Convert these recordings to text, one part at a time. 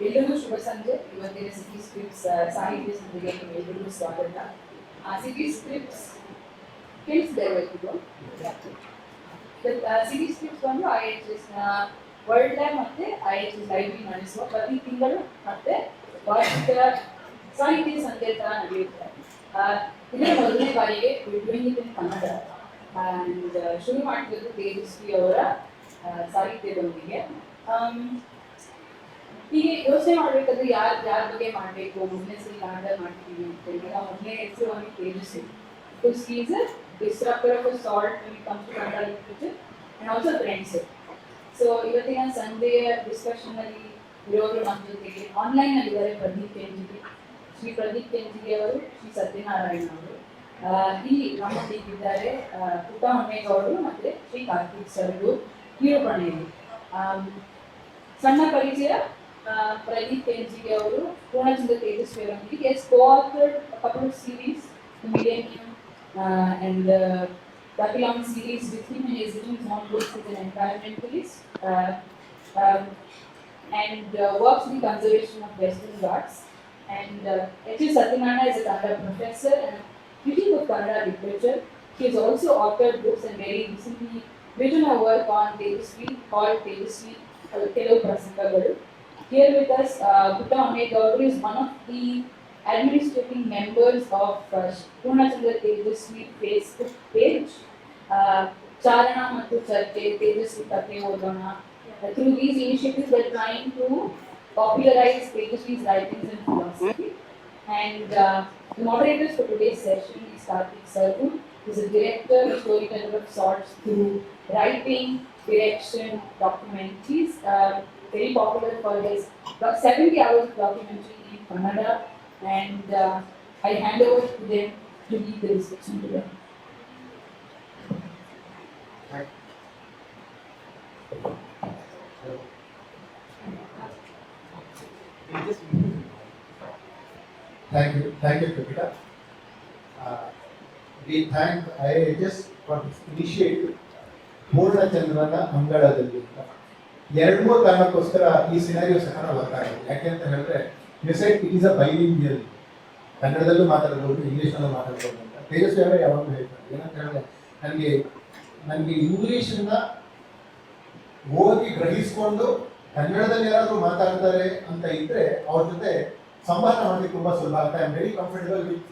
ಎಲ್ಲರಿಗೂ ಶುಭ ಸಂಜೆ. ಇವತ್ತಿನ ಸಿಟಿ ಸ್ಕ್ರಿಪ್ಟ್ಸ್ ಸಾಹಿತ್ಯ ಸಂಧಿಗೆ ಎಲ್ಲರಿಗೂ ಸ್ವಾಗತ. ಸಿಟಿ ಸ್ಕ್ರಿಪ್ಟ್ಸ್ ಕೇಳಿಸ್ಬೇಕು. ಸಿಟಿ ಸ್ಕ್ರಿಪ್ಟ್ಸ್ ಬಂದು IHS ವರ್ಲ್ಡ್ ಲ್ಯಾಬ್ ಮತ್ತೆ IHS ಲೈಬ್ರರಿ ನಡೆಸುವ ಪ್ರತಿ ತಿಂಗಳು ಮತ್ತೆ ವಾರ್ಷಿಕ ಸಾಹಿತ್ಯ ಸಂತೆ ತರ ನಡೆಯುತ್ತೆ. ಇದರ ಮೊದಲನೇ ಬಾರಿಗೆ doing it in Kannada and ಶುರು ಮಾಡ್ತಿದ್ದು ತೇಜಸ್ವಿ ಅವರ ಸಾಹಿತ್ಯದೊಂದಿಗೆ. ಹೀಗೆ ಯೋಚನೆ ಮಾಡ್ಬೇಕಾದ್ರೆ ಯಾರ ಬಗ್ಗೆ ಮಾಡಬೇಕು, ಮೊದಲನೇ ಸರಿ ಕನ್ನಡ ಮಾಡ್ತೀವಿ ಅಂತ ಹೇಳಿ ಮೊದಲನೇ ಹೆಸರು ಆಗಿ Tejasvi. Because he is a disruptor of a sort when it comes to Kannada literature and also friendship. So ಇವತ್ತಿನ ಸಂಜೆಯ ಡಿಸ್ಕಷನ್ ಅಲ್ಲಿ ಇರೋರು ನಮ್ಮ ಜೊತೆಗೆ ಆನ್ಲೈನ್ ಅಲ್ಲಿ ಇದ್ದಾರೆ ಪ್ರದೀಪ್ ಕೆಂಜಿಗೆ, ಶ್ರೀ ಪ್ರದೀಪ್ ಕೆಂಜಿಗೆ ಅವರು, ಶ್ರೀ ಸತ್ಯನಾರಾಯಣ ಅವರು. ಇಲ್ಲಿ ನಮ್ಮೊಂದಿಗಿದ್ದಾರೆ ಪುಟ್ಟ ಹೊನ್ನೇಗೌಡರು ಮತ್ತೆ ಶ್ರೀ ಕಾರ್ತಿಕ್ ಸರ್ಗಳು ನಿರೂಪಣೆಯಲ್ಲಿ. ಸಣ್ಣ ಪರಿಚಯ. ಪ್ರದೀಪ್ ಕೆಂಜಿಗೆ ಅವರು ಪೂರ್ಣಚಂದ್ರ ತೇಜಸ್ವಿ ಅವರೊಂದಿಗೆ co-authored a couple of series, The Millennium and Dakilam series with him, and he is doing his own books as an environmentalist and works in the conservation of Western Ghats. And H.S. Satyanarayana is a Kannada professor and critic of Kannada literature. He has also authored books and very recently written a work on Tejasvi called Tejasvi Kelu Prasangagalu. Here with us, Putta Honnegaodu is one of the administrating members of Purnachandra Tejasvi Facebook page. Charana Mattu Charte, Tejasvi Kathe Odona. Through these initiatives, they are trying to popularize Tejasvi's writings and philosophy. And the moderators for today's session is Karthik Sargu, who is a director, a storyteller of sorts through writing, direction, documentaries. Very popular for his 70 hours of documentary in Kannada, and I hand over to them to lead the discussion today. Thank you, Kripita. We thank IHS for this initiative. ಪೂರ್ಣಚಂದ್ರನ ಅಂಗಳದಲ್ಲಿ 2-3 ಕಾರಣಕ್ಕೋಸ್ಕರ ಈ scenario ಸಹ work ಆಗಿದೆ. ಯಾಕೆ ಅಂತ ಹೇಳಿದ್ರೆ, it is ಅ ಬೈಲಿಂಗ್ವಿಯಲ್, ಕನ್ನಡದಲ್ಲೂ ಮಾತಾಡ್ಬೋದು, ಇಂಗ್ಲೀಷ್ನಲ್ಲೂ ಮಾತಾಡ್ಬೋದು ಅಂತ ತೇಜಸ್ವಿ ಅವರೇ ಯಾವಾಗಲೂ ಹೇಳ್ತಾರೆ. ಏನಂತ ಹೇಳಿದ್ರೆ, ನನಗೆ ಇಂಗ್ಲೀಷನ್ನ ಓದಿ ಗ್ರಹಿಸ್ಕೊಂಡು ಕನ್ನಡದಲ್ಲಿ ಯಾರಾದರೂ ಮಾತಾಡ್ತಾರೆ ಅಂತ ಇದ್ರೆ ಅವ್ರ ಜೊತೆ ಸಂವಹನ ಮಾಡಲಿಕ್ಕೆ ತುಂಬ ಸುಲಭ ಆಗುತ್ತೆ. I am very comfortable with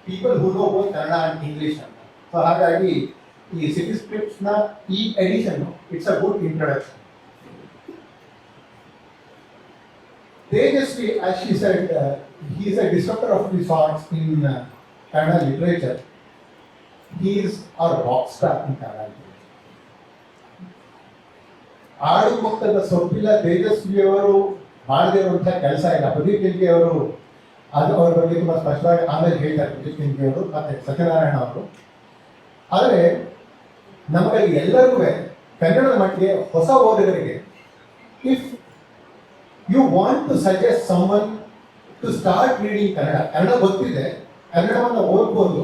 people who know both Kannada and English ಅಂತ. ಸೊ ಹಾಗಾಗಿ ಈ ಸಿಟಿ ಸ್ಕ್ರಿಪ್ಟ್ಸ್ನ ಈ edition it's a good introduction. Tejasvi, as she said, he is a disruptor of the sorts in Kannada literature. He is our rock star in Kannada literature. ಆಡು ಮುಕ್ತದ ಸೊಪ್ಪಿಲ್ಲ ತೇಜಸ್ವಿ ಅವರು ಮಾಡದಿರುವಂತಹ ಕೆಲಸ ಇಲ್ಲ. Pradeep Kenji ಅವರು ಅದು ಅವ್ರ ಬಗ್ಗೆ ತುಂಬ ಸ್ಪಷ್ಟವಾಗಿ ಆಮೇಲೆ ಹೇಳ್ತಾರೆ, ಪ್ರದೀಪ್ ಕೆಂಜಿ ಅವರು ಮತ್ತೆ ಸತ್ಯನಾರಾಯಣ ಅವರು. ಆದರೆ ನಮಗೆ ಎಲ್ಲರಿಗೂ ಕನ್ನಡದ ಮಟ್ಟಿಗೆ ಹೊಸ ಓದುಗರಿಗೆ, if you want to suggest someone to start reading Kannada ಗೊತ್ತಿದೆ, ಕನ್ನಡವನ್ನು ಓದ್ಬೋದು,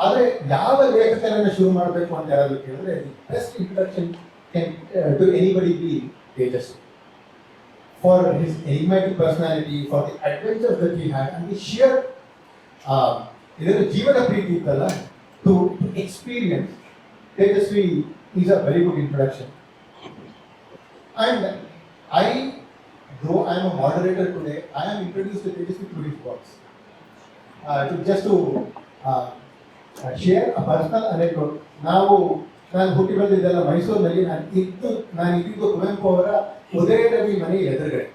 ಆದರೆ ಯಾವ ಲೇಖಕರನ್ನು ಶುರು ಮಾಡಬೇಕು ಅಂತ ಯಾರಾದರೂ ಕೇಳಿದ್ರೆ best introduction to anybody be Tejasvi. For his enigmatic personality, for the adventures that he had, and the sheer ಇದನ್ನು ಜೀವನ ಪ್ರೀತಿ ಇತ್ತಲ್ಲ, to experience, Tejasvi is a very good introduction. And though I am a moderator today, I am introduced to Tejasvi through his works. To share a personal anecdote. ನಾನು ಹುಟ್ಟಿ ಬಂದಿದ್ದೆಲ್ಲ ಮೈಸೂರಿನಲ್ಲಿ. ನಾನು ಇದ್ದಿದ್ದು ಕುವೆಂಪು ಅವರ ಉದಯ ರವಿ ಮನೆ ಎದುರುಗಡೆ.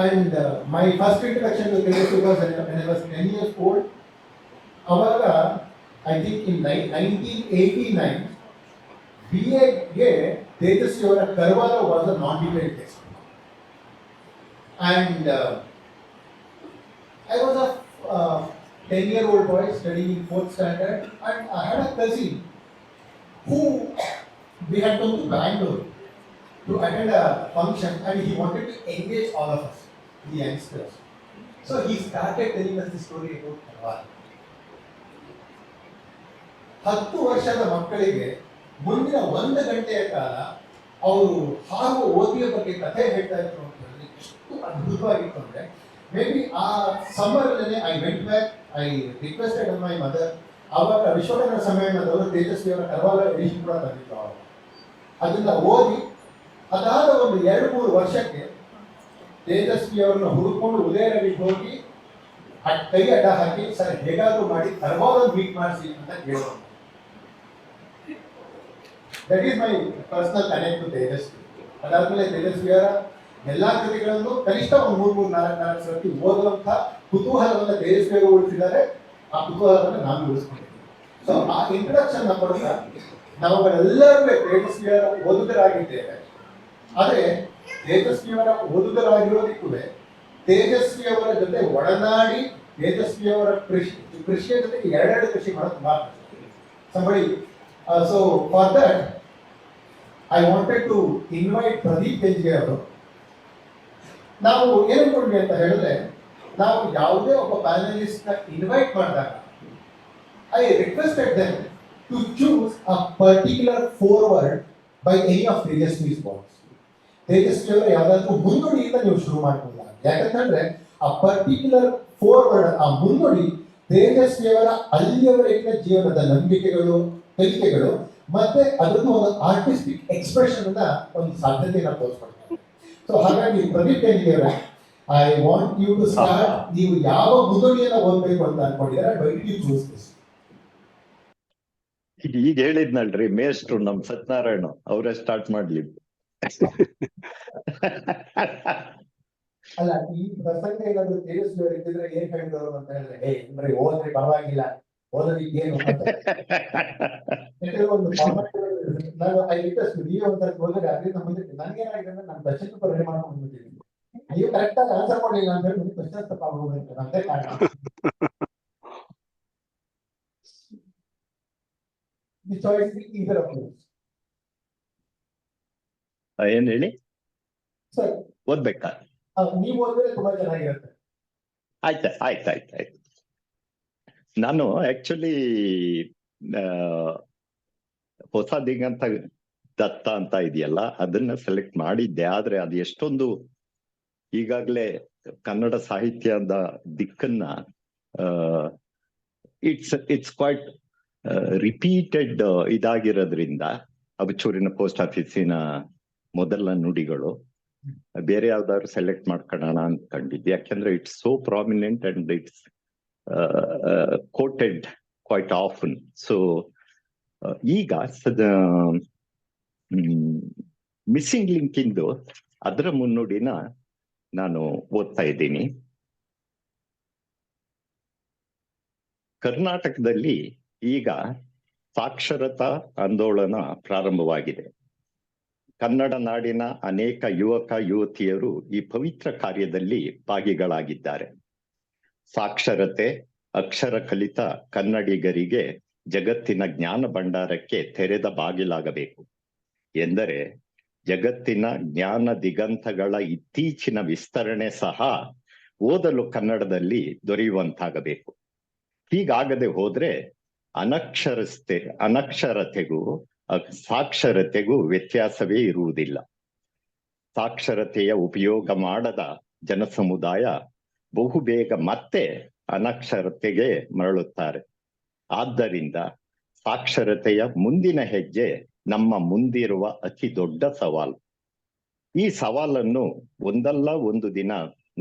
And my first introduction to Tejasvi was when I was 10 years old. ಅವಾಗ I think in 1989 BA-ಗೆ Tejasvi ಅವರ Karvalo was a non debate text. And I was a 10-year-old boy studying in 4th standard, and I had a cousin who we had come to Bangalore to attend a function, and he wanted to engage all of us, the youngsters. So he started telling us the story about Karwal. 10 ವರ್ಷದ ಮಕ್ಕಳಿಗೆ ಮುಂದಿನ 1 ಗಂಟೆಯ ಕಾಲ ಅವರು ಹಾವು ಓದಿಯ ಬಗ್ಗೆ ಕಥೆ ಹೇಳ್ತಾ ಇದ್ರು ಅಂತ ಹೇಳಿ ಎಷ್ಟು ಅದ್ಭುತವಾಗಿತ್ತು ಅಂದರೆ ಮೇ ಬಿ ಆ ಸಮ್ಮರಲ್ಲೇ I went back, I requested my mother. ಆವಾಗ ವಿಶ್ವಕರ್ಮ ಸಮ್ಮೇಳನದವರು ತೇಜಸ್ವಿಯವರ ಕರ್ವಾಲ ಎಡಿಷನ್ ಕೂಡ ತಂದಿತ್ತು ಅವರು. ಅದನ್ನ ಓದಿ ಅದಾದ ಒಂದು 2-3 ವರ್ಷಕ್ಕೆ ತೇಜಸ್ವಿಯವರನ್ನ ಹುಡುಕೊಂಡು ಉದಯರವಿಗೆ ಹೋಗಿ ಕೈ ಅಡ್ಡ ಹಾಕಿ ಸರ್ ಹೇಗಾದ್ರೂ ಮಾಡಿ ಕರ್ವಾಲನ್ನು ಮೀಟ್ ಮಾಡಿಸಿ ಅಂತ ಕೇಳೋದು. That is my personal connect to Tejasvi. ಅದಾದ್ಮೇಲೆ ತೇಜಸ್ವಿಯವರ ಎಲ್ಲಾ ಕೃತಿಗಳನ್ನು ಕನಿಷ್ಠ ಒಂದು 3-4 ಸರ್ತಿ ಓದುವಂತ ಕುತೂಹಲವನ್ನು ತೇಜಸ್ವಿಯವರು ಉಳಿಸಿದ್ದಾರೆ. ಆ ಕುತೂಹಲವನ್ನು ನಾನು ಉಳಿಸ್ಕೊಂಡಿದ್ದೀನಿ. ಸೊ ಆ ಇಂಟ್ರಡಕ್ಷನ್ ಕೊಡುತ್ತ ನಾವುಗಳೆಲ್ಲರೂ ತೇಜಸ್ವಿಯವರ ಓದುಗರಾಗಿದ್ದೇವೆ. ಆದರೆ ತೇಜಸ್ವಿಯವರ ಓದುಗರಾಗಿರೋದಕ್ಕೂ ತೇಜಸ್ವಿಯವರ ಜೊತೆ ಒಡನಾಡಿ ತೇಜಸ್ವಿಯವರ ಕೃಷಿಯ ಜೊತೆಗೆ 2 ಕೃಷಿ ಮಾಡೋದು ತುಂಬಾ ಸಂಬಳಿ. So for that I wanted to invite Pradeep Kenjige ಅವರು. ನಾವು ಏನು ಅನ್ಕೊಂಡ್ವಿ ಅಂತ ಹೇಳಿದ್ರೆ, ನಾವು ಯಾವುದೇ ಒಬ್ಬ ಪ್ಯಾನಲಿಸ್ಟ್ ಇನ್ವೈಟ್ ಮಾಡಿದಾಗ I requested them to choose a particular foreword by any of Tejasvi's works. ತೇಜಸ್ವಿಯವರ ಯಾವುದಾದ್ರೂ ಮುನ್ನುಡಿಯಿಂದ ನೀವು ಶುರು ಮಾಡ್ಕೊಳ್ಳ. ಯಾಕಂತಂದ್ರೆ ಆ ಪರ್ಟಿಕ್ಯುಲರ್ ಫೋರ್ವರ್ಡ್, ಆ ಮುನ್ನುಡಿ ತೇಜಸ್ವಿಯವರ ಅಲ್ಲಿಯವರೆಗಿನ ಜೀವನದ ನಂಬಿಕೆಗಳು, ಕಲಿಕೆಗಳು ಮತ್ತೆ ಅದನ್ನು ಒಂದು ಆರ್ಟಿಸ್ಟಿಕ್ ಎಕ್ಸ್ಪ್ರೆಷನ್ ಅನ್ನ ಒಂದು ಸಾಧ್ಯತೆಯನ್ನು ತೋರಿಸ್ಕೊಡ್ತಾರೆ. ಸೊ ಹಾಗಾಗಿ ಪ್ರದೀಪ್ ಅವರ I want you to start. ನೀವು ಯಾವ ಮುನ್ನುಡಿಯನ್ನ ಓದಬೇಕು ಅಂತ ಅನ್ಕೊಂಡಿದ್ದಾರೆ, why did you choose this? ಈಗ ಹೇಳಿದ್ನಲ್ರಿ ಮೇಷ್ಟ್ರು ನಮ್ ಸತ್ಯನಾರಾಯಣ ಅವರೇ ಸ್ಟಾರ್ಟ್ ಮಾಡ್ಲಿ. ಅಲ್ಲ, ಈ ಪ್ರಸಂಗ ಏನಾದ್ರು ತೇಜಸ್ವಿ ಅವರು ಇದ್ದಿದ್ರೆ ಏನ್ ಹೇಳಿದ್ರು ಅಂತ ಹೇಳಿದ್ರೆ, ಬರೀ ಓದ್ರಿ ಪರವಾಗಿಲ್ಲ, ಓದೋದಿಕ್ಕೆ ಏನು ಒಂದು ನಾನು ಐ ರಿಕ್ವೆಸ್ಟ್ ನೀವು ಒಂದ್ಸರಿ ಹೋದ್ರೆ ಅದರಿಂದ ಮುಂದೆ ನನಗೇನಾಗಿದೆ ಅಂದ್ರೆ ನಾನು ಕ್ವಶನ್ ಪೇಪರ್ ರೆಡಿ ಮಾಡ್ಕೊಂಡು ಬಂದ್ಬಿಟ್ಟಿದ್ದೀನಿ. ನೀವು ಕರೆಕ್ಟ್ ಆಗಿ ಆನ್ಸರ್ ಮಾಡಲಿಲ್ಲ ಅಂತ ಹೇಳಿ ನಿಮ್ಗೆ ಕ್ವಶನ್ ತಪ್ಪಾಗೋದು ಅದೇ ಕಾರಣ. The choice is either of you. ಏನ್ ಹೇಳಿ ಸರ್, ಓದ್ಬೇಕಾ? ನೀವು ಓದಿದ್ರೆ ತುಂಬಾ ಚೆನ್ನಾಗಿರುತ್ತೆ. ಆಯ್ತು. ನಾನು ಆಕ್ಚುಲಿ ಹೊಸ ದಿಗಂತ ದತ್ತ ಅಂತ ಇದೆಯಲ್ಲ ಅದನ್ನ ಸೆಲೆಕ್ಟ್ ಮಾಡಿದ್ದೆ. ಆದ್ರೆ ಅದು ಎಷ್ಟೊಂದು ಈಗಾಗಲೇ ಕನ್ನಡ ಸಾಹಿತ್ಯದ ದಿಕ್ಕನ್ನ ಇಟ್ಸ್ ಕ್ವೈಟ್ ರಿಪೀಟೆಡ್ ಇದಾಗಿರೋದ್ರಿಂದ, ಅಬಚೂರಿನ ಪೋಸ್ಟ್ ಆಫೀಸಿನ ಮೊದಲ ನುಡಿಗಳು ಬೇರೆ ಯಾವ್ದಾದ್ರು ಸೆಲೆಕ್ಟ್ ಮಾಡ್ಕೊಳ್ಳೋಣ ಅನ್ಕೊಂಡಿದ್ದೆ. ಯಾಕೆಂದ್ರೆ it's so prominent and it's quoted quite often. So ಈಗ ಮಿಸ್ಸಿಂಗ್ ಲಿಂಕ್ ಇಂದು ಅದರ ಮುನ್ನುಡಿನ ನಾನು ಓದ್ತಾ ಇದ್ದೀನಿ. ಕರ್ನಾಟಕದಲ್ಲಿ ಈಗ ಸಾಕ್ಷರತಾ ಆಂದೋಲನ ಪ್ರಾರಂಭವಾಗಿದೆ. ಕನ್ನಡ ನಾಡಿನ ಅನೇಕ ಯುವಕ ಯುವತಿಯರು ಈ ಪವಿತ್ರ ಕಾರ್ಯದಲ್ಲಿ ಭಾಗಿಗಳಾಗಿದ್ದಾರೆ. ಸಾಕ್ಷರತೆ, ಅಕ್ಷರ ಕಲಿತ ಕನ್ನಡಿಗರಿಗೆ ಜಗತ್ತಿನ ಜ್ಞಾನ ಭಂಡಾರಕ್ಕೆ ತೆರೆದ ಬಾಗಿಲಾಗಬೇಕು ಎಂದರೆ ಜಗತ್ತಿನ ಜ್ಞಾನ ದಿಗಂತಗಳ ಇತ್ತೀಚಿನ ವಿಸ್ತರಣೆ ಸಹ ಓದಲು ಕನ್ನಡದಲ್ಲಿ ದೊರೆಯುವಂತಾಗಬೇಕು. ಹೀಗಾಗದೆ ಹೋದ್ರೆ ಅನಕ್ಷರತೆಗೂ ಸಾಕ್ಷರತೆಗೂ ವ್ಯತ್ಯಾಸವೇ ಇರುವುದಿಲ್ಲ. ಸಾಕ್ಷರತೆಯ ಉಪಯೋಗ ಮಾಡದ ಜನಸಮುದಾಯ ಬಹುಬೇಗ ಮತ್ತೆ ಅನಕ್ಷರತೆಗೆ ಮರಳುತ್ತಾರೆ. ಆದ್ದರಿಂದ ಸಾಕ್ಷರತೆಯ ಮುಂದಿನ ಹೆಜ್ಜೆ ನಮ್ಮ ಮುಂದಿರುವ ಅತಿ ದೊಡ್ಡ ಸವಾಲು. ಈ ಸವಾಲನ್ನು ಒಂದಲ್ಲ ಒಂದು ದಿನ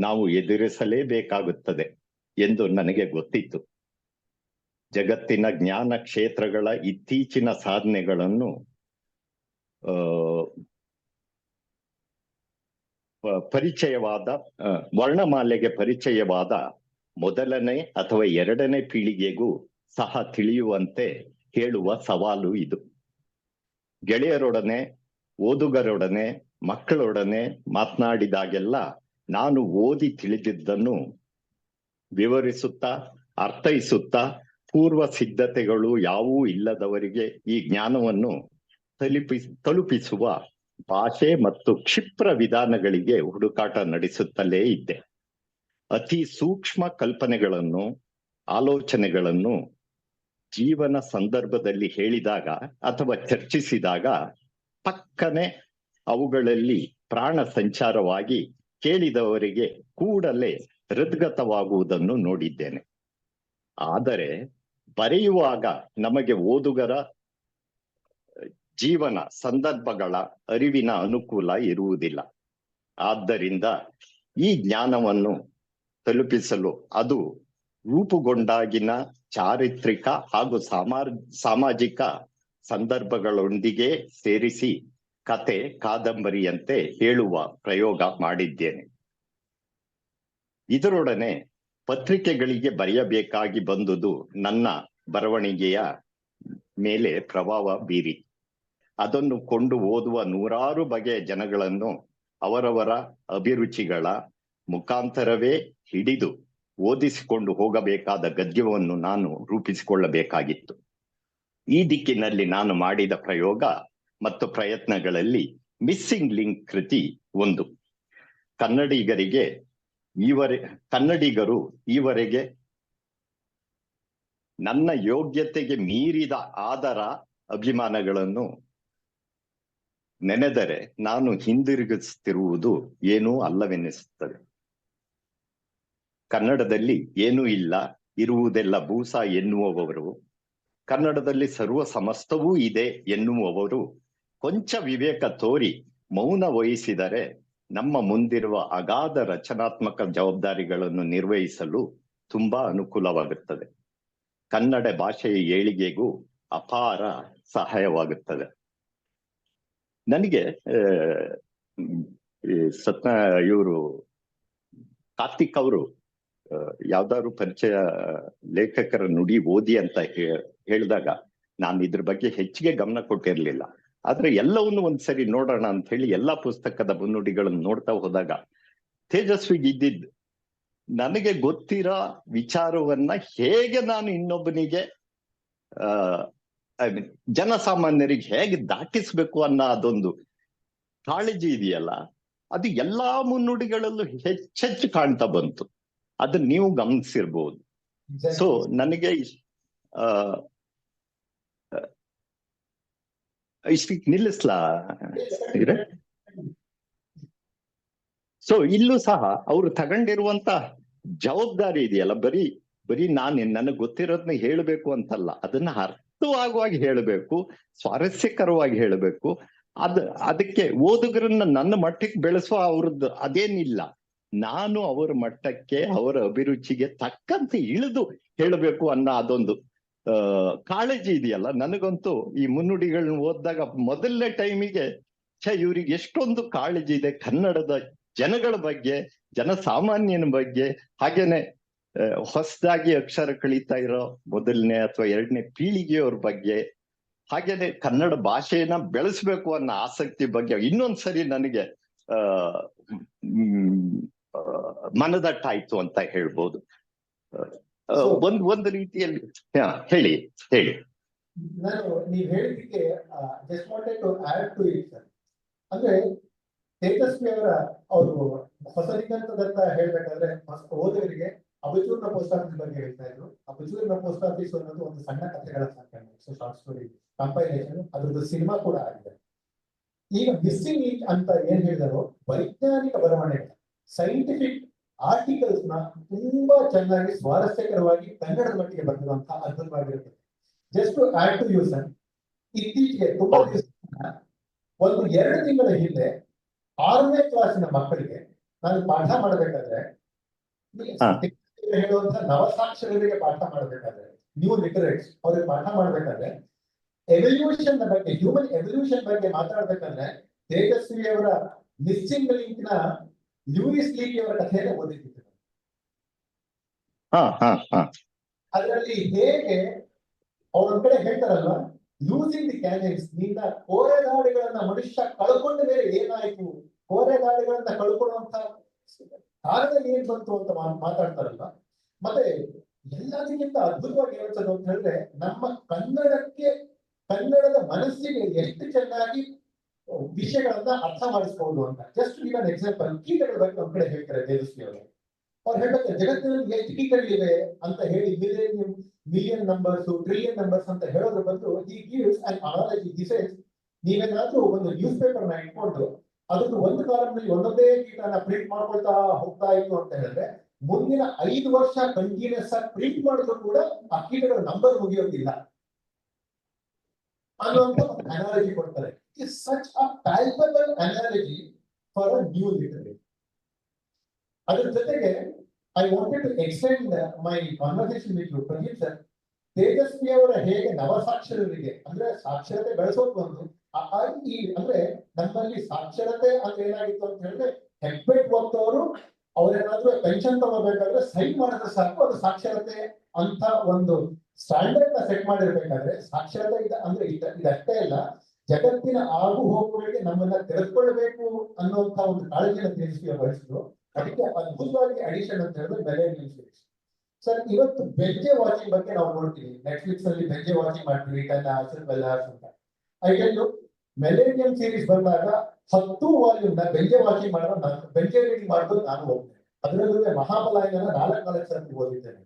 ನಾವು ಎದುರಿಸಲೇಬೇಕಾಗುತ್ತದೆ ಎಂದು ನನಗೆ ಗೊತ್ತಿತ್ತು. ಜಗತ್ತಿನ ಜ್ಞಾನ ಕ್ಷೇತ್ರಗಳ ಇತ್ತೀಚಿನ ಸಾಧನೆಗಳನ್ನು ವರ್ಣಮಾಲೆಗೆ ಪರಿಚಯವಾದ ಮೊದಲನೇ ಅಥವಾ ಎರಡನೇ ಪೀಳಿಗೆಗೂ ಸಹ ತಿಳಿಯುವಂತೆ ಹೇಳುವ ಸವಾಲು ಇದು. ಗೆಳೆಯರೊಡನೆ, ಓದುಗರೊಡನೆ, ಮಕ್ಕಳೊಡನೆ ಮಾತನಾಡಿದಾಗೆಲ್ಲ ನಾನು ಓದಿ ತಿಳಿದಿದ್ದನ್ನು ವಿವರಿಸುತ್ತಾ, ಅರ್ಥೈಸುತ್ತಾ, ಪೂರ್ವ ಸಿದ್ಧತೆಗಳು ಯಾವೂ ಇಲ್ಲದವರಿಗೆ ಈ ಜ್ಞಾನವನ್ನು ತಲುಪಿಸುವ ಭಾಷೆ ಮತ್ತು ಕ್ಷಿಪ್ರ ವಿಧಾನಗಳಿಗೆ ಹುಡುಕಾಟ ನಡೆಸುತ್ತಲೇ ಇದ್ದೆ. ಅತಿ ಸೂಕ್ಷ್ಮ ಕಲ್ಪನೆಗಳನ್ನು, ಆಲೋಚನೆಗಳನ್ನು ಜೀವನ ಸಂದರ್ಭದಲ್ಲಿ ಹೇಳಿದಾಗ ಅಥವಾ ಚರ್ಚಿಸಿದಾಗ ಪಕ್ಕನೆ ಅವುಗಳಲ್ಲಿ ಪ್ರಾಣ ಸಂಚಾರವಾಗಿ ಕೇಳಿದವರಿಗೆ ಕೂಡಲೇ ಹೃದ್ಗತವಾಗುವುದನ್ನು ನೋಡಿದ್ದೇನೆ. ಆದರೆ ಬರೆಯುವಾಗ ನಮಗೆ ಓದುಗರ ಜೀವನ ಸಂದರ್ಭಗಳ ಅರಿವಿನ ಅನುಕೂಲ ಇರುವುದಿಲ್ಲ. ಆದ್ದರಿಂದ ಈ ಜ್ಞಾನವನ್ನು ತಲುಪಿಸಲು ಅದು ರೂಪುಗೊಂಡಾಗಿನ ಚಾರಿತ್ರಿಕ ಹಾಗೂ ಸಾಮಾಜಿಕ ಸಂದರ್ಭಗಳೊಂದಿಗೆ ಸೇರಿಸಿ ಕತೆ ಕಾದಂಬರಿಯಂತೆ ಹೇಳುವ ಪ್ರಯೋಗ ಮಾಡಿದ್ದೇನೆ. ಇದರೊಡನೆ ಪತ್ರಿಕೆಗಳಿಗೆ ಬರೆಯಬೇಕಾಗಿ ಬಂದುದು ನನ್ನ ಬರವಣಿಗೆಯ ಮೇಲೆ ಪ್ರಭಾವ ಬೀರಿ ಅದನ್ನು ಕೊಂಡು ಓದುವ ನೂರಾರು ಬಗೆಯ ಜನಗಳನ್ನು ಅವರವರ ಅಭಿರುಚಿಗಳ ಮುಖಾಂತರವೇ ಹಿಡಿದು ಓದಿಸಿಕೊಂಡು ಹೋಗಬೇಕಾದ ಗದ್ಯವನ್ನು ನಾನು ರೂಪಿಸಿಕೊಳ್ಳಬೇಕಾಗಿತ್ತು. ಈ ದಿಕ್ಕಿನಲ್ಲಿ ನಾನು ಮಾಡಿದ ಪ್ರಯೋಗ ಮತ್ತು ಪ್ರಯತ್ನಗಳಲ್ಲಿ ಮಿಸ್ಸಿಂಗ್ ಲಿಂಕ್ ಕೃತಿ ಒಂದು. ಕನ್ನಡಿಗರು ಈವರೆಗೆ ನನ್ನ ಯೋಗ್ಯತೆಗೆ ಮೀರಿದ ಆದರ ಅಭಿಮಾನಗಳನ್ನು ನೆನೆದರೆ ನಾನು ಹಿಂದಿರುಗಿಸುತ್ತಿರುವುದು ಏನೂ ಅಲ್ಲವೆನ್ನಿಸುತ್ತದೆ. ಕನ್ನಡದಲ್ಲಿ ಏನೂ ಇಲ್ಲ, ಇರುವುದೆಲ್ಲ ಬೂಸ ಎನ್ನುವವರು, ಕನ್ನಡದಲ್ಲಿ ಸರ್ವ ಸಮಸ್ತವೂ ಇದೆ ಎನ್ನುವವರು ಕೊಂಚ ವಿವೇಕ ತೋರಿ ಮೌನ ವಹಿಸಿದರೆ ನಮ್ಮ ಮುಂದಿರುವ ಅಗಾಧ ರಚನಾತ್ಮಕ ಜವಾಬ್ದಾರಿಗಳನ್ನು ನಿರ್ವಹಿಸಲು ತುಂಬಾ ಅನುಕೂಲವಾಗುತ್ತದೆ. ಕನ್ನಡ ಭಾಷೆಯ ಏಳಿಗೆಗೂ ಅಪಾರ ಸಹಾಯವಾಗುತ್ತದೆ. ನನಗೆ ಇವರು ಕಾರ್ತಿಕ್ ಅವರು ಯಾವ್ದಾದ್ರು ಪರಿಚಯ ಲೇಖಕರ ನುಡಿ ಓದಿ ಅಂತ ಹೇಳಿದಾಗ ನಾನು ಇದ್ರ ಬಗ್ಗೆ ಹೆಚ್ಚಿಗೆ ಗಮನ ಕೊಟ್ಟಿರ್ಲಿಲ್ಲ. ಆದ್ರೆ ಎಲ್ಲವನ್ನು ಒಂದ್ಸರಿ ನೋಡೋಣ ಅಂತ ಹೇಳಿ ಎಲ್ಲಾ ಪುಸ್ತಕದ ಮುನ್ನುಡಿಗಳನ್ನು ನೋಡ್ತಾ ಹೋದಾಗ ತೇಜಸ್ವಿಗೆ ಇದ್ದಿದ್ದು ನನಗೆ ಗೊತ್ತಿರೋ ವಿಚಾರವನ್ನ ಹೇಗೆ ನಾನು ಇನ್ನೊಬ್ಬನಿಗೆ ಜನಸಾಮಾನ್ಯರಿಗೆ ಹೇಗೆ ದಾಟಿಸ್ಬೇಕು ಅನ್ನೋ ಅದೊಂದು ಕಾಳಜಿ ಇದೆಯಲ್ಲ, ಅದು ಎಲ್ಲಾ ಮುನ್ನುಡಿಗಳಲ್ಲೂ ಹೆಚ್ಚೆಚ್ಚು ಕಾಣ್ತಾ ಬಂತು. ಅದನ್ನ ನೀವು ಗಮನಿಸಿರ್ಬೋದು. ಸೊ ನನಗೆ ಇಷ್ಟಕ್ಕೆ ನಿಲ್ಲಿಸ್ಲಾ? ಸೊ ಇಲ್ಲೂ ಸಹ ಅವರು ತಗೊಂಡಿರುವಂತ ಜವಾಬ್ದಾರಿ ಇದೆಯಲ್ಲ, ಬರೀ ನನಗೆ ಗೊತ್ತಿರೋದನ್ನ ಹೇಳಬೇಕು ಅಂತಲ್ಲ, ಅದನ್ನ ಅರ್ಥವಾಗುವಾಗಿ ಹೇಳಬೇಕು, ಸ್ವಾರಸ್ಯಕರವಾಗಿ ಹೇಳಬೇಕು. ಅದಕ್ಕೆ ಓದುಗರನ್ನ ನನ್ನ ಮಟ್ಟಕ್ಕೆ ಬೆಳೆಸುವ ಅವ್ರದ್ದು ಅದೇನಿಲ್ಲ. ನಾನು ಅವರ ಮಟ್ಟಕ್ಕೆ, ಅವರ ಅಭಿರುಚಿಗೆ ತಕ್ಕಂತೆ ಇಳಿದು ಹೇಳಬೇಕು ಅನ್ನೋ ಅದೊಂದು ಕಾಳಜಿ ಇದೆಯಲ್ಲ. ನನಗಂತೂ ಈ ಮುನ್ನುಡಿಗಳನ್ನ ಓದಿದಾಗ ಮೊದಲನೇ ಟೈಮಿಗೆ ಇವ್ರಿಗೆ ಎಷ್ಟೊಂದು ಕಾಳಜಿ ಇದೆ ಕನ್ನಡದ ಜನಗಳ ಬಗ್ಗೆ, ಜನಸಾಮಾನ್ಯನ ಬಗ್ಗೆ, ಹಾಗೇನೆ ಹೊಸದಾಗಿ ಅಕ್ಷರ ಕಳೀತಾ ಇರೋ ಮೊದಲನೇ ಅಥವಾ ಎರಡನೇ ಪೀಳಿಗೆಯವ್ರ ಬಗ್ಗೆ, ಹಾಗೇನೆ ಕನ್ನಡ ಭಾಷೆಯನ್ನ ಬೆಳೆಸ್ಬೇಕು ಅನ್ನೋ ಆಸಕ್ತಿ ಬಗ್ಗೆ ಇನ್ನೊಂದ್ಸರಿ ನನಗೆ ಮನದಟ್ಟಾಯ್ತು ಅಂತ ಹೇಳ್ಬೋದು. ಒಂದು ರೀತಿಯಲ್ಲಿ ಹೇಳಿ. ನಾನು ನೀವ್ ಹೇಳಿದ್ದಕ್ಕೆ just wanted to add to it sir. ಅಂದ್ರೆ ತೇಜಸ್ವಿ ಅವರು ಹೊಸ ದಿಗಂತದತ್ತ ಹೇಳ್ಬೇಕಾದ್ರೆ ಓದುಗರಿಗೆ ಅಬಚೂರ್ನ ಪೋಸ್ಟ್ ಆಫೀಸ್ ಬಗ್ಗೆ ಹೇಳ್ತಾ ಇದ್ರು. ಅಬಚೂರ್ನ ಪೋಸ್ಟ್ ಆಫೀಸ್ ಅನ್ನೋದು ಒಂದು ಸಣ್ಣ ಕಥೆಗಳ ಸಂಕಲನ, ಶಾರ್ಟ್ ಸ್ಟೋರಿ ಕಂಪೈಲೇಷನ್, ಅದ್ರದ್ದು ಸಿನಿಮಾ ಕೂಡ ಆಗಿದೆ. ಈಗ ಮಿಸ್ಸಿಂಗ್ ಲಿಂಕ್ ಅಂತ ಏನ್ ಹೇಳಿದಾರೋ ವೈಜ್ಞಾನಿಕ ಬರವಣಿಗೆ, ಸೈಂಟಿಫಿಕ್ ಆರ್ಟಿಕಲ್ಸ್ ನ ತುಂಬಾ ಚೆನ್ನಾಗಿ ಸ್ವಾರಸ್ಯಕರವಾಗಿ ಕನ್ನಡದ ಮಟ್ಟಿಗೆ ಬಂದಿರುವಂತಹ ಅದ್ಭುತವಾಗಿರುತ್ತದೆ. Just to add to you sir, ಇತ್ತೀಚೆಗೆ ತುಂಬಾ ದಿವಸ ಒಂದು 2 ತಿಂಗಳ ಹಿಂದೆ 6ನೇ ಕ್ಲಾಸಿನ ಮಕ್ಕಳಿಗೆ ನಾನು ಪಾಠ ಮಾಡಬೇಕಾದ್ರೆ, ಹೇಳುವಂತಹ ನವಸಾಕ್ಷರರಿಗೆ ಪಾಠ ಮಾಡಬೇಕಾದ್ರೆ, ನ್ಯೂ ಲಿಟರೇಟ್ಸ್ ಅವ್ರಿಗೆ ಪಾಠ ಮಾಡಬೇಕಾದ್ರೆ ಎವಲ್ಯೂಷನ್ ಬಗ್ಗೆ, ಹ್ಯೂಮನ್ ಎವಲ್ಯೂಷನ್ ಬಗ್ಗೆ ಮಾತಾಡ್ಬೇಕಂದ್ರೆ ತೇಜಸ್ವಿ ಅವರ ಮಿಸ್ಸಿಂಗ್ ಲಿಂಕ್ ನ ಲೂಯಿಸ್ ಲೀವಿ ಅವರ ಕಥೆಯನ್ನ ಓದಿದ್ದೆ. ಅದರಲ್ಲಿ ಹೇಗೆ ಅವ್ರೊಂದ್ ಕಡೆ ಹೇಳ್ತಾರಲ್ವಾ, ಯೂಸಿಂಗ್ ದಿ ಕ್ಯಾನಿಯನ್ಸ್, ನಿಂದ ಕೋರೆದಾಡಿಗಳನ್ನ ಮನುಷ್ಯ ಕಳ್ಕೊಂಡ ಮೇಲೆ ಏನಾಯ್ತು, ಕೋರೆದಾಡಿಗಳನ್ನ ಕಳ್ಕೊಳ್ಳುವಂತ ಕಾರಣ ಏನ್ ಬಂತು ಅಂತ ಮಾತಾಡ್ತಾರಲ್ವಾ. ಮತ್ತೆ ಎಲ್ಲದಕ್ಕಿಂತ ಅದ್ಭುತವಾಗಿ ಹೇಳ್ತದೆ ಅಂತ ಹೇಳಿದ್ರೆ, ನಮ್ಮ ಕನ್ನಡದ ಮನಸ್ಸಿಗೆ ಎಷ್ಟು ಚೆನ್ನಾಗಿ ವಿಷಯಗಳನ್ನ ಅರ್ಥ ಮಾಡಿಸ್ಬಹುದು ಅಂತ. ಜಸ್ಟ್ ಗಿವ್ ಅನ್ ಎಕ್ಸಾಂಪಲ್, ಕೀಟಗಳ ಬಗ್ಗೆ ಒಂದ್ ಕಡೆ ಹೇಳ್ತಾರೆ ತೇಜಸ್ವಿ ಅವರು. ಅವ್ರು ಹೇಳ್ತಾರೆ ಜಗತ್ತಿನಲ್ಲಿ ಎಷ್ಟು ಕೀಟಗಳಿವೆ ಅಂತ ಹೇಳಿ ಮಿಲಿಯನ್ ನಂಬರ್ಸ್, ಟ್ರಿಲಿಯನ್ ನಂಬರ್ಸ್ ಅಂತ ಹೇಳೋದ್ರ ಬಂದು ಈ ಗಿವ್ಸ್ ಅಂಡ್ ಅನಾಲಜಿ. ನೀವೇನಾದ್ರೂ ಒಂದು ನ್ಯೂಸ್ ಪೇಪರ್ ನ ಇಟ್ಕೊಂಡು ಅದಕ್ಕೆ ಒಂದು ಕಾಲದಲ್ಲಿ ಒಂದೊಂದೇ ಕೀಟನ ಪ್ರಿಂಟ್ ಮಾಡ್ಕೊಳ್ತಾ ಹೋಗ್ತಾ ಇತ್ತು ಅಂತ ಹೇಳಿದ್ರೆ ಮುಂದಿನ 5 ವರ್ಷ ಕಂಟಿನ್ಯೂಸ್ ಆಗಿ ಪ್ರಿಂಟ್ ಮಾಡಿದ್ರು ಕೂಡ ಆ ಕೀಟಗಳ ನಂಬರ್ ಮುಗಿಯೋದಿಲ್ಲ ಅನ್ನುವಂತ ಒಂದು ಅನಾಲಜಿ ಕೊಡ್ತಾರೆ. It's such a palpable analogy for a new literature. ಅದ್ರ ಜೊತೆಗೆ I wanted to extend my conversation with you Pradeep sir. Tejasvi ಅವರ ಹೇಗೆ ನವಸಾಕ್ಷರರಿಗೆ ಅಂದ್ರೆ ಸಾಕ್ಷರತೆ ಬೆಳೆಸೋದು ಒಂದು ಅಂದ್ರೆ ನಮ್ಮಲ್ಲಿ ಸಾಕ್ಷರತೆ ಅಂದ್ರೆ ಏನಾಗಿತ್ತು ಅಂತ ಹೇಳಿದ್ರೆ ಹೆಬ್ಬೆಟ್ ಹೊತ್ತವರು ಅವ್ರೇನಾದ್ರೂ ಪೆನ್ಷನ್ ತಗೋಬೇಕಾದ್ರೆ ಸೈನ್ ಮಾಡಿದ್ರೆ ಸಾಕು ಅದು ಸಾಕ್ಷರತೆ ಅಂತ ಒಂದು ಸ್ಟ್ಯಾಂಡರ್ಡ್ ನ ಸೆಟ್ ಮಾಡಿರ್ಬೇಕಾದ್ರೆ ಸಾಕ್ಷರತೆ ಅಂದ್ರೆ ಇದಷ್ಟೇ ಅಲ್ಲ, ಜಗತ್ತಿನ ಆಗು ಹೋಗುಗಳಿಗೆ ನಮ್ಮನ್ನ ತೆರೆದುಕೊಳ್ಬೇಕು ಅನ್ನುವಂತ ಒಂದು ಕಾಳಜಿಯನ್ನು ತೇಜಸ್ವಿ ವಹಿಸಿದ್ರು. ಅದಕ್ಕೆ ಅದ್ಭುತವಾಗಿ ಅಡಿಷನ್ ಅಂತ ಹೇಳಿದ್ರೆ ಮಿಲೇನಿಯಂ ಸೀರೀಸ್. ಸರ್ ಇವತ್ತು ಬೆಂಜೆ ವಾಚಿಂಗ್ ಬಗ್ಗೆ ನಾವು ನೋಡ್ತೀವಿ, ನೆಟ್ಫ್ಲಿಕ್ಸ್ ಅಲ್ಲಿ ಬೆಂಜೆ ವಾಚಿಂಗ್ ಮಾಡ್ತೀವಿ 10 hours 12 hours ಅಂತ. ಐಟೆಲ್ಲು ಮಿಲೇನಿಯಂ ಸೀರೀಸ್ ಬಂದಾಗ 10 ವಾಲ್ಯೂಮ್ ನ ಬೆಂಜೆ ವಾಚಿಂಗ್ ಮಾಡೋದು ನಾನು, ಬೆಂಜೆ ರೀಡಿಂಗ್ ಮಾಡೋದು ನಾನು ಹೋಗ್ತೇನೆ. ಅದರಲ್ಲೂ ಮಹಾಬಲಾಯನ 4 ಸರ್ತಿ ಓದಿದ್ದೇನೆ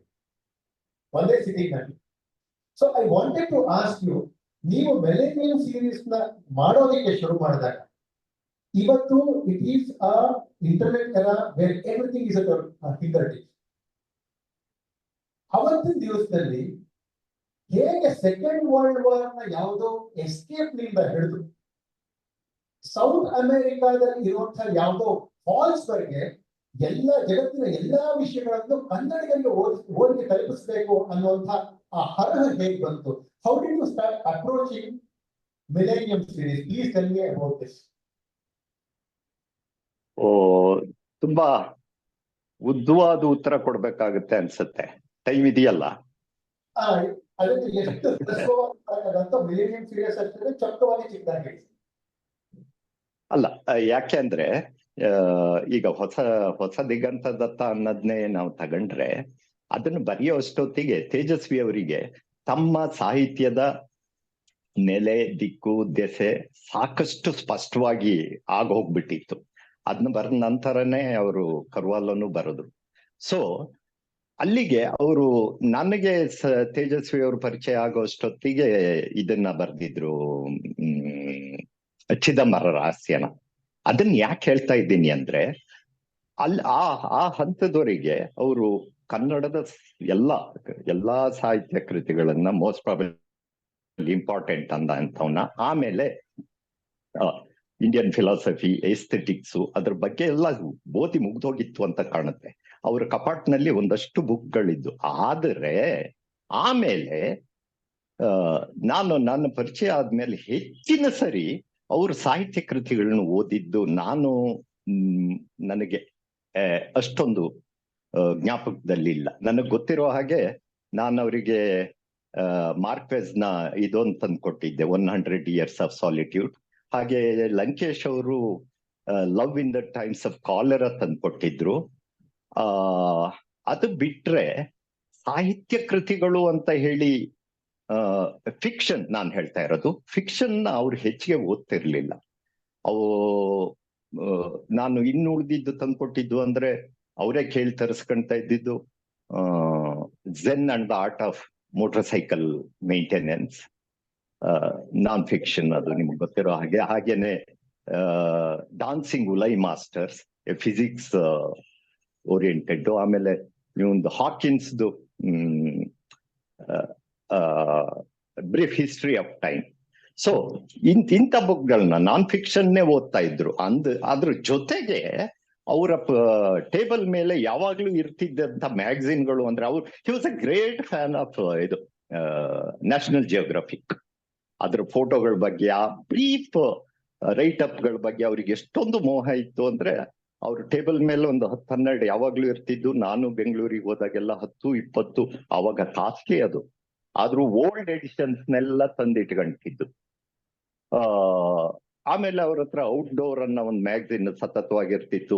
ಒಂದೇ ಸಿಟಿಂಗ್ ನಲ್ಲಿ. So I wanted to ask you, ನೀವು ಮಿಲೇನಿಯಂ ಸೀರೀಸ್ ನ ಮಾಡೋದಕ್ಕೆ ಶುರು ಮಾಡಿದಾಗ ಇವತ್ತು it is a internet era where everything is at finger tips. ಅವತ್ತಿನ ದಿವಸದಲ್ಲಿ ಹೇಗೆ ಸೆಕೆಂಡ್ ವರ್ಲ್ಡ್ ವಾರ್ ನ ಯಾವುದೋ ಎಸ್ಕೇಪ್ ನಿಂದ ಹಿಡಿದು ಸೌತ್ ಅಮೆರಿಕಾದಲ್ಲಿ ಇರುವಂತಹ ಯಾವುದೋ ಫಾಲ್ಸ್ ವರೆಗೆ ಎಲ್ಲ ಜಗತ್ತಿನ ಎಲ್ಲಾ ವಿಷಯಗಳನ್ನು ಕನ್ನಡಿಗರಿಗೆ ಓದಿಗೆ ತಲುಪಿಸಬೇಕು ಅನ್ನುವಂಥ ಆ ಹರಹ ಹೇಗೆ ಬಂತು? How did you start approaching millennium series? Please tell me about this. ತುಂಬಾ ಉದ್ದವಾದ ಉತ್ತರ ಕೊಡ್ಬೇಕಾಗುತ್ತೆ ಅನ್ಸುತ್ತೆ. ಟೈಮ್ ಇದೆಯಲ್ಲ? ಅದಕ್ಕೆ ಎಷ್ಟು ಮಿಲೇನಿಯಂ ಸೀರೀಸ್ ಅಷ್ಟೇ ಚೊಕ್ಕವಾಗಿ ಚಿಕ್ಕದಾಗಿ ಅಲ್ಲ, ಯಾಕೆ ಅಂದ್ರೆ ಈಗ ಹೊಸ ದಿಗಂತ ದತ್ತ ಅನ್ನೋದನ್ನೇ ನಾವು ತಗೊಂಡ್ರೆ ಅದನ್ನು ಬರೆಯೋ ಅಷ್ಟೊತ್ತಿಗೆ ತೇಜಸ್ವಿ ಅವರಿಗೆ ತಮ್ಮ ಸಾಹಿತ್ಯದ ನೆಲೆ, ದಿಕ್ಕು, ದೆಸೆ ಸಾಕಷ್ಟು ಸ್ಪಷ್ಟವಾಗಿ ಆಗೋಗ್ಬಿಟ್ಟಿತ್ತು. ಅದನ್ನ ಬರೆದ ನಂತರನೇ ಅವರು ಕರ್ವಾಲನ್ನು ಬರೆದ್ರು. ಸೊ ಅಲ್ಲಿಗೆ ಅವರು ನನಗೆ ತೇಜಸ್ವಿ ಅವರು ಪರಿಚಯ ಆಗೋ ಅಷ್ಟೊತ್ತಿಗೆ ಇದನ್ನ ಬರೆದಿದ್ರು, ಚಿದಂಬರ ರಹಸ್ಯನ. ಅದನ್ನ ಯಾಕೆ ಹೇಳ್ತಾ ಇದ್ದೀನಿ ಅಂದ್ರೆ ಅಲ್ಲಿ ಆ ಹಂತದವರೆಗೆ ಅವರು ಕನ್ನಡದ ಎಲ್ಲಾ ಸಾಹಿತ್ಯ ಕೃತಿಗಳನ್ನ ಮೋಸ್ಟ್ ಪ್ರಾಬಬಲಿ ಇಂಪಾರ್ಟೆಂಟ್ ಅಂತವನ್ನ, ಆಮೇಲೆ ಇಂಡಿಯನ್ ಫಿಲಾಸಫಿ, ಎಸ್ಥೆಟಿಕ್ಸ್ ಅದ್ರ ಬಗ್ಗೆ ಎಲ್ಲ ಓದಿ ಮುಗ್ದೋಗಿತ್ತು ಅಂತ ಕಾಣುತ್ತೆ. ಅವ್ರ ಕಪಾಟ್ನಲ್ಲಿ ಒಂದಷ್ಟು ಬುಕ್ಗಳಿದ್ದು. ಆದರೆ ಆಮೇಲೆ ನನ್ನ ಪರಿಚಯ ಆದ್ಮೇಲೆ ಹೆಚ್ಚಿನ ಸರಿ ಅವ್ರ ಸಾಹಿತ್ಯ ಕೃತಿಗಳನ್ನ ಓದಿದ್ದು ನನಗೆ ಅಷ್ಟೊಂದು ಜ್ಞಾಪಕದಲ್ಲಿಲ್ಲ. ನನಗೆ ಗೊತ್ತಿರೋ ಹಾಗೆ ನಾನು ಅವರಿಗೆ ಮಾರ್ಕ್ವೆಸ್ ನ ಇದೊಂದು ತಂದು ಕೊಟ್ಟಿದ್ದೆ, 100 Years of Solitude. ಹಾಗೆ ಲಂಕೇಶ್ ಅವರು love in the times of cholera ತಂದು ಕೊಟ್ಟಿದ್ರು. ಅದು ಬಿಟ್ರೆ ಸಾಹಿತ್ಯ ಕೃತಿಗಳು ಅಂತ ಹೇಳಿ ಫಿಕ್ಷನ್ ನಾನು ಹೇಳ್ತಾ ಇರೋದು, ಫಿಕ್ಷನ್ ಅವ್ರು ಹೆಚ್ಚಿಗೆ ಓದ್ತಿರ್ಲಿಲ್ಲ. ನಾನು ಇನ್ನು ಉಳಿದಿದ್ದು ತಂದ್ಕೊಟ್ಟಿದ್ದು ಅಂದ್ರೆ ಅವರೇ ಕೇಳಿ ತರಿಸ್ಕೊಂತ ಇದ್ದಿದ್ದು Zen and the art of motorcycle maintenance, non fiction, ಅದು ನಿಮ್ಗೆ ಗೊತ್ತಿರೋ ಹಾಗೆ. ಹಾಗೇನೆ dancing wu li masters, physics oriented. ಆಮೇಲೆ ನೀವೊಂದು ಹಾಕಿನ್ಸ್ದು brief history of time. So ಇಂಥ ಬುಕ್ಗಳನ್ನ ನಾನ್ ಫಿಕ್ಷನ್ನೇ ಓದ್ತಾ ಇದ್ರು. ಅದ್ರ ಜೊತೆಗೆ ಅವರ ಟೇಬಲ್ ಮೇಲೆ ಯಾವಾಗ್ಲೂ ಇರ್ತಿದ್ದಂತ ಮ್ಯಾಗಝಿನ್ಗಳು ಅಂದ್ರೆ he was a great fan of ಇದು ನ್ಯಾಷನಲ್ ಜಿಯೋಗ್ರಫಿಕ್. ಅದ್ರ ಫೋಟೋಗಳ ಬಗ್ಗೆ, ಆ ಬ್ರೀಫ್ ರೈಟ್ ಅಪ್ ಗಳ ಬಗ್ಗೆ ಅವ್ರಿಗೆ ಎಷ್ಟೊಂದು ಮೋಹ ಇತ್ತು ಅಂದ್ರೆ ಅವ್ರ ಟೇಬಲ್ ಮೇಲೆ ಒಂದು 10-12 ಯಾವಾಗ್ಲೂ ಇರ್ತಿದ್ದು. ನಾನು ಬೆಂಗಳೂರಿಗೆ ಹೋದಾಗೆಲ್ಲ 10-20 ಅವಾಗ ಕಾಸ್ಟ್ಲಿ ಅದು, ಆದ್ರೂ ಓಲ್ಡ್ ಎಡಿಷನ್ಸ್ನೆಲ್ಲ ತಂದಿಟ್ಕೊಂಡಿದ್ದು. ಆಮೇಲೆ ಅವ್ರ ಹತ್ರ ಔಟ್ಡೋರ್ ಅನ್ನೋ ಒಂದು ಮ್ಯಾಗಝಿನ್ ಸತತವಾಗಿರ್ತಿತ್ತು.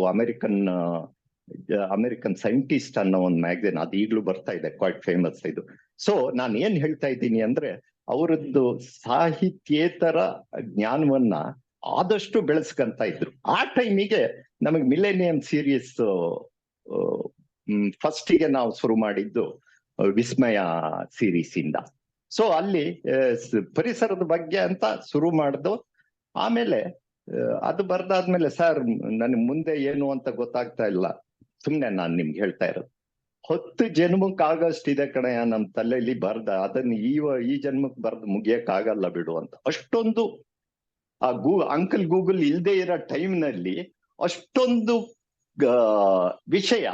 ಅಮೆರಿಕನ್ ಸೈಂಟಿಸ್ಟ್ ಅನ್ನೋ ಒಂದು ಮ್ಯಾಗಝಿನ್, ಅದು ಈಗಲೂ ಬರ್ತಾ ಇದೆ, ಕ್ವೈಟ್ ಫೇಮಸ್ ಇದು. ಸೊ ನಾನು ಏನ್ ಹೇಳ್ತಾ ಇದ್ದೀನಿ ಅಂದ್ರೆ ಅವರದ್ದು ಸಾಹಿತ್ಯೇತರ ಜ್ಞಾನವನ್ನ ಆದಷ್ಟು ಬೆಳೆಸ್ಕೊಂತ ಇದ್ರು. ಆ ಟೈಮಿಗೆ ನಮಗೆ ಮಿಲೇನಿಯಂ ಸೀರೀಸ್ ಫಸ್ಟಿಗೆ ನಾವು ಶುರು ಮಾಡಿದ್ದು ವಿಸ್ಮಯ ಸೀರೀಸ್ ಇಂದ. ಸೊ ಅಲ್ಲಿ ಪರಿಸರದ ಬಗ್ಗೆ ಅಂತ ಶುರು ಮಾಡ್ದು. ಆಮೇಲೆ ಅದು ಬರ್ದಾದ್ಮೇಲೆ ಸರ್ ನನಗೆ ಮುಂದೆ ಏನು ಅಂತ ಗೊತ್ತಾಗ್ತಾ ಇಲ್ಲ, ಸುಮ್ನೆ ನಾನ್ ನಿಮ್ಗೆ ಹೇಳ್ತಾ ಇರೋದು. 10 ಜನ್ಮಕ್ಕಾಗಷ್ಟು ಇದೆ ಕಣಯ್ಯ ನಮ್ ತಲೆಯಲ್ಲಿ ಬರ್ದ, ಅದನ್ನ ಈ ಜನ್ಮಕ್ ಬರ್ದು ಮುಗಿಯಕ್ ಆಗಲ್ಲ ಬಿಡು ಅಂತ. ಅಷ್ಟೊಂದು ಆ ಅಂಕಲ್ ಗೂಗಲ್ ಇಲ್ದೇ ಇರೋ ಟೈಮ್ ನಲ್ಲಿ ಅಷ್ಟೊಂದು ವಿಷಯ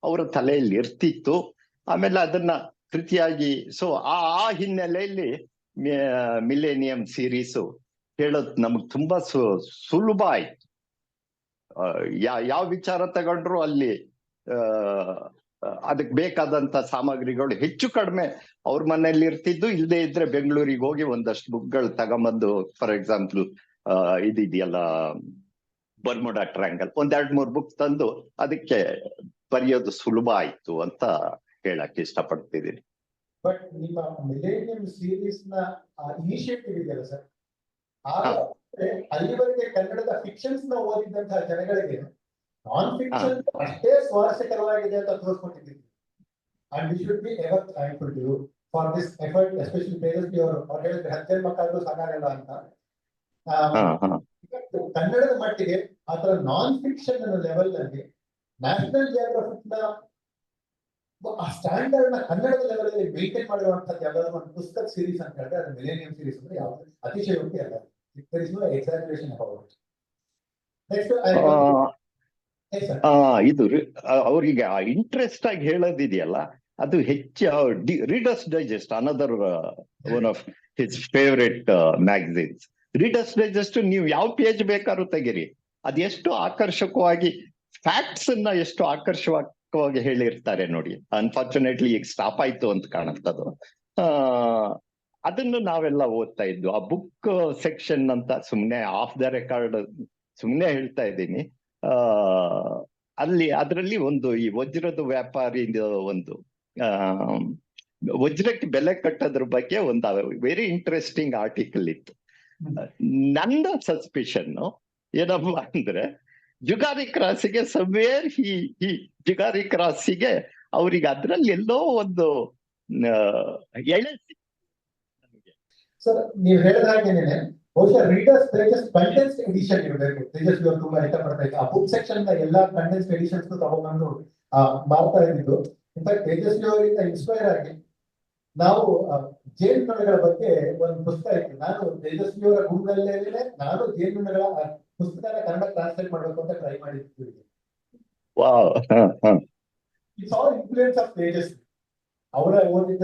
ಅವರ ತಲೆಯಲ್ಲಿ ಇರ್ತಿತ್ತು. ಆಮೇಲೆ ಅದನ್ನ ಕೃತಿಯಾಗಿ, ಸೊ ಆ ಹಿನ್ನೆಲೆಯಲ್ಲಿ ಮಿಲೇನಿಯಂ ಸೀರೀಸು ಹೇಳೋದ್ ನಮಗ್ ತುಂಬಾ ಸುಲಭ ಆಯ್ತು. ಯಾವ ವಿಚಾರ ತಗೊಂಡ್ರು ಅಲ್ಲಿ ಅದಕ್ಕೆ ಬೇಕಾದಂತ ಸಾಮಗ್ರಿಗಳು ಹೆಚ್ಚು ಕಡಿಮೆ ಅವ್ರ ಮನೇಲಿ ಇರ್ತಿದ್ದು. ಇಲ್ಲದೆ ಇದ್ರೆ ಬೆಂಗಳೂರಿಗೆ ಹೋಗಿ ಒಂದಷ್ಟು ಬುಕ್ಗಳು ತಗೊಂಬಂದು, ಫಾರ್ ಎಕ್ಸಾಂಪಲ್ ಇದಿದೆಯಲ್ಲ ಬರ್ಮುಡಾ ಟ್ರ್ಯಾಂಗಲ್, 1-2-3 ಬುಕ್ ತಂದು ಅದಕ್ಕೆ ಬರೆಯೋದು ಸುಲಭ ಆಯ್ತು ಅಂತ ಹೇಳಕ್ ಇಷ್ಟಪಡ್ತಿದ್ದೀನಿ. ಬಟ್ ನಿಮ್ಮ ಮಿಲೇನಿಯಂ ಸೀರೀಸ್ ನ ಇನಿಷಿಯೇಟಿವ್ ಇದೆಯಲ್ಲ ಸರ್, ಅಲ್ಲಿವರೆಗೆ ಕನ್ನಡದ ಫಿಕ್ಷನ್ಸ್ ನ ಓದಿದಂತಹ ಜನಗಳಿಗೆ ನಾನ್ ಫಿಕ್ಷನ್ ಅಷ್ಟೇ ಸ್ವಾರಸ್ಯಕರವಾಗಿದೆ ಅಂತ ತೋರಿಸ್ಕೊಟ್ಟಿದ್ದೀವಿ. And we should be ever thankful to you for this effort, especially Tejasvi ಅವರು. ಅವ್ರು ಹೇಳಿದ್ರೆ 10 ಜನ್ಮಕ್ಕಾದ್ರೂ ಸಾಕಾಗಲ್ಲ ಅಂತ. ಕನ್ನಡದ ಮಟ್ಟಿಗೆ ಆತರ ನಾನ್ ಫಿಕ್ಷನ್ ಅನ್ನೋ ಲೆವೆಲ್ ನಲ್ಲಿ ನ್ಯಾಷನಲ್ ಜಿಯೋಗ್ರಫಿಕ್ ನ ಸ್ಟ್ಯಾಂಡರ್ಡ್ ನ ಕನ್ನಡದ ಲೆವೆಲ್ ಅಲ್ಲಿ ಮೇಂಟೈನ್ ಮಾಡಿರುವಂತದ್ದು ಯಾವ್ದಾದ್ರು ಒಂದು ಪುಸ್ತಕ ಸೀರೀಸ್ ಅಂತ ಹೇಳಿದ್ರೆ ಅದು ಮಿಲೇನಿಯಂ ಸೀರೀಸ್ ಅಂದ್ರೆ ಯಾವ್ದು ಅತಿಶಯೋಕ್ತಿ ಅಲ್ಲ. There is no exaggeration about it. Next, ಇದು ಅವ್ರಿಗೆ ಇಂಟ್ರೆಸ್ಟ್ ಆಗಿ ಹೇಳೋದಿದೆಯಲ್ಲ, ಅದು ಹೆಚ್ಚು readers digest, another one of his favourite magazines. Readers digest ನೀವು ಯಾವ ಪೇಜ್ ಬೇಕಾದ್ರೂ ತೆಗೀರಿ, ಅದೆಷ್ಟು ಆಕರ್ಷಕವಾಗಿ ಫ್ಯಾಕ್ಟ್ಸ್ ಅನ್ನ ಎಷ್ಟು ಆಕರ್ಷಕವಾಗಿ ಹೇಳಿರ್ತಾರೆ ನೋಡಿ. ಅನ್ಫಾರ್ಚುನೇಟ್ಲಿ ಈಗ ಸ್ಟಾಪ್ ಆಯ್ತು ಅಂತ ಕಾಣುತ್ತದು. ಅದನ್ನು ನಾವೆಲ್ಲ ಓದ್ತಾ ಇದ್ವು. ಆ ಬುಕ್ ಸೆಕ್ಷನ್ ಅಂತ ಸುಮ್ನೆ ಆಫ್ ದ ರೆಕಾರ್ಡ್ ಸುಮ್ನೆ ಹೇಳ್ತಾ ಇದ್ದೀನಿ. ಅದರಲ್ಲಿ ಒಂದು ಈ ವಜ್ರದ ವ್ಯಾಪಾರಿ ಒಂದು ವಜ್ರಕ್ಕೆ ಬೆಲೆ ಕಟ್ಟೋದ್ರ ಬಗ್ಗೆ ಒಂದು ವೆರಿ ಇಂಟ್ರೆಸ್ಟಿಂಗ್ ಆರ್ಟಿಕಲ್ ಇತ್ತು. ನನ್ನ ಸಸ್ಪಿಷನ್ ಏನಪ್ಪ ಅಂದ್ರೆ, ಜುಗಾರಿ ಕ್ರಾಸಿಗೆ ಸಮ್ವೇರ್ ಜುಗಾರಿ ಕ್ರಾಸಿಗೆ ಅವ್ರಿಗೆ ಅದ್ರಲ್ಲಿ ಎಲ್ಲೋ ಒಂದು ಎಳೆ. ಸರ್ ನೀವು ಹೇಳಿದ ಹಾಗೇನೆ ಬಹುಶಃ ರೀಡರ್ಸ್ ಡೈಜೆಸ್ಟ್ ಕಂಡೆನ್ಸ್ಡ್ ಎಡಿಷನ್ ಇರಬೇಕು. ತೇಜಸ್ವಿ ಅವರು ತುಂಬಾ ಇಷ್ಟಪಡ್ತಾ ಇತ್ತು ಆ ಬುಕ್ ಸೆಕ್ಷನ್ ನ ಎಲ್ಲಾ ಕಂಡೆನ್ಸ್ಡ್ ಎಡಿಷನ್ಸ್ ತಗೊಂಡ್ಬಂದು ಮಾಡ್ತಾ ಇದ್ದಿದ್ದು. ಇನ್ಫ್ಯಾಕ್ಟ್ ತೇಜಸ್ವಿ ಅವರಿಂದ ಇನ್ಸ್ಪೈರ್ ಆಗಿ ನಾವು ಜೇನುನೊಣಗಳ ಬಗ್ಗೆ ಒಂದು ಪುಸ್ತಕ ಇತ್ತು. ನಾನು ತೇಜಸ್ವಿ ಅವರ ಗುಂಪಲ್ಲೇ ನಾನು ಜೇನುನೊಣಗಳ ಪುಸ್ತಕನ ಕನ್ನಡ ಟ್ರಾನ್ಸ್ಲೇಟ್ ಮಾಡ್ಬೇಕು ಅಂತ ಟ್ರೈ ಮಾಡಿದ್ವಿ. It's all influence of Tejasvi ಅವರ ಓದಿದ್ದ.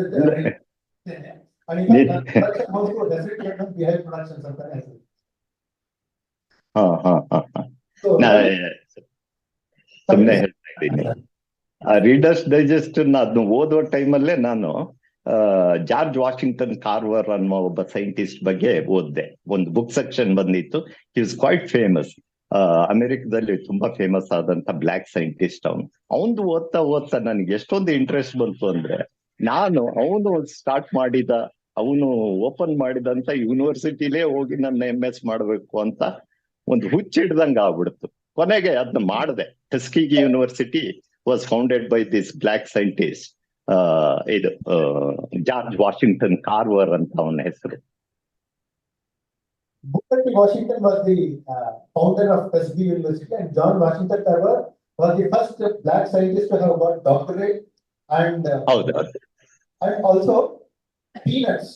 ಸುಮ್ಮನೆ ಹೇಳ್ತಾ ಇದ್ದೀನಿ. ರೀಡರ್ಸ್ ಡೈಜೆಸ್ಟ್ ಅದನ್ನ ಓದುವ ಟೈಮಲ್ಲೇ ನಾನು ಜಾರ್ಜ್ ವಾಷಿಂಗ್ಟನ್ ಕಾರ್ವರ್ ಅನ್ನೋ ಒಬ್ಬ ಸೈಂಟಿಸ್ಟ್ ಬಗ್ಗೆ ಓದ್ದೆ. ಒಂದು ಬುಕ್ ಸೆಕ್ಷನ್ ಬಂದಿತ್ತು. ಹಿ ಇಸ್ ಕ್ವೈಟ್ ಫೇಮಸ್, ಅಮೆರಿಕದಲ್ಲಿ ತುಂಬಾ ಫೇಮಸ್ ಆದಂತ ಬ್ಲ್ಯಾಕ್ ಸೈಂಟಿಸ್ಟ್. ಅವನು ಓದ್ತಾ ನನಗೆ ಎಷ್ಟೊಂದು ಇಂಟ್ರೆಸ್ಟ್ ಬಂತು ಅಂದ್ರೆ, ನಾನು ಅವನು ಓಪನ್ ಮಾಡಿದಂತ ಯೂನಿವರ್ಸಿಟಿಲೇ ಹೋಗಿ ನನ್ನ MS ಮಾಡ್ಬೇಕು ಅಂತ ಒಂದು ಹುಚ್ಚಿಡ್ದಂಗ ಆಗ್ಬಿಡ್ತು. ಕೊನೆಗೆ ಅದನ್ನ ಮಾಡಿದೆ. Tuskegee university was founded by this black scientist, ಇದು ಜಾರ್ಜ್ ವಾಷಿಂಗ್ಟನ್ ಕಾರ್ವರ್ ಅಂತ ಅವನ ಹೆಸರು. Booker Washington was the founder of Tuskegee University, and John Washington Carver was the first black scientist to have got doctorate. And also peanuts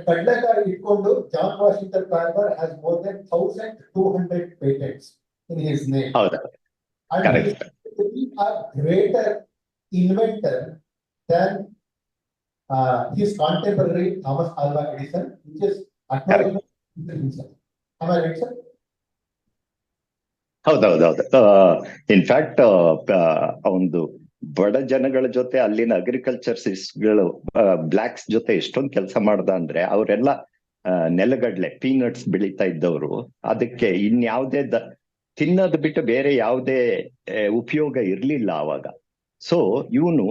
ಕಡಲೆಕಾಯಿ ಇಟ್ಕೊಂಡು John Washington Carver has more than 1200 patents in his name. And he is a greater inventor than his contemporary Thomas Alva Edison, which is acknowledged himself. Am I right, sir? ಹೌದೌದು. In fact ಒಂದು ಬಡ ಜನಗಳ ಜೊತೆ ಅಲ್ಲಿನ ಅಗ್ರಿಕಲ್ಚರ್ಸ್ಗಳು blacks ಜೊತೆ ಎಷ್ಟೊಂದು ಕೆಲಸ ಮಾಡ್ದ ಅಂದ್ರೆ, ಅವರೆಲ್ಲ ನೆಲಗಡ್ಲೆ ಪೀನಟ್ಸ್ ಬೆಳೀತಾ ಇದ್ದವರು. ಅದಕ್ಕೆ ಇನ್ಯಾವುದೇ ತಿನ್ನೋದು ಬಿಟ್ಟು ಬೇರೆ ಯಾವುದೇ ಉಪಯೋಗ ಇರ್ಲಿಲ್ಲ ಅವಾಗ. ಸೊ ಇವನು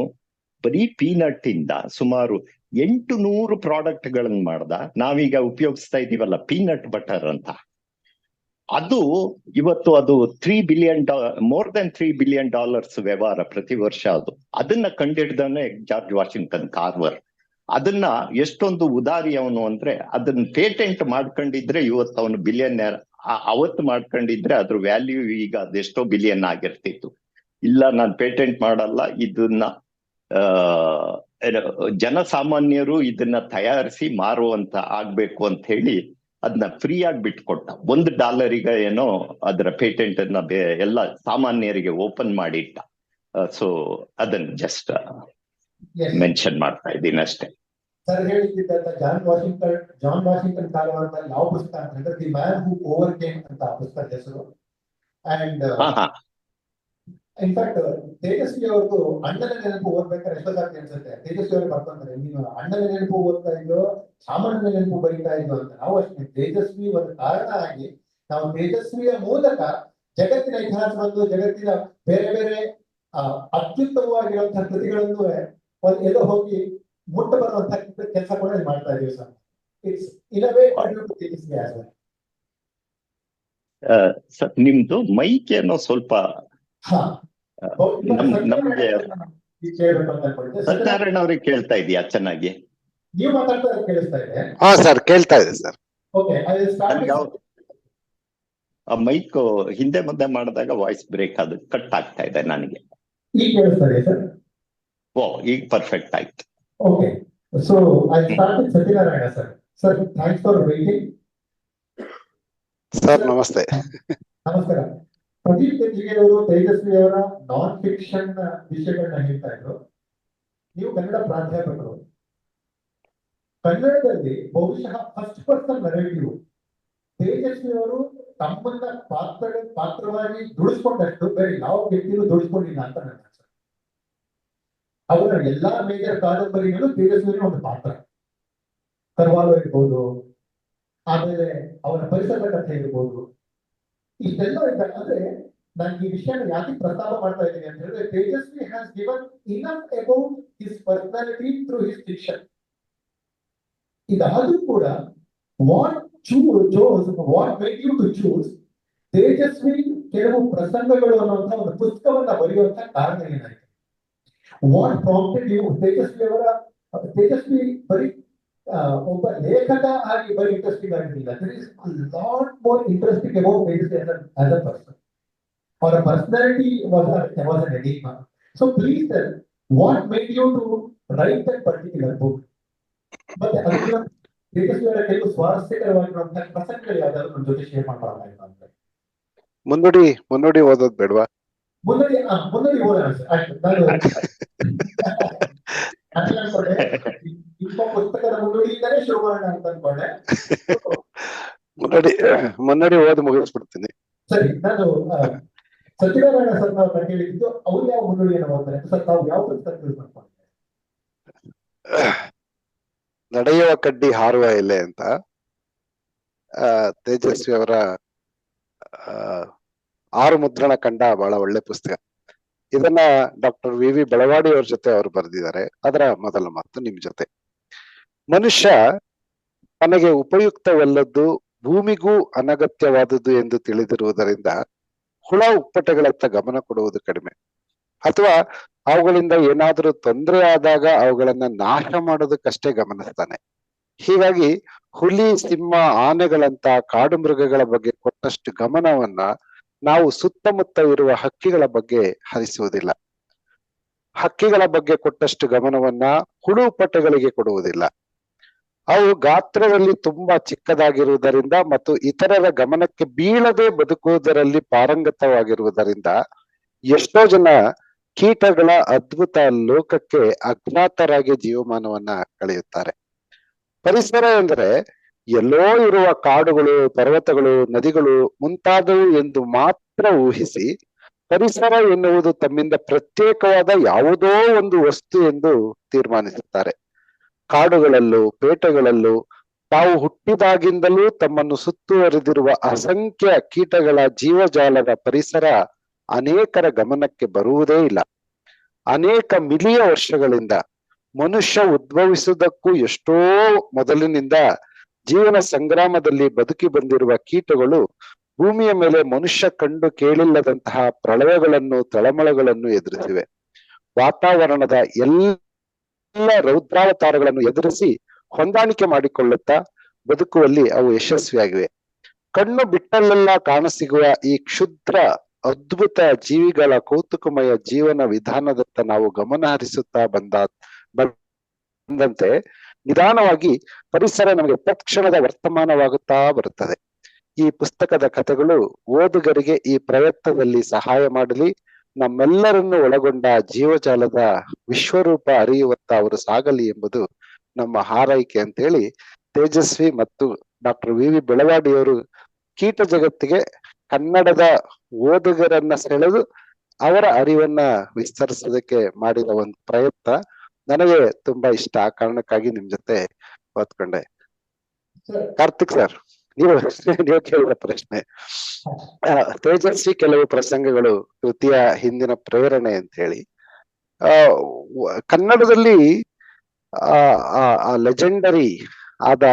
ಬರೀ ಪೀನಟ್ ಇಂದ ಸುಮಾರು 800 ಪ್ರಾಡಕ್ಟ್ ಗಳನ್ನ ಮಾಡ್ದ. ನಾವೀಗ ಉಪಯೋಗಿಸ್ತಾ ಇದೀವಲ್ಲ ಪೀನಟ್ ಬಟರ್ ಅಂತ, ಅದು ಇವತ್ತು ಅದು ಮೋರ್ ದನ್ $3 billion ವ್ಯವಹಾರ ಪ್ರತಿ ವರ್ಷ. ಅದನ್ನ ಕಂಡಿಡ್ದಾನೆ ಜಾರ್ಜ್ ವಾಷಿಂಗ್ಟನ್ ಕಾರ್ವರ್. ಅದನ್ನ ಎಷ್ಟೊಂದು ಉದಾರಿ ಅವನು ಅಂದ್ರೆ ಅದನ್ನ ಪೇಟೆಂಟ್ ಮಾಡ್ಕೊಂಡಿದ್ರೆ ಇವತ್ತು ಅವನು ಬಿಲಿಯನ್ನೇರ್. ಅವತ್ತು ಮಾಡ್ಕೊಂಡಿದ್ರೆ ಅದ್ರ ವ್ಯಾಲ್ಯೂ ಈಗ ಅದೆಷ್ಟೋ ಬಿಲಿಯನ್ ಆಗಿರ್ತಿತ್ತು. ಇಲ್ಲ ನಾನು ಪೇಟೆಂಟ್ ಮಾಡಲ್ಲ, ಇದನ್ನ ಜನಸಾಮಾನ್ಯರು ಇದನ್ನ ತಯಾರಿಸಿ ಮಾರುವಂತ ಆಗ್ಬೇಕು ಅಂತ ಹೇಳಿ ಅದನ್ನ ಫ್ರೀ ಆಗಿ ಬಿಟ್ಕೊಟ್ಟ. $1 ಏನೋ ಅದರ ಪೇಟೆಂಟ್ ಅನ್ನ ಎಲ್ಲ ಸಾಮಾನ್ಯರಿಗೆ ಓಪನ್ ಮಾಡಿಟ್ಟ. ಸೊ ಅದನ್ನ ಜಸ್ಟ್ ಮೆನ್ಷನ್ ಮಾಡ್ತಾ ಇದ್ದೀನಿ ಅಷ್ಟೇ. ಸರ್ ಹೇಳಿದ್ದಂತ ಜಾನ್ ವಾಷಿಂಗ್ಟನ್ ಕಾಲದಲ್ಲಿ ಯಾವ ಪುಸ್ತಕ ಅಂತಂದ್ರೆ ದಿ ಮ್ಯಾನ್ ಹೂ ಓವರ್ಕೇಮ್ ಅಂತ ಪುಸ್ತಕ ಹೆಸರು. ಅಂಡ್ ಇನ್ಫ್ಯಾಕ್ಟ್ ತೇಜಸ್ವಿ ಅವ್ರದ್ದು ಅಣ್ಣನ ನೆನಪು ಓದ್ಬೇಕಾದ್ರೆ ಎಷ್ಟೊತ್ತಾಗ್ತಿ ಅನ್ಸುತ್ತೆ. ತೇಜಸ್ವಿ ಅವ್ರು ಬರ್ಕೊಂತಾರೆ, ನೀನು ಅಣ್ಣನ ನೆನಪು ಓದ್ತಾ ಇದ್ದೋ ಸಾಮಾನ್ಯನ ನೆನಪು ಬರೀತಾ ಇದ್ದೋ ಅಂತ. ನಾವು ಅಷ್ಟೇ ತೇಜಸ್ವಿ ಒಂದು ಕಾರಣ ಆಗಿ ನಾವು ತೇಜಸ್ವಿಯ ಮೂಲಕ ಜಗತ್ತಿನ ಇತಿಹಾಸವನ್ನು, ಜಗತ್ತಿನ ಬೇರೆ ಬೇರೆ ಅತ್ಯುತ್ತಮವಾಗಿರುವಂತಹ ಕೃತಿಗಳನ್ನು ಎಲ್ಲೋ ಹೋಗಿ ಮುಟ್ಟ ಬರುವಂತಹ ಕೆಲಸ ಕೂಡ ಮಾಡ್ತಾ ಇದೀವಿ sir. It's in a way Tejasvi as well. ನಿಮ್ದು ಮೈಕ್ ಏನೋ ಸ್ವಲ್ಪ ನಮ್ಗೆ ಸತ್ಯನಾರಾಯಣ ಅವ್ರಿಗೆ ಕೇಳ್ತಾ ಇದೆಯಾ ಚೆನ್ನಾಗಿ? ನೀವು ಮಾತಾಡ್ತಾ ಕೇಳಿಸ್ತಾ ಇದೆ? ಹಾ ಸರ್, ಕೇಳ್ತಾ ಇದೆ ಸರ್. ಓಕೆ, ಆ ಮೈಕ್ ಹಿಂದೆ ಮುಂದೆ ಮಾಡಿದಾಗ ವಾಯ್ಸ್ ಬ್ರೇಕ್ ಅದು ಕಟ್ ಆಗ್ತಾ ಇದೆ ನನಗೆ. ಈಗ ಕೇಳಿಸ್ತಾ ಇದೆ ಸರ್? ಓ, ಈಗ ಪರ್ಫೆಕ್ಟ್ ಆಯ್ತು. Okay, so I start with Satyanarayana sir. Sir, thanks for waiting. Sir ನಮಸ್ತೆ. ನಮಸ್ಕಾರ. ಪ್ರದೀಪ್ ತೆಜ್ಜಿಗೆ ಅವರು ತೇಜಸ್ವಿ ಅವರ ನಾನ್ ಫಿಕ್ಷನ್ ವಿಷಯಗಳನ್ನ ಹೇಳ್ತಾ ಇದ್ರು. ನೀವು ಕನ್ನಡ ಪ್ರಾಧ್ಯಾಪಕರು. ಕನ್ನಡದಲ್ಲಿ ಬಹುಶಃ ಫಸ್ಟ್ ಪರ್ಸನ್ ನರೇಟಿವ್ ತೇಜಸ್ವಿ ಅವರು ತಮ್ಮನ್ನ ಪಾತ್ರವಾಗಿ ದುಡಿಸ್ಕೊಂಡಷ್ಟು ಬೇರೆ ಯಾವ ವ್ಯಕ್ತಿಯೂ ದುಡಿಸ್ಕೊಂಡಿಲ್ಲ ಅಂತ ನನ್ನ ಅನ್ಸುತ್ತೆ. ಅವರ ಎಲ್ಲಾ ಮೇಜರ್ ಕಾದಂಬರಿಗಳು ತೇಜಸ್ವಿ ಒಂದು ಪಾತ್ರ. ಕರ್ವಾಲೋ ಇರ್ಬೋದು, ಆಮೇಲೆ ಅವರ ಪರಿಸರ ಕಥೆ ಇರ್ಬೋದು, ಇಷ್ಟೆಲ್ಲ ಇದ್ದಾಗ ಅಂದ್ರೆ ನಾನು ಈ ವಿಷಯನ ಯಾಕೆ ಪ್ರಸ್ತಾಪ ಮಾಡ್ತಾ ಇದ್ದೀನಿ ಅಂತ ಹೇಳಿದ್ರೆ, Tejasvi has given enough about his personality through his fiction. ಇದಾದ್ರೂ ಕೂಡ what made you to choose Tejasvi ಕೆಲವು ಪ್ರಸಂಗಗಳು ಅನ್ನುವಂತ ಒಂದು ಪುಸ್ತಕವನ್ನ ಬರೆಯುವಂತ ಕಾರಣ ಏನಾಯ್ತು? What prompted you? ತೇಜಸ್ವಿ ಬರೀ ಒಬ್ಬ ಲೇಖಕ ಆಗಿ ಬರೀ ಇಂಟ್ರೆಸ್ಟಿಂಗ್ ಆಗಿರಲಿಲ್ಲ. There is a lot more interesting about Tejasvi as a person. ಅವರ personality was an enigma. So please tell what made you to write that particular book. ಮತ್ತೆ ಅದನ್ನ ತೇಜಸ್ವಿ ಅವರ ಕೆಲವು ಸ್ವಾರಸ್ಯಕರವಾಗಿರುವಂತಹ ಪ್ರಸಂಗಗಳು ಯಾವ್ದಾದ್ರು ನಮ್ಮ ಜೊತೆ ಶೇರ್ ಮಾಡ್ಕೊಳ್ಳೋಣ ಅಂತ. ಮುನ್ನುಡಿ ಓದೋದ್ ಬೇಡವಾ? ಮುನ್ನುಡಿ ಓದೋಣ ಸರ್. ಪುಸ್ತಕದ ಮುನ್ನುಡಿಯಿಂದಲೇ ಶುರು ಮಾಡೋಣ ಅಂತ ಅನ್ಕೊಂಡೆ. ಮುನ್ನುಡಿ ಓದಿ ಮುಗಿಸ್ಬಿಡ್ತೀನಿ. ಸರಿ, ನಾನು ಸತ್ಯನಾರಾಯಣ ಸರ್ ನಾವು ಕೇಳಿದ್ದು ಅವ್ರು ಯಾವ ಮುನ್ನುಡಿಯನ್ನು ಓದ್ತಾರೆ ಸರ್? ತಾವು ಯಾವ ಪುಸ್ತಕ ಯೂಸ್ ಮಾಡ್ಕೊಂಡಿದ್ದಾರೆ? ನಡೆಯುವ ಕಡ್ಡಿ ಹಾರುವ ಎಲೆ ಅಂತ ತೇಜಸ್ವಿ ಅವರ 6 ಮುದ್ರಣ ಕಂಡ ಬಹಳ ಒಳ್ಳೆ ಪುಸ್ತಕ. ಇದನ್ನ ಡಾಕ್ಟರ್ ವಿ ಬೆಳವಾಡಿ ಅವ್ರ ಜೊತೆ ಅವರು ಬರೆದಿದ್ದಾರೆ. ಅದರ ಮೊದಲ ಮಾತು ನಿಮ್ ಜೊತೆ. ಮನುಷ್ಯ ತನಗೆ ಉಪಯುಕ್ತವಲ್ಲದ್ದು, ಭೂಮಿಗೂ ಅನಗತ್ಯವಾದುದು ಎಂದು ತಿಳಿದಿರುವುದರಿಂದ ಹುಳ ಉಪ್ಪಟೆಗಳತ್ತ ಗಮನ ಕೊಡುವುದು ಕಡಿಮೆ, ಅಥವಾ ಅವುಗಳಿಂದ ಏನಾದರೂ ತೊಂದರೆ ಆದಾಗ ಅವುಗಳನ್ನ ನಾಶ ಮಾಡೋದಕ್ಕಷ್ಟೇ ಗಮನಿಸ್ತಾನೆ. ಹೀಗಾಗಿ ಹುಲಿ, ಸಿಂಹ, ಆನೆಗಳಂತ ಕಾಡು ಮೃಗಗಳ ಬಗ್ಗೆ ಕೊಟ್ಟಷ್ಟು ಗಮನವನ್ನ ನಾವು ಸುತ್ತಮುತ್ತ ಇರುವ ಹಕ್ಕಿಗಳ ಬಗ್ಗೆ ಹರಿಸುವುದಿಲ್ಲ. ಹಕ್ಕಿಗಳ ಬಗ್ಗೆ ಕೊಟ್ಟಷ್ಟು ಗಮನವನ್ನ ಹುಳುಪಟೆಗಳಿಗೆ ಕೊಡುವುದಿಲ್ಲ. ಅವು ಗಾತ್ರದಲ್ಲಿ ತುಂಬಾ ಚಿಕ್ಕದಾಗಿರುವುದರಿಂದ ಮತ್ತು ಇತರರ ಗಮನಕ್ಕೆ ಬೀಳದೆ ಬದುಕುವುದರಲ್ಲಿ ಪಾರಂಗತವಾಗಿರುವುದರಿಂದ ಎಷ್ಟೋ ಜನ ಕೀಟಗಳ ಅದ್ಭುತ ಲೋಕಕ್ಕೆ ಅಜ್ಞಾತರಾಗಿ ಜೀವಮಾನವನ್ನ ಕಳೆಯುತ್ತಾರೆ. ಪರಿಸರ ಎಂದರೆ ಎಲ್ಲೋ ಇರುವ ಕಾಡುಗಳು, ಪರ್ವತಗಳು, ನದಿಗಳು ಮುಂತಾದವು ಎಂದು ಮಾತ್ರ ಊಹಿಸಿ, ಪರಿಸರ ಎನ್ನುವುದು ತಮ್ಮಿಂದ ಪ್ರತ್ಯೇಕವಾದ ಯಾವುದೋ ಒಂದು ವಸ್ತು ಎಂದು ತೀರ್ಮಾನಿಸುತ್ತಾರೆ. ಕಾಡುಗಳಲ್ಲೂ ಪೇಟೆಗಳಲ್ಲೂ ತಾವು ಹುಟ್ಟಿದಾಗಿಂದಲೂ ತಮ್ಮನ್ನು ಸುತ್ತುವರಿದಿರುವ ಅಸಂಖ್ಯ ಕೀಟಗಳ ಜೀವಜಾಲದ ಪರಿಸರ ಅನೇಕರ ಗಮನಕ್ಕೆ ಬರುವುದೇ ಇಲ್ಲ. ಅನೇಕ ಮಿಲಿಯ ವರ್ಷಗಳಿಂದ ಮನುಷ್ಯ ಉದ್ಭವಿಸುವುದಕ್ಕೂ ಎಷ್ಟೋ ಮೊದಲಿನಿಂದ ಜೀವನ ಸಂಗ್ರಾಮದಲ್ಲಿ ಬದುಕಿ ಬಂದಿರುವ ಕೀಟಗಳು ಭೂಮಿಯ ಮೇಲೆ ಮನುಷ್ಯ ಕಂಡು ಕೇಳಿಲ್ಲದಂತಹ ಪ್ರಳಯಗಳನ್ನು, ತಳಮಳಗಳನ್ನು ಎದುರಿಸಿವೆ. ವಾತಾವರಣದ ಎಲ್ಲ ಎಲ್ಲ ರೌದ್ರಾವತಾರಗಳನ್ನು ಎದುರಿಸಿ ಹೊಂದಾಣಿಕೆ ಮಾಡಿಕೊಳ್ಳುತ್ತಾ ಬದುಕುವಲ್ಲಿ ಅವು ಯಶಸ್ವಿಯಾಗಿವೆ. ಕಣ್ಣು ಬಿಟ್ಟಲ್ಲೆಲ್ಲ ಕಾಣಸಿಗುವ ಈ ಕ್ಷುದ್ರ ಅದ್ಭುತ ಜೀವಿಗಳ ಕೌತುಕಮಯ ಜೀವನ ವಿಧಾನದತ್ತ ನಾವು ಗಮನ ಹರಿಸುತ್ತಾ ಬಂದಂತೆ ನಿಧಾನವಾಗಿ ಪರಿಸರ ನಮಗೆ ತತ್ಕ್ಷಣದ ವರ್ತಮಾನವಾಗುತ್ತಾ ಬರುತ್ತದೆ. ಈ ಪುಸ್ತಕದ ಕಥೆಗಳು ಓದುಗರಿಗೆ ಈ ಪ್ರಯತ್ನದಲ್ಲಿ ಸಹಾಯ ಮಾಡಲಿ, ನಮ್ಮೆಲ್ಲರನ್ನು ಒಳಗೊಂಡ ಜೀವಜಾಲದ ವಿಶ್ವರೂಪ ಅರಿಯುವತ್ತ ಅವರು ಸಾಗಲಿ ಎಂಬುದು ನಮ್ಮ ಹಾರೈಕೆ ಅಂತೇಳಿ ತೇಜಸ್ವಿ ಮತ್ತು ಡಾಕ್ಟರ್ ವಿ ವಿ ಬೆಳವಾಡಿಯವರು ಕೀಟ ಜಗತ್ತಿಗೆ ಕನ್ನಡದ ಓದುಗರನ್ನ ಸೆಳೆದು ಅವರ ಅರಿವನ್ನ ವಿಸ್ತರಿಸೋದಕ್ಕೆ ಮಾಡಿದ ಒಂದು ಪ್ರಯತ್ನ ನನಗೆ ತುಂಬಾ ಇಷ್ಟ. ಆ ಕಾರಣಕ್ಕಾಗಿ ನಿಮ್ ಜೊತೆ ಓದ್ಕೊಂಡೆ. ಕಾರ್ತಿಕ್ ಸರ್, ನೀವು ಕೇಳಿದ ಪ್ರಶ್ನೆ, ತೇಜಸ್ವಿ ಕೆಲವು ಪ್ರಸಂಗಗಳು ಕೃತಿಯ ಹಿಂದಿನ ಪ್ರೇರಣೆ ಅಂತ ಹೇಳಿ. ಕನ್ನಡದಲ್ಲಿ ಲೆಜೆಂಡರಿ ಆದ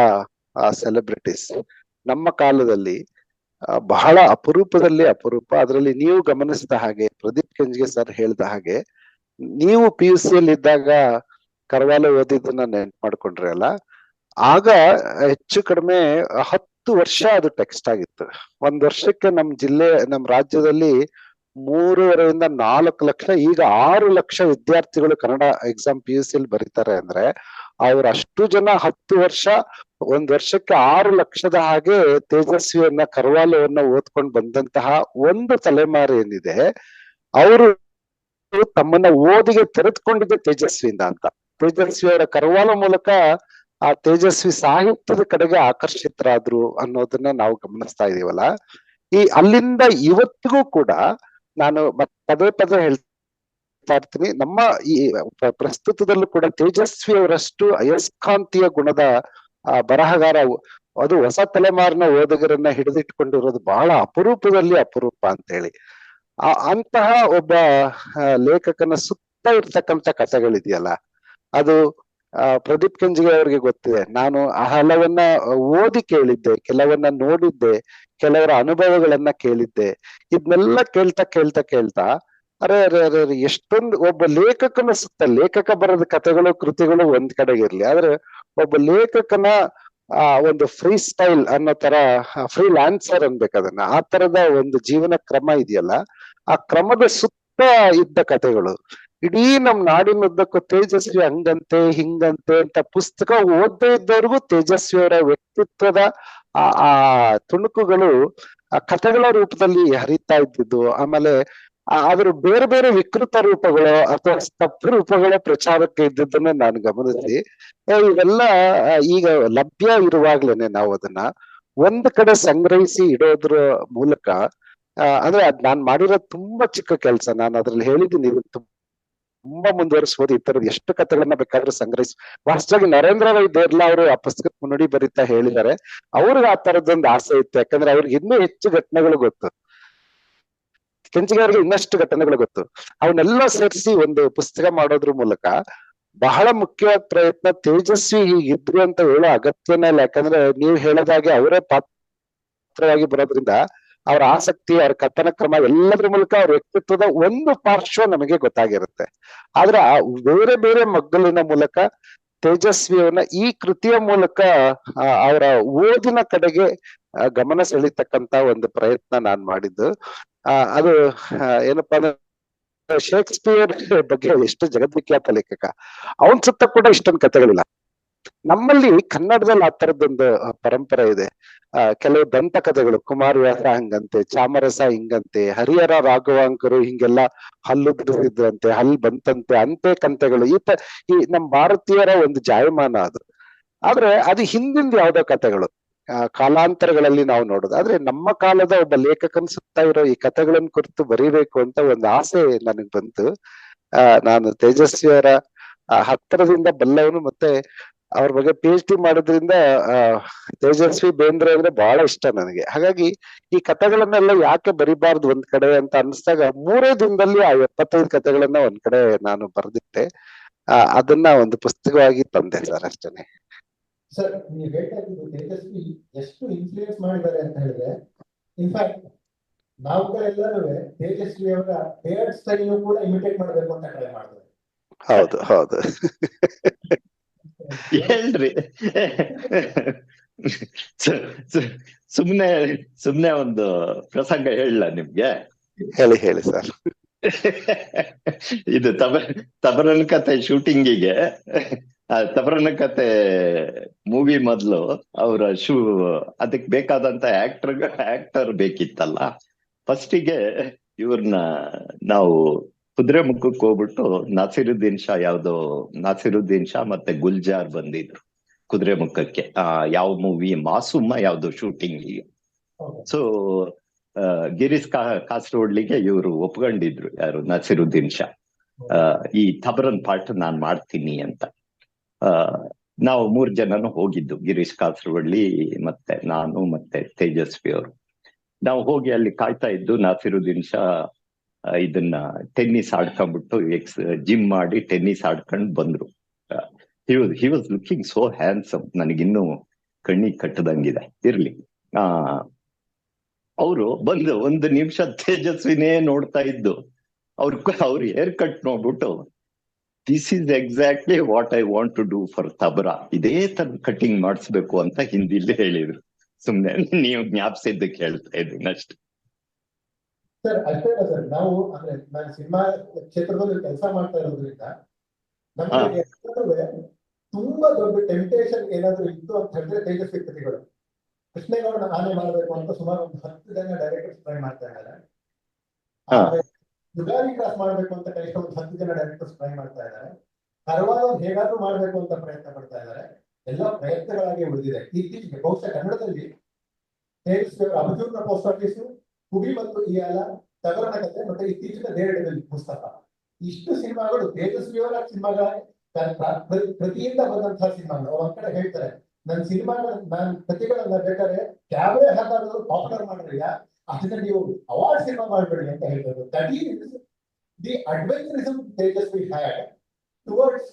ಸೆಲೆಬ್ರಿಟೀಸ್ ನಮ್ಮ ಕಾಲದಲ್ಲಿ ಬಹಳ ಅಪರೂಪದಲ್ಲಿ ಅಪರೂಪ. ಅದರಲ್ಲಿ ನೀವು ಗಮನಿಸಿದ ಹಾಗೆ, ಪ್ರದೀಪ್ ಕೆಂಜ್ಗೆ ಸರ್ ಹೇಳಿದ ಹಾಗೆ, ನೀವು PUC ಅಲ್ಲಿ ಇದ್ದಾಗ ಕರವಾಲ ಓದಿದ್ದನ್ನ ನೆನ್ಪು ಮಾಡ್ಕೊಂಡ್ರಿ ಅಲ್ಲ, ಆಗ ಹೆಚ್ಚು ಕಡಿಮೆ 10 ವರ್ಷ ಅದು ಟೆಕ್ಸ್ಟ್ ಆಗಿತ್ತು. ಒಂದ್ ವರ್ಷಕ್ಕೆ ನಮ್ ರಾಜ್ಯದಲ್ಲಿ 3.5 ರಿಂದ 4 ಲಕ್ಷ, ಈಗ 6 ಲಕ್ಷ ವಿದ್ಯಾರ್ಥಿಗಳು ಕನ್ನಡ ಎಕ್ಸಾಮ್ PUC ಅಲ್ಲಿ ಬರೀತಾರೆ ಅಂದ್ರೆ ಅವ್ರ ಅಷ್ಟು ಜನ 10 ವರ್ಷ, ಒಂದ್ ವರ್ಷಕ್ಕೆ 6 ಲಕ್ಷದ ಹಾಗೆ ತೇಜಸ್ವಿಯನ್ನ ಕರವಾಲವನ್ನ ಓದ್ಕೊಂಡು ಬಂದಂತಹ ಒಂದು ತಲೆಮಾರು ಏನಿದೆ, ಅವರು ತಮ್ಮನ್ನ ಓದಿಗೆ ತೆರೆದುಕೊಂಡಿದ್ದೆ ತೇಜಸ್ವಿಯಿಂದ ಅಂತ. ತೇಜಸ್ವಿಯವರ ಕರವಾಲ ಮೂಲಕ ಆ ತೇಜಸ್ವಿ ಸಾಹಿತ್ಯದ ಕಡೆಗೆ ಆಕರ್ಷಿತರಾದ್ರು ಅನ್ನೋದನ್ನ ನಾವು ಗಮನಿಸ್ತಾ ಇದೀವಲ್ಲ. ಅಲ್ಲಿಂದ ಇವತ್ತಿಗೂ ಕೂಡ ನಾನು ಪದೇ ಪದೇ ಹೇಳ್ತಾ ಇರ್ತೀನಿ, ನಮ್ಮ ಈ ಪ್ರಸ್ತುತದಲ್ಲೂ ಕೂಡ ತೇಜಸ್ವಿ ಅವರಷ್ಟು ಅಯಸ್ಕಾಂತೀಯ ಗುಣದ ಬರಹಗಾರ, ಅದು ಹೊಸ ತಲೆಮಾರಿನ ಓದುಗರನ್ನ ಹಿಡಿದಿಟ್ಕೊಂಡಿರೋದು ಬಹಳ ಅಪರೂಪದಲ್ಲಿ ಅಪರೂಪ ಅಂತ ಹೇಳಿ. ಅಂತಹ ಒಬ್ಬ ಲೇಖಕನ ಸುತ್ತ ಇರ್ತಕ್ಕಂಥ ಕಥೆಗಳಿದೆಯಲ್ಲ, ಅದು ಪ್ರದೀಪ್ ಕೆಂಜಿಗೆ ಅವ್ರಿಗೆ ಗೊತ್ತಿದೆ. ನಾನು ಹಲವನ್ನ ಓದಿ ಕೇಳಿದ್ದೆ, ಕೆಲವನ್ನ ನೋಡಿದ್ದೆ, ಕೆಲವರ ಅನುಭವಗಳನ್ನ ಕೇಳಿದ್ದೆ. ಇದನ್ನೆಲ್ಲ ಕೇಳ್ತಾ ಅರೆ ಎಷ್ಟೊಂದು ಒಬ್ಬ ಲೇಖಕನ ಸುತ್ತ, ಲೇಖಕ ಬರೆದ ಕಥೆಗಳು ಕೃತಿಗಳು ಒಂದ್ ಕಡೆಗೆ ಇರ್ಲಿ, ಆದ್ರೆ ಒಬ್ಬ ಲೇಖಕನ ಒಂದು ಫ್ರೀ ಸ್ಟೈಲ್ ಅನ್ನೋ ತರ, ಫ್ರೀ ಲ್ಯಾನ್ಸರ್ ಅನ್ಬೇಕು ಅದನ್ನ, ಆ ತರದ ಒಂದು ಜೀವನ ಕ್ರಮ ಇದೆಯಲ್ಲ, ಆ ಕ್ರಮದ ಸುತ್ತ ಇದ್ದ ಕಥೆಗಳು ಇಡೀ ನಮ್ ನಾಡಿನುದ್ದಕ್ಕೂ ತೇಜಸ್ವಿ ಹಂಗಂತೆ ಹಿಂಗಂತೆ ಅಂತ ಪುಸ್ತಕ ಓದದೇ ಇದ್ದವ್ರಿಗೂ ತೇಜಸ್ವಿಯವರ ವ್ಯಕ್ತಿತ್ವದ ಆ ತುಣುಕುಗಳು ಆ ಕಥೆಗಳ ರೂಪದಲ್ಲಿ ಹರಿತಾ ಇದ್ದಿದ್ದು. ಆಮೇಲೆ ಅದ್ರ ಬೇರೆ ಬೇರೆ ವಿಕೃತ ರೂಪಗಳು ಅಥವಾ ತಪ್ಪು ರೂಪಗಳ ಪ್ರಚಾರಕ್ಕೆ ಇದ್ದದ್ದನ್ನ ನಾನು ಗಮನಿಸಿ, ಇವೆಲ್ಲ ಈಗ ಲಭ್ಯ ಇರುವಾಗ್ಲೇನೆ ನಾವು ಅದನ್ನ ಒಂದ್ ಕಡೆ ಸಂಗ್ರಹಿಸಿ ಇಡೋದ್ರ ಮೂಲಕ, ಅಂದ್ರೆ ಅದ್ ನಾನ್ ಮಾಡಿರೋ ತುಂಬಾ ಚಿಕ್ಕ ಕೆಲಸ. ನಾನು ಅದ್ರಲ್ಲಿ ಹೇಳಿದ್ದೀನಿ, ತುಂಬಾ ಮುಂದುವರಿಸಬಹುದು. ಈ ತರದ ಎಷ್ಟು ಕಥೆಗಳನ್ನ ಬೇಕಾದ್ರೂ ಸಂಗ್ರಹಿಸಿ. ವಾಸ್ತವವಾಗಿ ನರೇಂದ್ರ ವೈ ದೇರ್ಲಾ ಅವರು ಆ ಪುಸ್ತಕ ಮುನ್ನುಡಿ ಬರೀತಾ ಹೇಳಿದ್ದಾರೆ, ಅವ್ರಿಗೆ ಆ ತರದೊಂದು ಆಸೆ ಇತ್ತು. ಯಾಕಂದ್ರೆ ಅವ್ರಿಗೆ ಇನ್ನೂ ಹೆಚ್ಚು ಘಟನೆಗಳು ಗೊತ್ತು, ಕೆಂಚಿಗೆ ಅವ್ರಿಗೆ ಇನ್ನಷ್ಟು ಘಟನೆಗಳು ಗೊತ್ತು. ಅವನ್ನೆಲ್ಲ ಸೇರಿಸಿ ಒಂದು ಪುಸ್ತಕ ಮಾಡೋದ್ರ ಮೂಲಕ ಬಹಳ ಮುಖ್ಯವಾದ ಪ್ರಯತ್ನ. ತೇಜಸ್ವಿ ಹೀಗಿದ್ರು ಅಂತ ಹೇಳೋ ಅಗತ್ಯನೇ ಇಲ್ಲ, ಯಾಕಂದ್ರೆ ನೀವು ಹೇಳೋದಾಗೆ ಅವರೇ ಪಾತ್ರವಾಗಿ ಬರೋದ್ರಿಂದ ಅವರ ಆಸಕ್ತಿ, ಅವ್ರ ಕಥನ ಕ್ರಮ ಎಲ್ಲದ್ರ ಮೂಲಕ ಅವ್ರ ವ್ಯಕ್ತಿತ್ವದ ಒಂದು ಪಾರ್ಶ್ವ ನಮಗೆ ಗೊತ್ತಾಗಿರುತ್ತೆ. ಆದ್ರೆ ಬೇರೆ ಬೇರೆ ಮಗ್ಗಲಿನ ಮೂಲಕ ತೇಜಸ್ವಿಯವನ್ನ ಈ ಕೃತಿಯ ಮೂಲಕ ಅವರ ಓದಿನ ಕಡೆಗೆ ಗಮನ ಸೆಳೀತಕ್ಕಂತ ಒಂದು ಪ್ರಯತ್ನ ನಾನ್ ಮಾಡಿದ್ದು. ಅದು ಏನಪ್ಪಾ ಅಂದ್ರೆ, ಶೇಕ್ಸ್ಪಿಯರ್ ಬಗ್ಗೆ ಎಷ್ಟು ಜಗದ್ವಿಖ್ಯಾತ ಲೇಖಕ, ಅವನ್ ಸುತ್ತ ಕೂಡ ಇಷ್ಟೊಂದು ಕಥೆಗಳಿಲ್ಲ. ನಮ್ಮಲ್ಲಿ ಕನ್ನಡದಲ್ಲಿ ಆ ತರದೊಂದು ಪರಂಪರೆ ಇದೆ. ಕೆಲವು ದಂತ ಕಥೆಗಳು, ಕುಮಾರವ್ಯಾಸ ಹಂಗಂತೆ, ಚಾಮರಸ ಹಿಂಗಂತೆ, ಹರಿಹರ ರಾಘವಾಂಕರು ಹಿಂಗೆಲ್ಲ ಹಲ್ಲು ಬಿಡಿಸಿದ್ರಂತೆ, ಹಲ್ಲು ಬಂತಂತೆ, ಅಂತೆ ಕಂತೆಗಳು, ಈ ನಮ್ ಭಾರತೀಯರ ಒಂದು ಜಾಯಮಾನ ಅದು. ಆದ್ರೆ ಅದು ಹಿಂದಿಂದ ಯಾವ್ದೋ ಕಥೆಗಳು ಕಾಲಾಂತರಗಳಲ್ಲಿ ನಾವು ನೋಡೋದು. ಆದ್ರೆ ನಮ್ಮ ಕಾಲದ ಒಬ್ಬ ಲೇಖಕನ ಸುತ್ತ ಇರೋ ಈ ಕಥೆಗಳನ್ನ ಕುರಿತು ಬರೀಬೇಕು ಅಂತ ಒಂದು ಆಸೆ ನನಗ್ ಬಂತು. ನಾನು ತೇಜಸ್ವಿಯವರ ಹತ್ತಿರದಿಂದ ಬಲ್ಲವನು, ಮತ್ತೆ ಅವ್ರ ಬಗ್ಗೆ PhD ಮಾಡೋದ್ರಿಂದ ತೇಜಸ್ವಿ ಬೇಂದ್ರೆ ಅಂದ್ರೆ ಬಹಳ ಇಷ್ಟ ನನಗೆ. ಹಾಗಾಗಿ ಈ ಕಥೆಗಳನ್ನೆಲ್ಲ ಯಾಕೆ ಬರಿಬಾರ್ದು ಒಂದ್ ಕಡೆ ಅಂತ ಅನ್ಸ್ದಾಗ 3 ದಿನದಲ್ಲಿ ಆ 75 ಕಥೆಗಳನ್ನ ಒಂದ್ ಕಡೆ ನಾನು ಬರೆದಿಟ್ಟೆ. ಅದನ್ನ ಒಂದು ಪುಸ್ತಕವಾಗಿ ತಂದೆ ಸರ್, ಅಷ್ಟೇನೆ. ಸರ್, ನೀವು ಹೇಳ್ತಾ ಇದ್ದು ತೇಜಸ್ವಿ ಎಷ್ಟು ಇನ್ಫ್ಲೂಯೆನ್ಸ್ ಮಾಡಿದ್ದಾರೆ ಅಂತ ಹೇಳಿದ್ರೆ, ಇನ್ಫ್ಯಾಕ್ಟ್ ನಾವುಗಳೆಲ್ಲರೂ ತೇಜಸ್ವಿ ಅವರ ಹೇರ್ ಸ್ಟೈಲ್ ಕೂಡ ಇಮಿಟೇಟ್ ಮಾಡಬೇಕು ಅಂತ ಟ್ರೈ ಮಾಡ್ತಾರೆ. ಹೌದು ಹೌದು. ಹೇಳ್ರಿ. ಸುಮ್ನೆ ಸುಮ್ನೆ ಒಂದು ಪ್ರಸಂಗ ಹೇಳ ನಿಮ್ಗೆ. ಹೇಳಿ ಹೇಳಿ ಸರ್. ಇದು ತಬರನ ಕತೆ ಶೂಟಿಂಗಿಗೆ, ತಬರನ ಕತೆ ಮೂವಿ ಮೊದ್ಲು ಅವರ ಅದಕ್ಕೆ ಬೇಕಾದಂತ ಆಕ್ಟರ್ ಬೇಕಿತ್ತಲ್ಲ. ಫಸ್ಟಿಗೆ ಇವ್ರನ್ನ ನಾವು ಕುದುರೆಮುಖಕ್ಕೆ ಹೋಗ್ಬಿಟ್ಟು ನಾಸಿರುದ್ದೀನ್ ಶಾ ಮತ್ತೆ ಗುಲ್ಜಾರ್ ಬಂದಿದ್ರು ಕುದುರೆಮುಖಕ್ಕೆ. ಯಾವ ಮೂವಿ ಮಾಸುಮ್ಮ ಯಾವ್ದು ಶೂಟಿಂಗಿಗೆ. ಸೊ ಗಿರೀಶ್ ಕಾಸರವಳ್ಳಿಗೆ ಇವರು ಒಪ್ಕೊಂಡಿದ್ರು, ಯಾರು ನಸಿರುದ್ದೀನ್ ಶಾ, ಈ ತಬರನ್ ಪಾಠ ನಾನ್ ಮಾಡ್ತೀನಿ ಅಂತ. ನಾವು 3 ಜನನು ಹೋಗಿದ್ದು, ಗಿರೀಶ್ ಕಾಸರವಳ್ಳಿ ಮತ್ತೆ ನಾನು ಮತ್ತೆ ತೇಜಸ್ವಿ ಅವರು. ನಾವು ಹೋಗಿ ಅಲ್ಲಿ ಕಾಯ್ತಾ ಇದ್ದು, ನಾಸಿರುದ್ದೀನ್ ಶಾ ಇದನ್ನ ಟೆನ್ನಿಸ್ ಆಡ್ಕೊಂಡ್ಬಿಟ್ಟು ಜಿಮ್ ಮಾಡಿ ಟೆನ್ನಿಸ್ ಆಡ್ಕೊಂಡು ಬಂದ್ರು. He was looking so handsome, ನನಗಿನ್ನೂ ಕಣ್ಣಿಗೆ ಕಟ್ಟದಂಗಿದೆ. ಇರ್ಲಿ, ಅವರು ಬಂದು 1 ನಿಮಿಷ ತೇಜಸ್ವಿನೇ ನೋಡ್ತಾ ಇದ್ದು, ಅವ್ರ ಹೇರ್ ಕಟ್ ನೋಡ್ಬಿಟ್ಟು, this is exactly what I want to do for Tabara, ಇದೇ ತರ ಕಟಿಂಗ್ ಮಾಡಿಸ್ಬೇಕು ಅಂತ ಹಿಂದಿಲಿ ಹೇಳಿದ್ರು. ಸುಮ್ನೆ ನೀವು ಜ್ಞಾಪಿಸಿದ್ದಕ್ಕೆ ಹೇಳ್ತಾ ಇದ್ದೀನಿ ಅಷ್ಟೇ. ಸರ್ ಅಷ್ಟೇ ಅಲ್ಲ ಸರ್, ನಾವು ಅಂದ್ರೆ ನಾನು ಸಿನಿಮಾ ಕ್ಷೇತ್ರದಲ್ಲಿ ಕೆಲಸ ಮಾಡ್ತಾ ಇರೋದ್ರಿಂದ ನಮಗೆ ತುಂಬಾ ದೊಡ್ಡ ಟೆಂಪ್ಟೇಷನ್ ಏನಾದ್ರು ಇತ್ತು ಅಂತ ಹೇಳಿದ್ರೆ ತೇಜಸ್ವಿ ಕೃತಿಗಳು. ಕೃಷ್ಣೇಗೌಡನ ಆನೆ ಮಾಡಬೇಕು ಅಂತ ಸುಮಾರು 10 ಜನ ಡೈರೆಕ್ಟರ್ಸ್ ಟ್ರೈ ಮಾಡ್ತಾ ಇದ್ದಾರೆ. ಯುಗಾರಿ ಕ್ರಾಸ್ ಮಾಡ್ಬೇಕು ಅಂತ ಕನಿಷ್ಠ 10 ಜನ ಡೈರೆಕ್ಟರ್ಸ್ ಟ್ರೈ ಮಾಡ್ತಾ ಇದ್ದಾರೆ. ಕರ್ವಾಲೋ ಹೇಗಾದ್ರೂ ಮಾಡ್ಬೇಕು ಅಂತ ಪ್ರಯತ್ನ ಪಡ್ತಾ ಇದ್ದಾರೆ. ಎಲ್ಲ ಪ್ರಯತ್ನಗಳಾಗಿ ಉಳಿದಿದೆ. ಇತ್ತೀಚೆಗೆ ಬಹುಶಃ ಕನ್ನಡದಲ್ಲಿ ತೇಜಸ್ವಿ ಅವರ ಅಬಜೂರ್ನ ಪೋಸ್ಟ್ ಆಫೀಸು, ಹುಬಿ ಮತ್ತು ಇಯಾಲ, ತಬರನ ಕತೆ ಮತ್ತೆ ಇತ್ತೀಚಿನ ನೇರಡದಲ್ಲಿ ಪುಸ್ತಕ, ಇಷ್ಟು ಸಿನಿಮಾಗಳು ತೇಜಸ್ವಿಯವರ ಸಿನಿಮಾಗಳ ಪ್ರತಿಯಿಂದ ಬಂದಂತಹ ಸಿನಿಮಾಗಳು. ಅವ್ರ ಕಡೆ ಹೇಳ್ತಾರೆ, ನನ್ನ ಸಿನಿಮಾಗಳ ನಾನು ಕಥೆಗಳನ್ನ ಬೇಕಾದ್ರೆ ಕ್ಯಾಬ್ರೆ ಹಾಕಾದ್ರು ಪಾಪ್ಯುಲರ್ ಮಾಡ್ರಿಯಾ, ಅದನ್ನ ನೀವು ಅವಾರ್ಡ್ ಸಿನಿಮಾ ಮಾಡ್ಬೇಡಿ ಅಂತ ಹೇಳ್ತಾರೆ. That is the adventurism Tejasvi had towards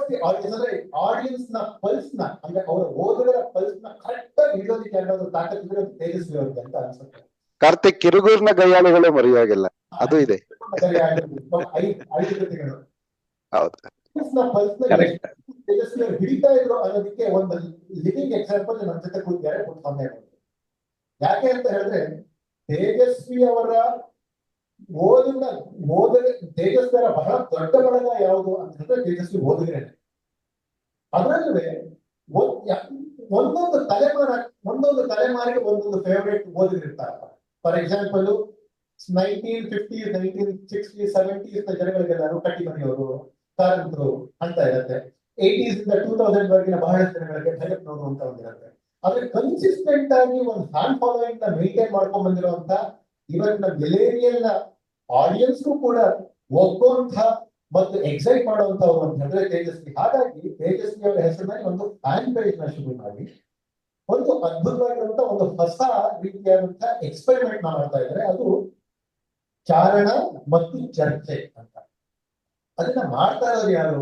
the audience. ಅಂದ್ರೆ ಆಡಿಯನ್ಸ್ ನ ಪಲ್ಸ್ ನ, ಅಂದ್ರೆ ಅವರ ಓದುಗರ ಪಲ್ಸ್ ನ ಕರೆಕ್ಟ್ ಆಗಿ ಹಿಡಿಯೋದಕ್ಕೆ ಅನ್ನೋದು ತಾಕತ್ತಿರೋ ತೇಜಸ್ವಿ ಅವ್ರಿಗೆ ಅಂತ ಅನ್ಸುತ್ತೆ. ಕಾರ್ತಿಕ್ ಕಿರುಗೂರ್ನ ಗಯ್ಯಾಳಿಗಳು ಮರೆಯಾಗಿಲ್ಲ, ಅದು ಇದೆ. 5 ಕೃತಿಗಳು. ಹೌದು. ತೇಜಸ್ವಿ ಅವರು ಹಿಡಿತಾ ಇದ್ರು ಅನ್ನೋದಕ್ಕೆ ಒಂದು ಲಿವಿಂಗ್ ಎಕ್ಸಾಂಪಲ್ ನನ್ನ ಜೊತೆ ಕೂತಿದ್ದಾರೆ ಪುಟ್ಟಸ್ವಾಮಿ ಅವರು. ಯಾಕೆ ಅಂತ ಹೇಳಿದ್ರೆ ತೇಜಸ್ವಿ ಅವರ ತೇಜಸ್ವಿ ಅವರ ಬಹಳ ದೊಡ್ಡ ಬಳಗ ಯಾವುದು ಅಂತ ಹೇಳಿದ್ರೆ ತೇಜಸ್ವಿ ಓದುಗರೇನೆ. ಅದರಲ್ಲೂ ಒಂದೊಂದು ತಲೆಮಾರಿಗೆ ಒಂದೊಂದು ಫೇವರೇಟ್ ಓದುಗರಿರ್ತಾರಪ್ಪ. For example 1950s 1960s 70s ಜನಗಳಿಗೆಲ್ಲರೂ ಕಟ್ಟಿಮನಿಯವರು, ಕಾರಂತರು ಅಂತ ಇರುತ್ತೆ. 80s ಇಂದ 2000 ವರೆಗಿನ ಬಹಳಷ್ಟು ಜನಗಳಿಗೆ ಭೈರಪ್ಪನವರು ಅಂತ ಒಂದಿರುತ್ತೆ. ಆದ್ರೆ ಕನ್ಸಿಸ್ಟೆಂಟ್ ಆಗಿ ಒಂದು ಹ್ಯಾಂಡ್ ಫಾಲೋಯಿಂಗ್ ನ ಮೇಂಟೈನ್ ಮಾಡ್ಕೊಂಡ್ ಬಂದಿರುವಂತ ಇವತ್ತಿನ ಮಿಲೇನಿಯಲ್ ನ ಆಡಿಯನ್ಸ್ಗೂ ಕೂಡ ಒಗ್ಗುವಂತ ಮತ್ತು ಎಕ್ಸೈಟ್ ಮಾಡುವಂತವ್ರು ಅಂತ ಹೇಳಿದ್ರೆ ತೇಜಸ್ವಿ. ಹಾಗಾಗಿ ತೇಜಸ್ವಿ ಅವರ ಹೆಸರಿನಲ್ಲಿ ಒಂದು ಫ್ಯಾನ್ ಪೇಜ್ ನ ಶುರು ಮಾಡಿ ಒಂದು ಅದ್ಭುತವಾಗಿರುವಂತ ಒಂದು ಹೊಸ ರೀತಿಯಾದಂತಹ ಎಕ್ಸ್ಪೆರಿಮೆಂಟ್ ಮಾಡ್ತಾ ಇದ್ದಾರೆ. ಅದು ಚಾರಣ ಮತ್ತು ಚರ್ಚೆ ಅಂತ. ಅದನ್ನ ಮಾಡ್ತಾ ಇರೋರು ಯಾರು?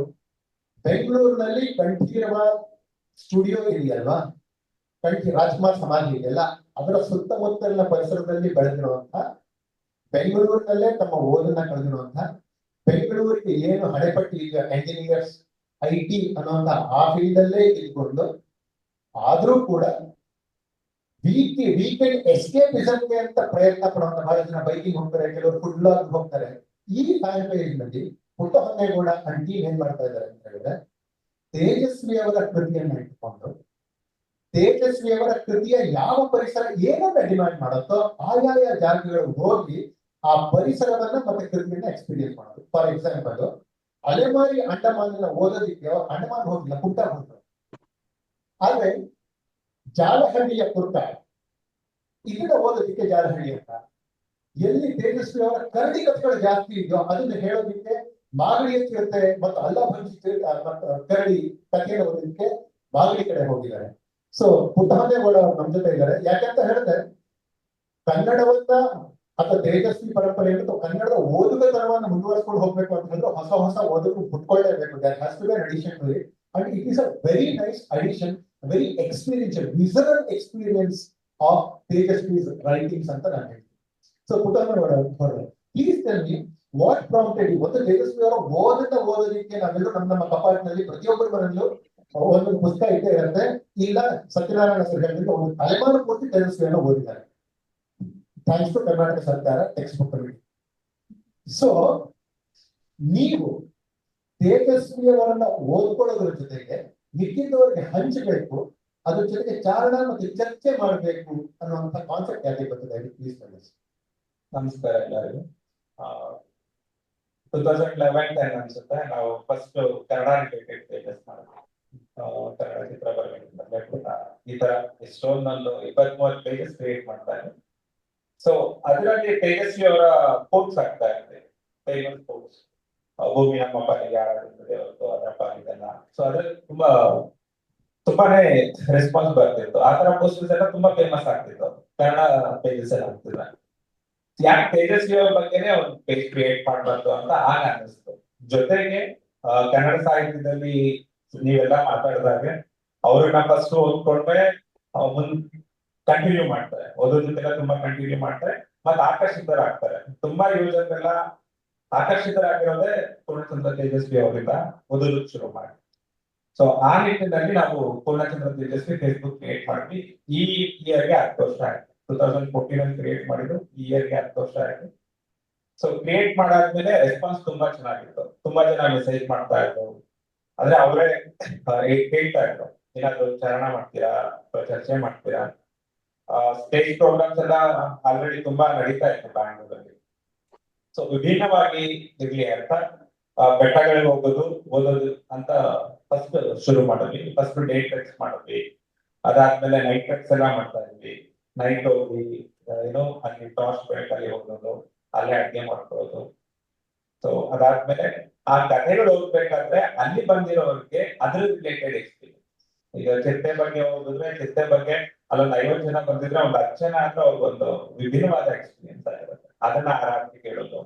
ಬೆಂಗಳೂರಿನಲ್ಲಿ ಕಂಠೀರವ ಸ್ಟುಡಿಯೋ ಇದೆಯಲ್ವಾ, ರಾಜ್ಕುಮಾರ್ ಸಮಾಧಿ ಇದೆಯಲ್ಲ, ಅದರ ಸುತ್ತಮುತ್ತಲಿನ ಪರಿಸರದಲ್ಲಿ ಬೆಳೆದಿರುವಂತ, ಬೆಂಗಳೂರಿನಲ್ಲೇ ತಮ್ಮ ಓದನ್ನ ಕಳೆದಿರುವಂತ, ಬೆಂಗಳೂರಿಗೆ ಏನು ಹಣೆಪಟ್ಟಿ ಈಗ ಎಂಜಿನಿಯರ್ಸ್ IT ಅನ್ನುವಂತ ಆ ಫೀಲ್ಡ್ ಅಲ್ಲೇ ಇದ್ಕೊಂಡು ಆದ್ರೂ ಕೂಡ ವೀಕೆಂಡ್ ಎಸ್ಕೇಪಿಸಮ್ಗೆ ಅಂತ ಪ್ರಯತ್ನ ಪಡುವಂತ ಬಹಳ ಜನ ಬೈಕಿಂಗ್ ಹೋಗ್ತಾರೆ, ಕೆಲವರು ಫುಡ್ ಲಾಗ್ ಹೋಗ್ತಾರೆ. ಈ ಫ್ಯಾನ್ ಪೇಜ್ ನಲ್ಲಿ ಪುಟ್ಟಹೊನ್ನೇಗೌಡ ಅಂಟಿ ಏನ್ ಮಾಡ್ತಾ ಇದ್ದಾರೆ ಅಂತ ಹೇಳಿದ್ರೆ, ತೇಜಸ್ವಿ ಅವರ ಕೃತಿಯನ್ನ ಇಟ್ಕೊಂಡು ತೇಜಸ್ವಿ ಅವರ ಕೃತಿಯ ಯಾವ ಪರಿಸರ ಏನನ್ನ ಡಿಮ್ಯಾಂಡ್ ಮಾಡುತ್ತೋ ಆಯಾಯ ಜಾಗಗಳು ಹೋಗಿ ಆ ಪರಿಸರವನ್ನ ಮತ್ತೆ ಕೃತಿಯನ್ನ ಎಕ್ಸ್ಪೀರಿಯನ್ಸ್ ಮಾಡೋದು. ಫಾರ್ ಎಕ್ಸಾಂಪಲ್, ಅಲೆಮಾರಿ ಅಂಡಮಾನ ಓದೋದಿಕ್ಕೆ ಅಂಡಮಾನ್ ಹೋಗಿಲ್ಲ, ಪುಟ್ಟ ಹೋಗ್ತಾರೆ. ಆದ್ರೆ ಜಾಲಹಳ್ಳಿಯ ಪುಟ್ಟ ಇದನ್ನ ಓದೋದಿಕ್ಕೆ ಜಾಲಹಳ್ಳಿ ಅಂತ. ಎಲ್ಲಿ ತೇಜಸ್ವಿ ಅವರ ಕರಡಿ ಕಥೆಗಳು ಜಾಸ್ತಿ ಇದೆಯೋ ಅದನ್ನ ಹೇಳೋದಿಕ್ಕೆ ಮಾಗಡಿ ಚಿರತೆ ಮತ್ತು ಅಲ್ಲಭಂಜಿ ಕರಡಿ ಕಥೆಯನ್ನು ಓದೋದಿಕ್ಕೆ ಮಾಗಡಿ ಕಡೆ ಹೋಗಿದ್ದಾರೆ. ಸೊ ಪುಟ್ಟಹೊನ್ನೇಗೌಡ ನಮ್ಮ ಜೊತೆ ಇದ್ದಾರೆ. ಯಾಕಂತ ಹೇಳಿದ್ರೆ ಕನ್ನಡವನ್ನ ಅಥವಾ ತೇಜಸ್ವಿ ಪರಂಪರೆ ಅಥವಾ ಕನ್ನಡದ ಓದುಗತನವನ್ನು ಮುಂದುವರಿಸ್ಕೊಂಡು ಹೋಗ್ಬೇಕು ಅಂತ ಹೇಳಿದ್ರೆ ಹೊಸ ಓದುಗರು ಹುಟ್ಕೊಳ್ಳೇಬೇಕು. That has to be an addition to it, and it is a very nice addition, very experiential visceral experience of ತೇಜಸ್ವಿ's writings ಅಂತ ನಾನು ಹೇಳ್ತೀನಿ. So Puttahonnegowda, please tell me what prompted ಒಂದು ತೇಜಸ್ವಿ ಅವರ ಓದೋದಕ್ಕೆ ನಾವೆಲ್ಲರೂ ನಮ್ಮ ಕಪಾಟಿನಲ್ಲಿ ಪ್ರತಿಯೊಬ್ಬರ ಮನೆಯಲ್ಲೂ ಒಂದೊಂದು ಪುಸ್ತಕ ಇದ್ದೇ ಇರುತ್ತೆ. ಇಲ್ಲ ಸತ್ಯನಾರಾಯಣ ಸರ್ ಹೇಳಿದ್ರೆ ಒಂದು ತಲೆಮಾರು ಪೂರ್ತಿ ತೇಜಸ್ವಿಯನ್ನು ಓದಿದ್ದಾರೆ, ಥ್ಯಾಂಕ್ಸ್ ಟು ಕರ್ನಾಟಕ ಸರ್ಕಾರ ಟೆಕ್ಸ್ಟ್ ಬುಕ್ ಕಮಿಟಿ. ಸೊ ನೀವು ತೇಜಸ್ವಿಯವರನ್ನ ಓದ್ಕೊಳ್ಳೋದ್ರ ಜೊತೆಗೆ ಮಿಕ್ಕಿದವರಿಗೆ ಹಂಚಬೇಕು, ಅದ್ರ ಜೊತೆಗೆ ಚಾರಣ ಮತ್ತು ಚರ್ಚೆ ಮಾಡಬೇಕು ಅನ್ನುವಂಥ ಕಾನ್ಸೆಪ್ಟ್ ಯಾರಿಗೆ ಬರ್ತದೆ? ಪ್ಲೀಸ್ ತಿಳಿಸಿ. ನಮಸ್ಕಾರ ಎಲ್ಲರಿಗೂ. 2011 ಅನ್ಸುತ್ತೆ ನಾವು ಫಸ್ಟ್ ಕನ್ನಡ ರಿಲೇಟೆಡ್ ಪೇಜಸ್ ಮಾಡಿದ್ವಿ. ಕನ್ನಡ ಚಿತ್ರ ಬರಬೇಕಂತ ಈ ತರ ಎಷ್ಟೊಂದೊಂದು 23 ಪೇಜಸ್ ಕ್ರಿಯೇಟ್ ಮಾಡ್ತಾ ಇದ್ದೆ. ಸೊ ಅದರಲ್ಲಿ ತೇಜಸ್ವಿ ಅವರ ಕೋಟ್ಸ್ ಆಗ್ತಾ ಇದೆ, ಫೇಮಸ್ ಕೋಟ್ಸ್. ಭೂಮಿ ನಮ್ಮ ಪಾಲಿಗೆ ಆಡಾಡುತ್ತದೆ ಹೊರತು ಅದರ ಪಾಲಿಗೆಲ್ಲ. ಸೊ ಅದ್ರಲ್ಲಿ ತುಂಬಾನೇ ರೆಸ್ಪಾನ್ಸ್ ಬರ್ತಿತ್ತು. ಆ ತರ ಪೋಸ್ಟರ್ಸ್ ಎಲ್ಲ ತುಂಬಾ ಫೇಮಸ್ ಆಗ್ತಿತ್ತು, ಕನ್ನಡ ಪೇಜಸ್ ಎಲ್ಲ ಆಗ್ತಿಲ್ಲ. ಯಾಕೆ ತೇಜಸ್ವಿ ಅವ್ರ ಬಗ್ಗೆನೇ ಒಂದು ಪೇಜ್ ಕ್ರಿಯೇಟ್ ಮಾಡ್ಬಾರ್ದು ಅಂತ ಆಗ ಅನ್ನಿಸ್ತು. ಜೊತೆಗೆ ಕನ್ನಡ ಸಾಹಿತ್ಯದಲ್ಲಿ ನೀವೆಲ್ಲ ಮಾತಾಡಿದಾಗ ಅವ್ರನ್ನ ಫಸ್ಟ್ ಓದ್ಕೊಂಡ್ರೆ ಮುಂದ್ ಕಂಟಿನ್ಯೂ ಮಾಡ್ತಾರೆ, ಓದೋದಕ್ಕೆಲ್ಲ ತುಂಬಾ ಕಂಟಿನ್ಯೂ ಮಾಡ್ತಾರೆ, ಮತ್ತೆ ಆಕರ್ಷಿತರಾಗ್ತಾರೆ. ತುಂಬಾ ಯೂಸರ್ಸ್ ಎಲ್ಲ ಆಕರ್ಷಿತರಾಗಿರೋದೇ ಪೂರ್ಣಚಂದ್ರ ತೇಜಸ್ವಿ ಅವರಿಂದ ಓದೋದಕ್ಕೆ ಶುರು ಮಾಡಿ. ಸೊ ಆ ನಿಟ್ಟಿನಲ್ಲಿ ನಾವು ಪೂರ್ಣಚಂದ್ರ ತೇಜಸ್ವಿ ಫೇಸ್ಬುಕ್ ಕ್ರಿಯೇಟ್ ಮಾಡಿದ್ವಿ. ಈ ಇಯರ್ಗೆ 10 ವರ್ಷ ಆಯ್ತು. 2014 ಅಲ್ಲಿ ಕ್ರಿಯೇಟ್ ಮಾಡಿದ್ದು, ಈ ಇಯರ್ಗೆ 10 ವರ್ಷ ಆಯ್ತು. ಸೊ ಕ್ರಿಯೇಟ್ ಮಾಡಾದ್ಮೇಲೆ ರೆಸ್ಪಾನ್ಸ್ ತುಂಬಾ ಚೆನ್ನಾಗಿತ್ತು. ತುಂಬಾ ಜನ ಮೆಸೇಜ್ ಮಾಡ್ತಾ ಇದ್ರು, ಆದ್ರೆ ಅವರೇ ಕೇಳ್ತಾ ಇದ್ರು, ಏನಾದ್ರು ಚಾರಣ ಮಾಡ್ತೀರಾ ಅಥವಾ ಚರ್ಚೆ ಮಾಡ್ತೀರಾ? ಸ್ಟೇಜ್ ಪ್ರೋಗ್ರಾಮ್ಸ್ ಎಲ್ಲ ಆಲ್ರೆಡಿ ತುಂಬಾ ನಡೀತಾ ಇತ್ತು ಬ್ಯಾಂಗ್ಳೂರಲ್ಲಿ. ಸೊ ವಿಭಿನ್ನವಾಗಿ ಇರ್ಲಿ ಅಂತ ಬೆಟ್ಟಗಳಿಗೆ ಹೋಗೋದು, ಓದೋದು ಅಂತ ಫಸ್ಟ್ ಶುರು ಮಾಡಿದ್ವಿ. ಫಸ್ಟ್ ಡೇ ಟ್ರೆಕ್ಸ್ ಮಾಡಿದ್ವಿ. ಅದಾದ್ಮೇಲೆ ನೈಟ್ ಟ್ರೆಕ್ಸ್ ಎಲ್ಲ ಮಾಡ್ತಾ ಇದ್ವಿ. ನೈಟ್ ಹೋಗಿ ಏನೋ ಅಲ್ಲಿ ಟಾರ್ಚ್ ಬೆಳಕಲ್ಲಿ ಹೋಗೋದು, ಅಲ್ಲೇ ಅಡ್ಗೆ ಮಾಡ್ಕೊಳ್ಳೋದು. ಸೊ ಅದಾದ್ಮೇಲೆ ಆ ಕಥೆಗಳು ಓದ್ಬೇಕಾದ್ರೆ ಅಲ್ಲಿ ಬಂದಿರೋರಿಗೆ ಅದ್ರ ರಿಲೇಟೆಡ್ ಎಕ್ಸ್ಪೀರಿಯನ್ಸ್. ಈಗ ಚಿರತೆ ಬಗ್ಗೆ ಓದಿದ್ರೆ ಚಿರತೆ ಬಗ್ಗೆ ಅಲ್ಲೊಂದು 50 ಜನ ಬಂದಿದ್ರೆ ಒಂದು 10 ಜನ ಆದ್ರೆ ಅವ್ರಿಗೊಂದು ವಿಭಿನ್ನವಾದ ಎಕ್ಸ್ಪೀರಿಯನ್ಸ್ ಆಗಿರುತ್ತೆ. ಅದನ್ನ ಆರಾಮಿ ಕೇಳೋದು,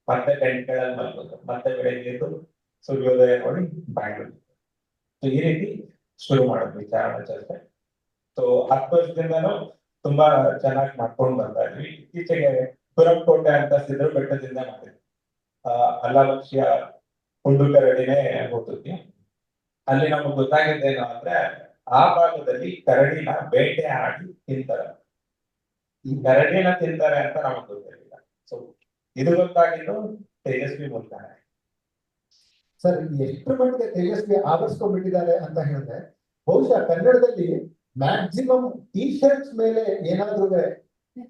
ಮತ್ತೆ ಟೆಂಟ್ಗಳಲ್ಲಿ ಮಲ್ಗೋದು, ಮತ್ತೆ ಬೆಳಗ್ಗೆ ಎದ್ದು ಸೂರ್ಯೋದಯ ನೋಡಿ ಬ್ಯಾಂಗ್ಳೂರ್. ಸೊ ಈ ರೀತಿ ಶುರು ಮಾಡಿದ್ವಿ ಚಾರಣ ಚರ್ಚೆ. ಸೊ 10 ವರ್ಷದಿಂದನೂ ತುಂಬಾ ಚೆನ್ನಾಗಿ ಮಾಡ್ಕೊಂಡು ಬರ್ತಾ ಇದ್ವಿ. ಇತ್ತೀಚೆಗೆ ಪುರಂಕೋಟೆ ಅಂತ ಸಿದ್ರು ಬೆಟ್ಟದಿಂದ ಮಾಡಿದ್ವಿ. ಅಲ್ಲಭಕ್ಷ್ಯ ಹುಂಡು ಕರಡಿನೇ ಹೋಗ್ತಿದ್ವಿ. ಅಲ್ಲಿ ನಮಗ್ ಗೊತ್ತಾಗಿದ್ದೇನು ಅಂದ್ರೆ ಆ ಭಾಗದಲ್ಲಿ ಕರಡಿನ ಬೇಟೆ ಆಡಿ ತಿಂತಾರೆ. ಈ ಕರಡಿನ ತಿಂತಾರೆ ಅಂತ ನಮಗ್ ಗೊತ್ತಿರಲಿಲ್ಲ. ಸೊ ಇದು ಗೊತ್ತಾಗಿದ್ದು ತೇಜಸ್ವಿ ಮೂಲಕನೇ. ಸರ್, ಎಷ್ಟು ಮಟ್ಟಿಗೆ ತೇಜಸ್ವಿ ಆವರಿಸ್ಕೊಂಡ್ಬಿಟ್ಟಿದ್ದಾರೆ ಅಂತ ಹೇಳಿದ್ರೆ, ಬಹುಶಃ ಕನ್ನಡದಲ್ಲಿ ಮ್ಯಾಕ್ಸಿಮಮ್ ಟಿ ಶರ್ಟ್ಸ್ ಮೇಲೆ ಏನಾದ್ರೂ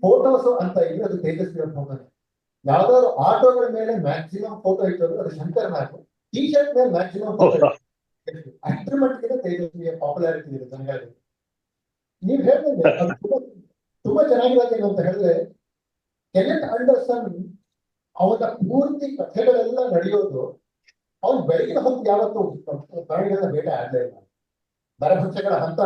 ಫೋಟೋಸ್ ಅಂತ ಇದ್ರೆ ಅದು ತೇಜಸ್ವಿ ಅವ್ರ ಫೋಟೋನೇ. ಯಾವ್ದಾದ್ರು ಆಟೋಗಳ ಮೇಲೆ ಮ್ಯಾಕ್ಸಿಮಮ್ ಫೋಟೋ ಇಟ್ಟರು ಅದು ಶಂಕರ್ ನಾಯ್ಕು. ಟಿ ಶರ್ಟ್ ಮೇಲೆ ಮ್ಯಾಕ್ಸಿಮಮ್ ಫೋಟೋ ಅಷ್ಟರ ಮಟ್ಟಿಗೆ ತೇಜಸ್ವಿಯ ಪಾಪ್ಯುಲಾರಿಟಿ ಇದೆ ಜನಗಳಿಗೆ. ನೀವ್ ಹೇಳಿದ್ರೆ ತುಂಬಾ ಚೆನ್ನಾಗಿರೋದು ಏನು ಅಂತ ಹೇಳಿದ್ರೆ, ಕೆನೆತ್ ಅಂಡರ್ಸನ್ ಅವನ ಪೂರ್ತಿ ಕಥೆಗಳೆಲ್ಲ ನಡೆಯೋದು ಅವ್ನು ಬೆಳಗಿನ ಹೊತ್ತು ಯಾವತ್ತು ಪ್ರಾಣಿಗಳನ್ನ ಬೇಟೆ ಆಡಲೇ ಇಲ್ಲ. ನರಭಕ್ಷಗಳ ಹಂತ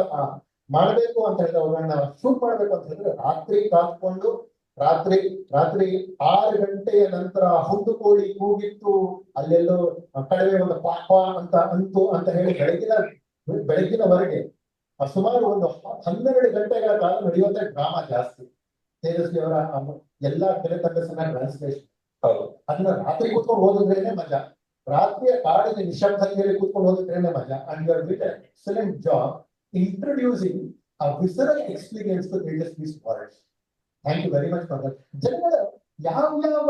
ಮಾಡಬೇಕು ಅಂತ ಹೇಳಿದ್ರೆ, ಅವುಗಳನ್ನ ಶೂಟ್ ಮಾಡ್ಬೇಕು ಅಂತ ಹೇಳಿದ್ರೆ ರಾತ್ರಿ ಕಾತ್ಕೊಂಡು ರಾತ್ರಿ 6 ಗಂಟೆಯ ನಂತರ ಹುಂಡು ಕೋಳಿ ಕೂಗಿತ್ತು, ಅಲ್ಲೆಲ್ಲೋ ಕಳವೆ ಒಂದು ಪಾಪ ಅಂತ ಅಂತು ಅಂತ ಹೇಳಿ ಬೆಳಗಿನವರೆಗೆ ಸುಮಾರು ಒಂದು 12 ಗಂಟೆಗಳ ಕಾಲ ನಡೆಯುವಂತ ಡ್ರಾಮಾ ಜಾಸ್ತಿ. ತೇಜಸ್ವಿ ಅವರ ಎಲ್ಲಾ ಕೆಲೆತಂಡಸನ್ನ ಟ್ರಾನ್ಸ್ಲೇಷನ್. ಹೌದು, ಅದನ್ನ ರಾತ್ರಿ ಕೂತ್ಕೊಂಡು ಓದಿದ್ರೇನೆ ಮಜಾ. ರಾತ್ರಿಯ ಕಾಡಿನ ನಿಶಬ್ದತೆಯಲ್ಲಿ ಕೂತ್ಕೊಂಡು ಓದಿದ್ರೇನೆ ಮಜಾ. And you did an excellent job introducing a visceral experience to Tejasvi's words. Thank you very much for that. ಜನಗಳ ಯಾವ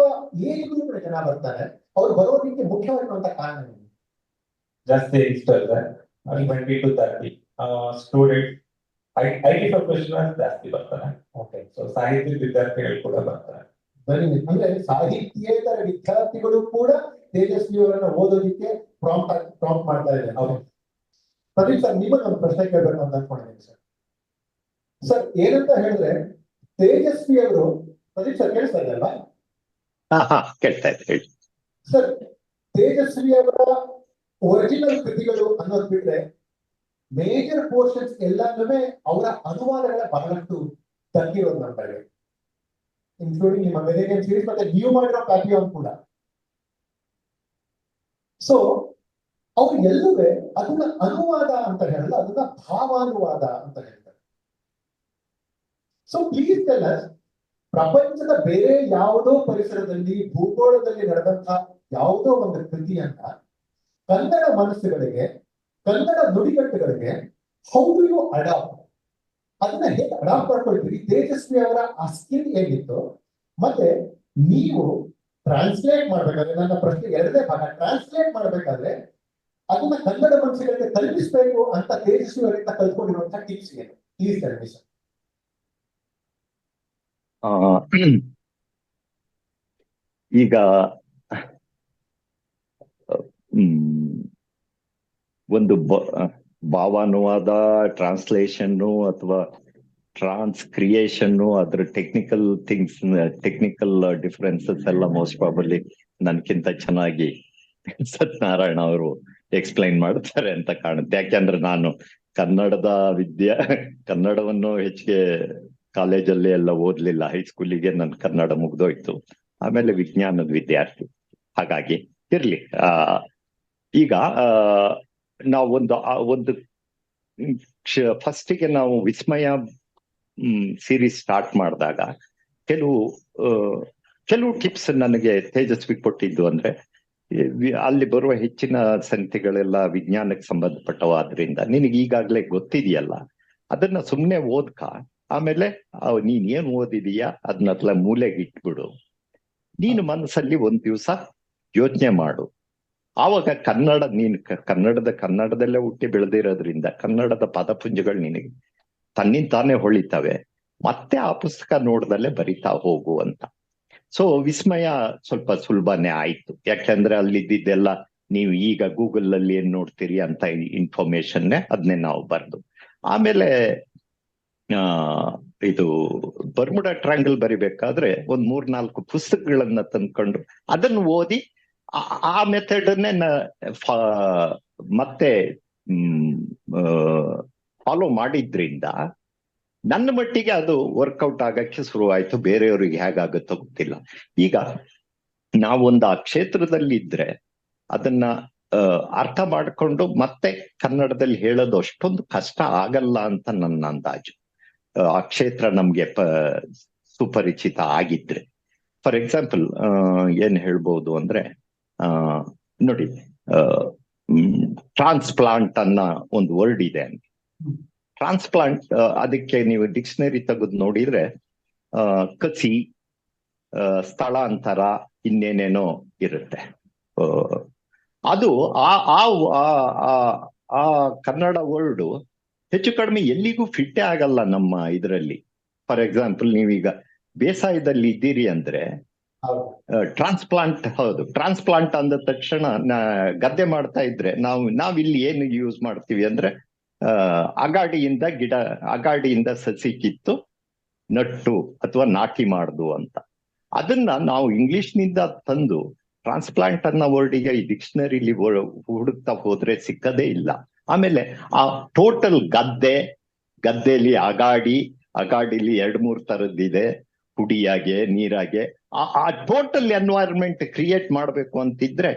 ಏಜ್ ಗ್ರೂಪ್ ಜನ ಬರ್ತಾರೆ, ಅವ್ರು ಬರೋದಕ್ಕೆ ಮುಖ್ಯವಾಗಿರುವಂತ ಕಾರಣ ಏನು? ಜಾಸ್ತಿ ಇಷ್ಟ ಇದೆ. 20 to 30 ಸ್ಟೂಡೆಂಟ್, IT ಪ್ರೊಫೆಷನಲ್ ಜಾಸ್ತಿ ಬರ್ತಾರೆ. ಓಕೆ, ಸೊ ಸಾಹಿತ್ಯ ವಿದ್ಯಾರ್ಥಿಗಳು ಕೂಡ ಬರ್ತಾರೆ. ಅಂದ್ರೆ ಸಾಹಿತ್ಯೇತರ ವಿದ್ಯಾರ್ಥಿಗಳು ಕೂಡ ತೇಜಸ್ವಿಯವರನ್ನ ಓದೋದಿಕ್ಕೆ ಪ್ರಾಂಪ್ಟ್ ಮಾಡ್ತಾ ಇದ್ದಾರೆ. ಹೌದು ಪ್ರದೀಪ್ ಸರ್, ನಿಮ್ಮನ್ನ ಒಂದು ಪ್ರಶ್ನೆ ಕೇಳಬೇಕು ಅಂತ ಅನ್ಕೊಂಡಿದ್ದೀನಿ ಸರ್. ಸರ್, ಏನಂತ ಹೇಳಿದ್ರೆ ತೇಜಸ್ವಿ ಅವರು, ಪ್ರದೀಪ್ ಸರ್ ಕೇಳಿಸ್ತಾ ಇದೆ ಅಲ್ವಾ? ಕೇಳ್ತಾ ಇದೆ, ಹೇಳಿ ಸರ್. ತೇಜಸ್ವಿ ಅವರ ಒರಿಜಿನಲ್ ಕೃತಿಗಳು ಅನ್ನೋದು ಬಿಟ್ರೆ ಮೇಜರ್ ಪೋರ್ಷನ್ಸ್ ಎಲ್ಲಾನು ಅವರ ಅನುವಾದಗಳ ಬಹಳಷ್ಟು ತಗ್ಗಿರೋದು ನಮ್ಮ ಕಡೆ, ಇನ್ಕ್ಲೂಡಿಂಗ್ ನಿಮ್ಮ ಮೆಲೇನಿಯಂ ಸೀರೀಸ್ ಮತ್ತೆ ನೀವು ಮಾಡಿರೋ ಪ್ಯಾಪಿಯಾನ್ ಕೂಡ. ಸೊ ಅವ್ರು ಎಲ್ಲೂ ಅದನ್ನ ಅನುವಾದ ಅಂತ ಹೇಳಲ್ಲ, ಅದನ್ನ ಭಾವಾನುವಾದ ಅಂತ ಹೇಳ್ತಾರೆ. ಸೊ ಪ್ಲೀಸ್ ಟೆಲ್ ಅಸ್, ಪ್ರಪಂಚದ ಬೇರೆ ಯಾವುದೋ ಪರಿಸರದಲ್ಲಿ ಭೂಗೋಳದಲ್ಲಿ ನಡೆದಂತಹ ಯಾವುದೋ ಒಂದು ಕೃತಿಯನ್ನ ಕನ್ನಡ ಮನಸ್ಸುಗಳಿಗೆ, ಕನ್ನಡ ನುಡಿಗಟ್ಟುಗಳಿಗೆ ಹೌ ಡು ಯು ಅಡಾಪ್ಟ್, ಅದನ್ನ ಹೇಗೆ ಅಡಾಪ್ಟ್ ಮಾಡ್ಕೊಳ್ತೀರಿ? ತೇಜಸ್ವಿ ಅವರ ಆ ಸ್ಕಿಲ್ ಏನಿತ್ತು, ಮತ್ತೆ ನೀವು ಟ್ರಾನ್ಸ್ಲೇಟ್ ಮಾಡ್ಬೇಕಾದ್ರೆ, ನನ್ನ ಪ್ರಶ್ನೆ ಎರಡನೇ ಭಾಗ, ಟ್ರಾನ್ಸ್ಲೇಟ್ ಮಾಡ್ಬೇಕಾದ್ರೆ ಅದನ್ನ ಕನ್ನಡ ಮನಸ್ಸುಗಳಿಗೆ ತಲುಪಿಸ್ಬೇಕು ಅಂತ ತೇಜಸ್ವಿ ಅವರಿಂದ ಕಲ್ತ್ಕೊಂಡಿರುವಂತಹ ಟಿಪ್ಸ್ ಏನು? ಪ್ಲೀಸ್ ಹೇಳಿ ಸರ್. ಈಗ ಒಂದು ಭಾವಾನುವಾದ, ಟ್ರಾನ್ಸ್ಲೇಷನ್ನು ಅಥವಾ ಕ್ರಿಯೇಷನ್ನು, ಅದ್ರ ಟೆಕ್ನಿಕಲ್ ಥಿಂಗ್ಸ್, ಟೆಕ್ನಿಕಲ್ ಡಿಫರೆನ್ಸಸ್ ಎಲ್ಲ ಮೋಸ್ಟ್ ಪ್ರಾಬಲಿ ನನ್ಕಿಂತ ಚೆನ್ನಾಗಿ ಸತ್ಯನಾರಾಯಣ ಅವರು ಎಕ್ಸ್ಪ್ಲೈನ್ ಮಾಡ್ತಾರೆ ಅಂತ ಕಾಣುತ್ತೆ. ಯಾಕೆಂದ್ರೆ ನಾನು ಕನ್ನಡವನ್ನು ಹೆಚ್ಚಿಗೆ ಕಾಲೇಜಲ್ಲಿ ಎಲ್ಲ ಓದ್ಲಿಲ್ಲ. ಹೈಸ್ಕೂಲಿಗೆ ನನ್ ಕನ್ನಡ ಮುಗ್ದೋಯ್ತು, ಆಮೇಲೆ ವಿಜ್ಞಾನದ ವಿದ್ಯಾರ್ಥಿ. ಹಾಗಾಗಿ ಇರ್ಲಿ. ಈಗ ನಾವು ಒಂದು ಫಸ್ಟಿಗೆ ನಾವು ವಿಸ್ಮಯ ಸೀರೀಸ್ ಸ್ಟಾರ್ಟ್ ಮಾಡಿದಾಗ ಕೆಲವು ಟಿಪ್ಸ್ ನನಗೆ ತೇಜಸ್ವಿ ಕೊಟ್ಟಿದ್ದು ಅಂದ್ರೆ, ಅಲ್ಲಿ ಬರುವ ಹೆಚ್ಚಿನ ಸಂಗತಿಗಳೆಲ್ಲ ವಿಜ್ಞಾನಕ್ಕೆ ಸಂಬಂಧಪಟ್ಟವಾದ್ರಿಂದ ನಿನಗೆ ಈಗಾಗ್ಲೇ ಗೊತ್ತಿದೆಯಲ್ಲ, ಅದನ್ನ ಸುಮ್ನೆ ಓದ್ಕ, ಆಮೇಲೆ ನೀನ್ ಏನ್ ಓದಿದೀಯಾ ಅದನ್ನೆಲ್ಲ ಮೂಲೆಗೆ ಇಟ್ಬಿಡು. ನೀನು ಮನಸ್ಸಲ್ಲಿ ಒಂದ್ ದಿವ್ಸ ಯೋಚನೆ ಮಾಡು. ಆವಾಗ ನೀನ್ ಕನ್ನಡದಲ್ಲೇ ಹುಟ್ಟಿ ಬೆಳೆದಿರೋದ್ರಿಂದ ಕನ್ನಡದ ಪದಪುಂಜಗಳು ನಿನಗೆ ತನ್ನಿಂತಾನೇ ಹೊಳಿತವೆ. ಮತ್ತೆ ಆ ಪುಸ್ತಕ ನೋಡ್ದಲ್ಲೇ ಬರಿತಾ ಹೋಗು ಅಂತ. ಸೊ ವಿಸ್ಮಯ ಸ್ವಲ್ಪ ಸುಲಭನೇ ಆಯ್ತು. ಯಾಕೆಂದ್ರೆ ಅಲ್ಲಿದ್ದೆಲ್ಲ ನೀವು ಈಗ ಗೂಗಲ್ ಅಲ್ಲಿ ಏನ್ ನೋಡ್ತೀರಿ ಅಂತ ಇನ್ಫಾರ್ಮೇಶನ್ನೇ ಅದನ್ನೇ ನಾವು ಬರ್ದು. ಆಮೇಲೆ ಇದು ಬರ್ಮುಡಾ ಟ್ರ್ಯಾಂಗಲ್ ಬರಿಬೇಕಾದ್ರೆ ಒಂದ್ 3-4 ಪುಸ್ತಕಗಳನ್ನ ತಂದ್ಕೊಂಡು ಅದನ್ನು ಓದಿ ಆ ಮೆಥಡನ್ನೇ ಮತ್ತೆ ಫಾಲೋ ಮಾಡಿದ್ರಿಂದ ನನ್ನ ಮಟ್ಟಿಗೆ ಅದು ವರ್ಕೌಟ್ ಆಗಕ್ಕೆ ಶುರುವಾಯ್ತು. ಬೇರೆಯವ್ರಿಗೆ ಹೇಗಾಗುತ್ತೋ ಗೊತ್ತಿಲ್ಲ. ಈಗ ನಾವೊಂದು ಆ ಕ್ಷೇತ್ರದಲ್ಲಿ ಇದ್ರೆ ಅದನ್ನ ಅರ್ಥ ಮಾಡ್ಕೊಂಡು ಮತ್ತೆ ಕನ್ನಡದಲ್ಲಿ ಹೇಳೋದು ಅಷ್ಟೊಂದು ಕಷ್ಟ ಆಗಲ್ಲ ಅಂತ ನನ್ನ ಅಂದಾಜು. ಆ ಕ್ಷೇತ್ರ ನಮ್ಗೆ ಸುಪರಿಚಿತ ಆಗಿದ್ರೆ. ಫಾರ್ ಎಕ್ಸಾಂಪಲ್ ಏನ್ ಹೇಳ್ಬೋದು ಅಂದ್ರೆ, ನೋಡಿ, ಟ್ರಾನ್ಸ್ಪ್ಲಾಂಟ್ ಅನ್ನ ಒಂದು ವರ್ಡ್ ಇದೆ. ಟ್ರಾನ್ಸ್ಪ್ಲಾಂಟ್ ಅದಕ್ಕೆ ನೀವು ಡಿಕ್ಷನರಿ ತೆಗೆದು ನೋಡಿದ್ರೆ ಕಸಿ, ಸ್ಥಳಾಂತರ, ಇನ್ನೇನೇನೋ ಇರುತ್ತೆ. ಅದು ಆ ಕನ್ನಡ ವರ್ಡ್ ಹೆಚ್ಚು ಕಡಿಮೆ ಎಲ್ಲಿಗೂ ಫಿಟ್ಟೇ ಆಗಲ್ಲ ನಮ್ಮ ಇದರಲ್ಲಿ. ಫಾರ್ ಎಕ್ಸಾಂಪಲ್, ನೀವೀಗ ಬೇಸಾಯದಲ್ಲಿ ಇದ್ದೀರಿ ಅಂದ್ರೆ ಟ್ರಾನ್ಸ್ಪ್ಲಾಂಟ್, ಹೌದು, ಟ್ರಾನ್ಸ್ಪ್ಲಾಂಟ್ ಅಂದ ತಕ್ಷಣ ಗದ್ದೆ ಮಾಡ್ತಾ ಇದ್ರೆ ನಾವಿಲ್ಲಿ ಏನು ಯೂಸ್ ಮಾಡ್ತೀವಿ ಅಂದ್ರೆ, ಅಗಾಡಿಯಿಂದ ಸಸಿ ಕಿತ್ತು ನಟ್ಟು ಅಥವಾ ನಾಟಿ ಮಾಡುದು ಅಂತ. ಅದನ್ನ ನಾವು ಇಂಗ್ಲಿಷ್ನಿಂದ ತಂದು ಟ್ರಾನ್ಸ್ಪ್ಲಾಂಟ್ ಅನ್ನೋ ವರ್ಡಿಗೆ ಈ ಡಿಕ್ಷನರಿಲಿ ಹುಡುಕ್ತಾ ಹೋದ್ರೆ ಸಿಕ್ಕದೇ ಇಲ್ಲ. ಆಮೇಲೆ ಆ ಟೋಟಲ್ ಗದ್ದೆಯಲ್ಲಿ ಅಗಾಡಿಲಿ 2-3 ತರದ್ದಿದೆ, ಹುಡಿಯಾಗೆ, ನೀರಾಗೆ. ಆ ಟೋಟಲ್ ಎನ್ವೈರನ್ಮೆಂಟ್ ಕ್ರಿಯೇಟ್ ಮಾಡ್ಬೇಕು ಅಂತಿದ್ರೆ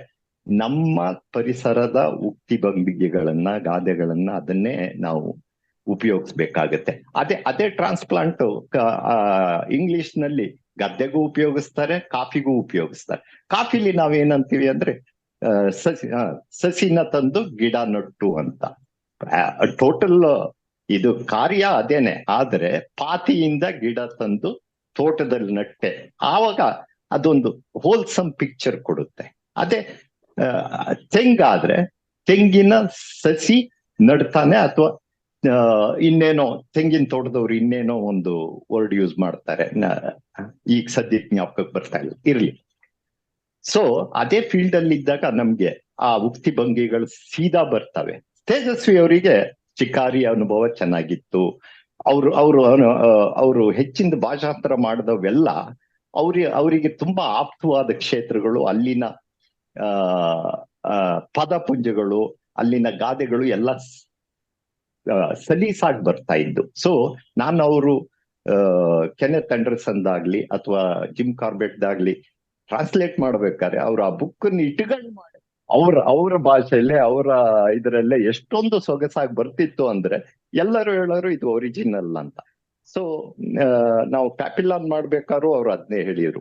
ನಮ್ಮ ಪರಿಸರದ ಉಕ್ತಿ ಭಂಗಿಗಳನ್ನ, ಗಾದೆಗಳನ್ನ, ಅದನ್ನೇ ನಾವು ಉಪಯೋಗಿಸ್ಬೇಕಾಗತ್ತೆ. ಅದೇ ಟ್ರಾನ್ಸ್ಪ್ಲಾಂಟ್ ಇಂಗ್ಲಿಷ್ ನಲ್ಲಿ ಗದ್ದೆಗೂ ಉಪಯೋಗಿಸ್ತಾರೆ, ಕಾಫಿಗೂ ಉಪಯೋಗಿಸ್ತಾರೆ. ಕಾಫಿಲಿ ನಾವೇನಂತೀವಿ ಅಂದ್ರೆ ಸಸಿನ ತಂದು ಗಿಡ ನಟ್ಟು ಅಂತ. ಟೋಟಲ್ ಇದು ಕಾರ್ಯ ಅದೇನೆ, ಆದ್ರೆ ಪಾತಿಯಿಂದ ಗಿಡ ತಂದು ತೋಟದಲ್ಲಿ ನಟ್ಟೆ. ಆವಾಗ ಅದೊಂದು ಹೋಲ್ಸಮ್ ಪಿಕ್ಚರ್ ಕೊಡುತ್ತೆ. ಅದೇ ತೆಂಗಾದ್ರೆ ತೆಂಗಿನ ಸಸಿ ನಡ್ತಾನೆ, ಅಥವಾ ಇನ್ನೇನೋ ತೆಂಗಿನ ತೋಟದವ್ರು ಇನ್ನೇನೋ ಒಂದು ವರ್ಡ್ ಯೂಸ್ ಮಾಡ್ತಾರೆ, ಈಗ ಸದ್ಯಕ್ಕೆ ಜ್ಞಾಪಕಕ್ಕೆ ಬರ್ತಾ ಇಲ್ಲ, ಇರ್ಲಿ. ಸೊ ಅದೇ ಫೀಲ್ಡ್ ಅಲ್ಲಿ ಇದ್ದಾಗ ನಮ್ಗೆ ಆ ಉಕ್ತಿ ಭಂಗಿಗಳು ಸೀದಾ ಬರ್ತವೆ. ತೇಜಸ್ವಿ ಅವರಿಗೆ ಶಿಕಾರಿ ಅನುಭವ ಚೆನ್ನಾಗಿತ್ತು. ಅವರು ಹೆಚ್ಚಿನ ಭಾಷಾಂತರ ಮಾಡಿದವೆಲ್ಲ ಅವರಿಗೆ ತುಂಬಾ ಆಪ್ತವಾದ ಕ್ಷೇತ್ರಗಳು. ಅಲ್ಲಿನ ಪದಪುಂಜಗಳು, ಅಲ್ಲಿನ ಗಾದೆಗಳು ಎಲ್ಲ ಸಲೀಸಾಗಿ ಬರ್ತಾ ಇದ್ದು. ಸೊ ನಾನು ಅವರು ಕೆನೆತ್ ಆಂಡರ್ಸನ್ದಾಗ್ಲಿ ಅಥವಾ ಜಿಮ್ ಕಾರ್ಬೆಟ್ದಾಗ್ಲಿ ಟ್ರಾನ್ಸ್ಲೇಟ್ ಮಾಡ್ಬೇಕಾದ್ರೆ ಅವ್ರು ಆ ಬುಕ್ ಇಟ್ಕೊಂಡು ಮಾಡಿ ಅವರ ಭಾಷೆಯಲ್ಲೇ, ಅವರ ಇದರಲ್ಲೇ ಎಷ್ಟೊಂದು ಸೊಗಸಾಗಿ ಬರ್ತಿತ್ತು ಅಂದ್ರೆ ಎಲ್ಲರೂ ಹೇಳೋರು ಇದು ಒರಿಜಿನಲ್ ಅಂತ. ಸೊ ನಾವು ಪ್ಯಾಪಿಲಾನ್ ಮಾಡ್ಬೇಕಾದ್ರೂ ಅವ್ರು ಅದನ್ನೇ ಹೇಳಿದ್ರು.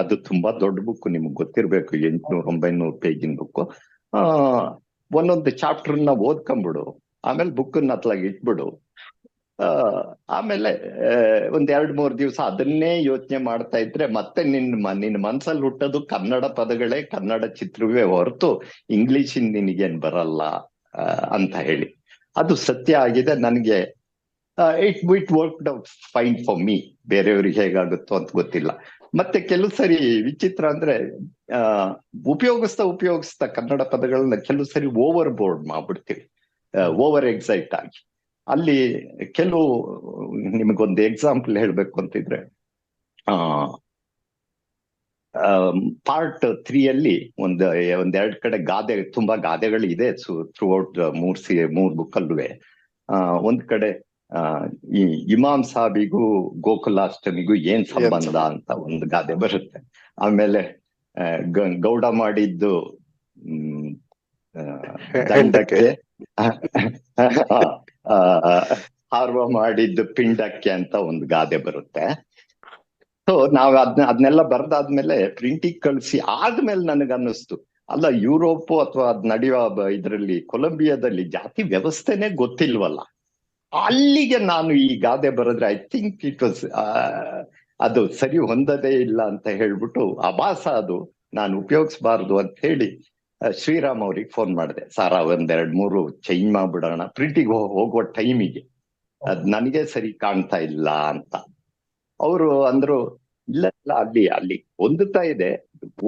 ಅದು ತುಂಬಾ ದೊಡ್ಡ ಬುಕ್, ನಿಮ್ಗೆ ಗೊತ್ತಿರ್ಬೇಕು, 800-900 ಪೇಜಿನ ಬುಕ್. ಒಂದೊಂದು ಚಾಪ್ಟರ್ನ ಓದ್ಕೊಂಬಿಡು, ಆಮೇಲೆ ಬುಕ್ಕನ್ನ ಅತ್ಲಾಗಿ ಇಟ್ಬಿಡು, ಆಮೇಲೆ ಒಂದ್ 2-3 ದಿವಸ ಅದನ್ನೇ ಯೋಚನೆ ಮಾಡ್ತಾ ಇದ್ರೆ ಮತ್ತೆ ನಿನ್ನ ಮನ್ಸಲ್ಲಿ ಹುಟ್ಟೋದು ಕನ್ನಡ ಪದಗಳೇ, ಕನ್ನಡ ಚಿತ್ರವೇ ಹೊರತು ಇಂಗ್ಲಿಷಿನ್ ನಿನಗೇನ್ ಬರಲ್ಲ ಅಂತ ಹೇಳಿ. ಅದು ಸತ್ಯ ಆಗಿದೆ. ನನಗೆ it worked out fine for me. ಬೇರೆಯವ್ರಿಗೆ ಹೇಗಾಗುತ್ತೋ ಅಂತ ಗೊತ್ತಿಲ್ಲ. ಮತ್ತೆ ಕೆಲವು ಸರಿ ವಿಚಿತ್ರ ಅಂದ್ರೆ ಉಪಯೋಗಿಸ್ತಾ ಕನ್ನಡ ಪದಗಳನ್ನ ಕೆಲವು ಸರಿ ಓವರ್ ಬೋರ್ಡ್ ಮಾಡ್ಬಿಡ್ತೀವಿ, ಓವರ್ ಎಕ್ಸೈಟ್ ಆಗಿ. ಅಲ್ಲಿ ಕೆಲವು, ನಿಮಗೊಂದು ಎಕ್ಸಾಂಪಲ್ ಹೇಳ್ಬೇಕು ಅಂತಿದ್ರೆ, ಪಾರ್ಟ್ 3 ಒಂದೆರಡು ಕಡೆ ತುಂಬಾ ಗಾದೆಗಳು ಇದೆ ಥ್ರೂ ಔಟ್ 3 ಬುಕ್ಕಲ್ಲೂ. ಒಂದ್ ಕಡೆ ಈ ಇಮಾಮ್ ಸಾಬಿಗೂ ಗೋಕುಲಾಷ್ಟಮಿಗೂ ಏನ್ ಸಂಬಂಧ ಅಂತ ಒಂದು ಗಾದೆ ಬರುತ್ತೆ. ಆಮೇಲೆ ಗೌಡ ಮಾಡಿದ್ದು ದಂಡಕ್ಕೆ, ಹಾರ್ವ ಮಾಡಿದ್ದು ಪಿಂಡಕ್ಕೆ ಅಂತ ಒಂದು ಗಾದೆ ಬರುತ್ತೆ. ಸೊ ನಾವ್ ಅದನ್ನೆಲ್ಲ ಬರ್ದಾದ್ಮೇಲೆ ಪ್ರಿಂಟಿಂಗ್ ಕಳಿಸಿ ಆದ್ಮೇಲೆ ನನಗನ್ನಿಸ್ತು, ಅಲ್ಲ ಯುರೋಪ್ ಅಥವಾ ಅದ್ ನಡೆಯುವ ಇದ್ರಲ್ಲಿ ಕೊಲಂಬಿಯಾದಲ್ಲಿ ಜಾತಿ ವ್ಯವಸ್ಥೆನೇ ಗೊತ್ತಿಲ್ವಲ್ಲ. ಅಲ್ಲಿಗೆ ನಾನು ಈ ಗಾದೆ ಬರೆದ್ರೆ ಐ ಥಿಂಕ್ ಇಟ್ ವಾಸ್ ಅದು ಸರಿ ಹೊಂದದೇ ಇಲ್ಲ ಅಂತ ಹೇಳ್ಬಿಟ್ಟು ಅಭಾಸ ಅದು, ನಾನು ಉಪಯೋಗಿಸ್ಬಾರ್ದು ಅಂತ ಹೇಳಿ ಶ್ರೀರಾಮ್ ಅವ್ರಿಗೆ ಫೋನ್ ಮಾಡಿದೆ. ಸಾರ 1-2-3 ಚೇಂಜ್ ಮಾಡ್ಬಿಡೋಣ ಪ್ರಿಂಟಿಗೆ ಹೋಗುವ ಟೈಮಿಗೆ, ಅದ್ ನನಗೆ ಸರಿ ಕಾಣ್ತಾ ಇಲ್ಲ ಅಂತ. ಅವರು ಅಂದ್ರು, ಇಲ್ಲ ಇಲ್ಲ, ಅಲ್ಲಿ ಹೊಂದುತ್ತಾ ಇದೆ,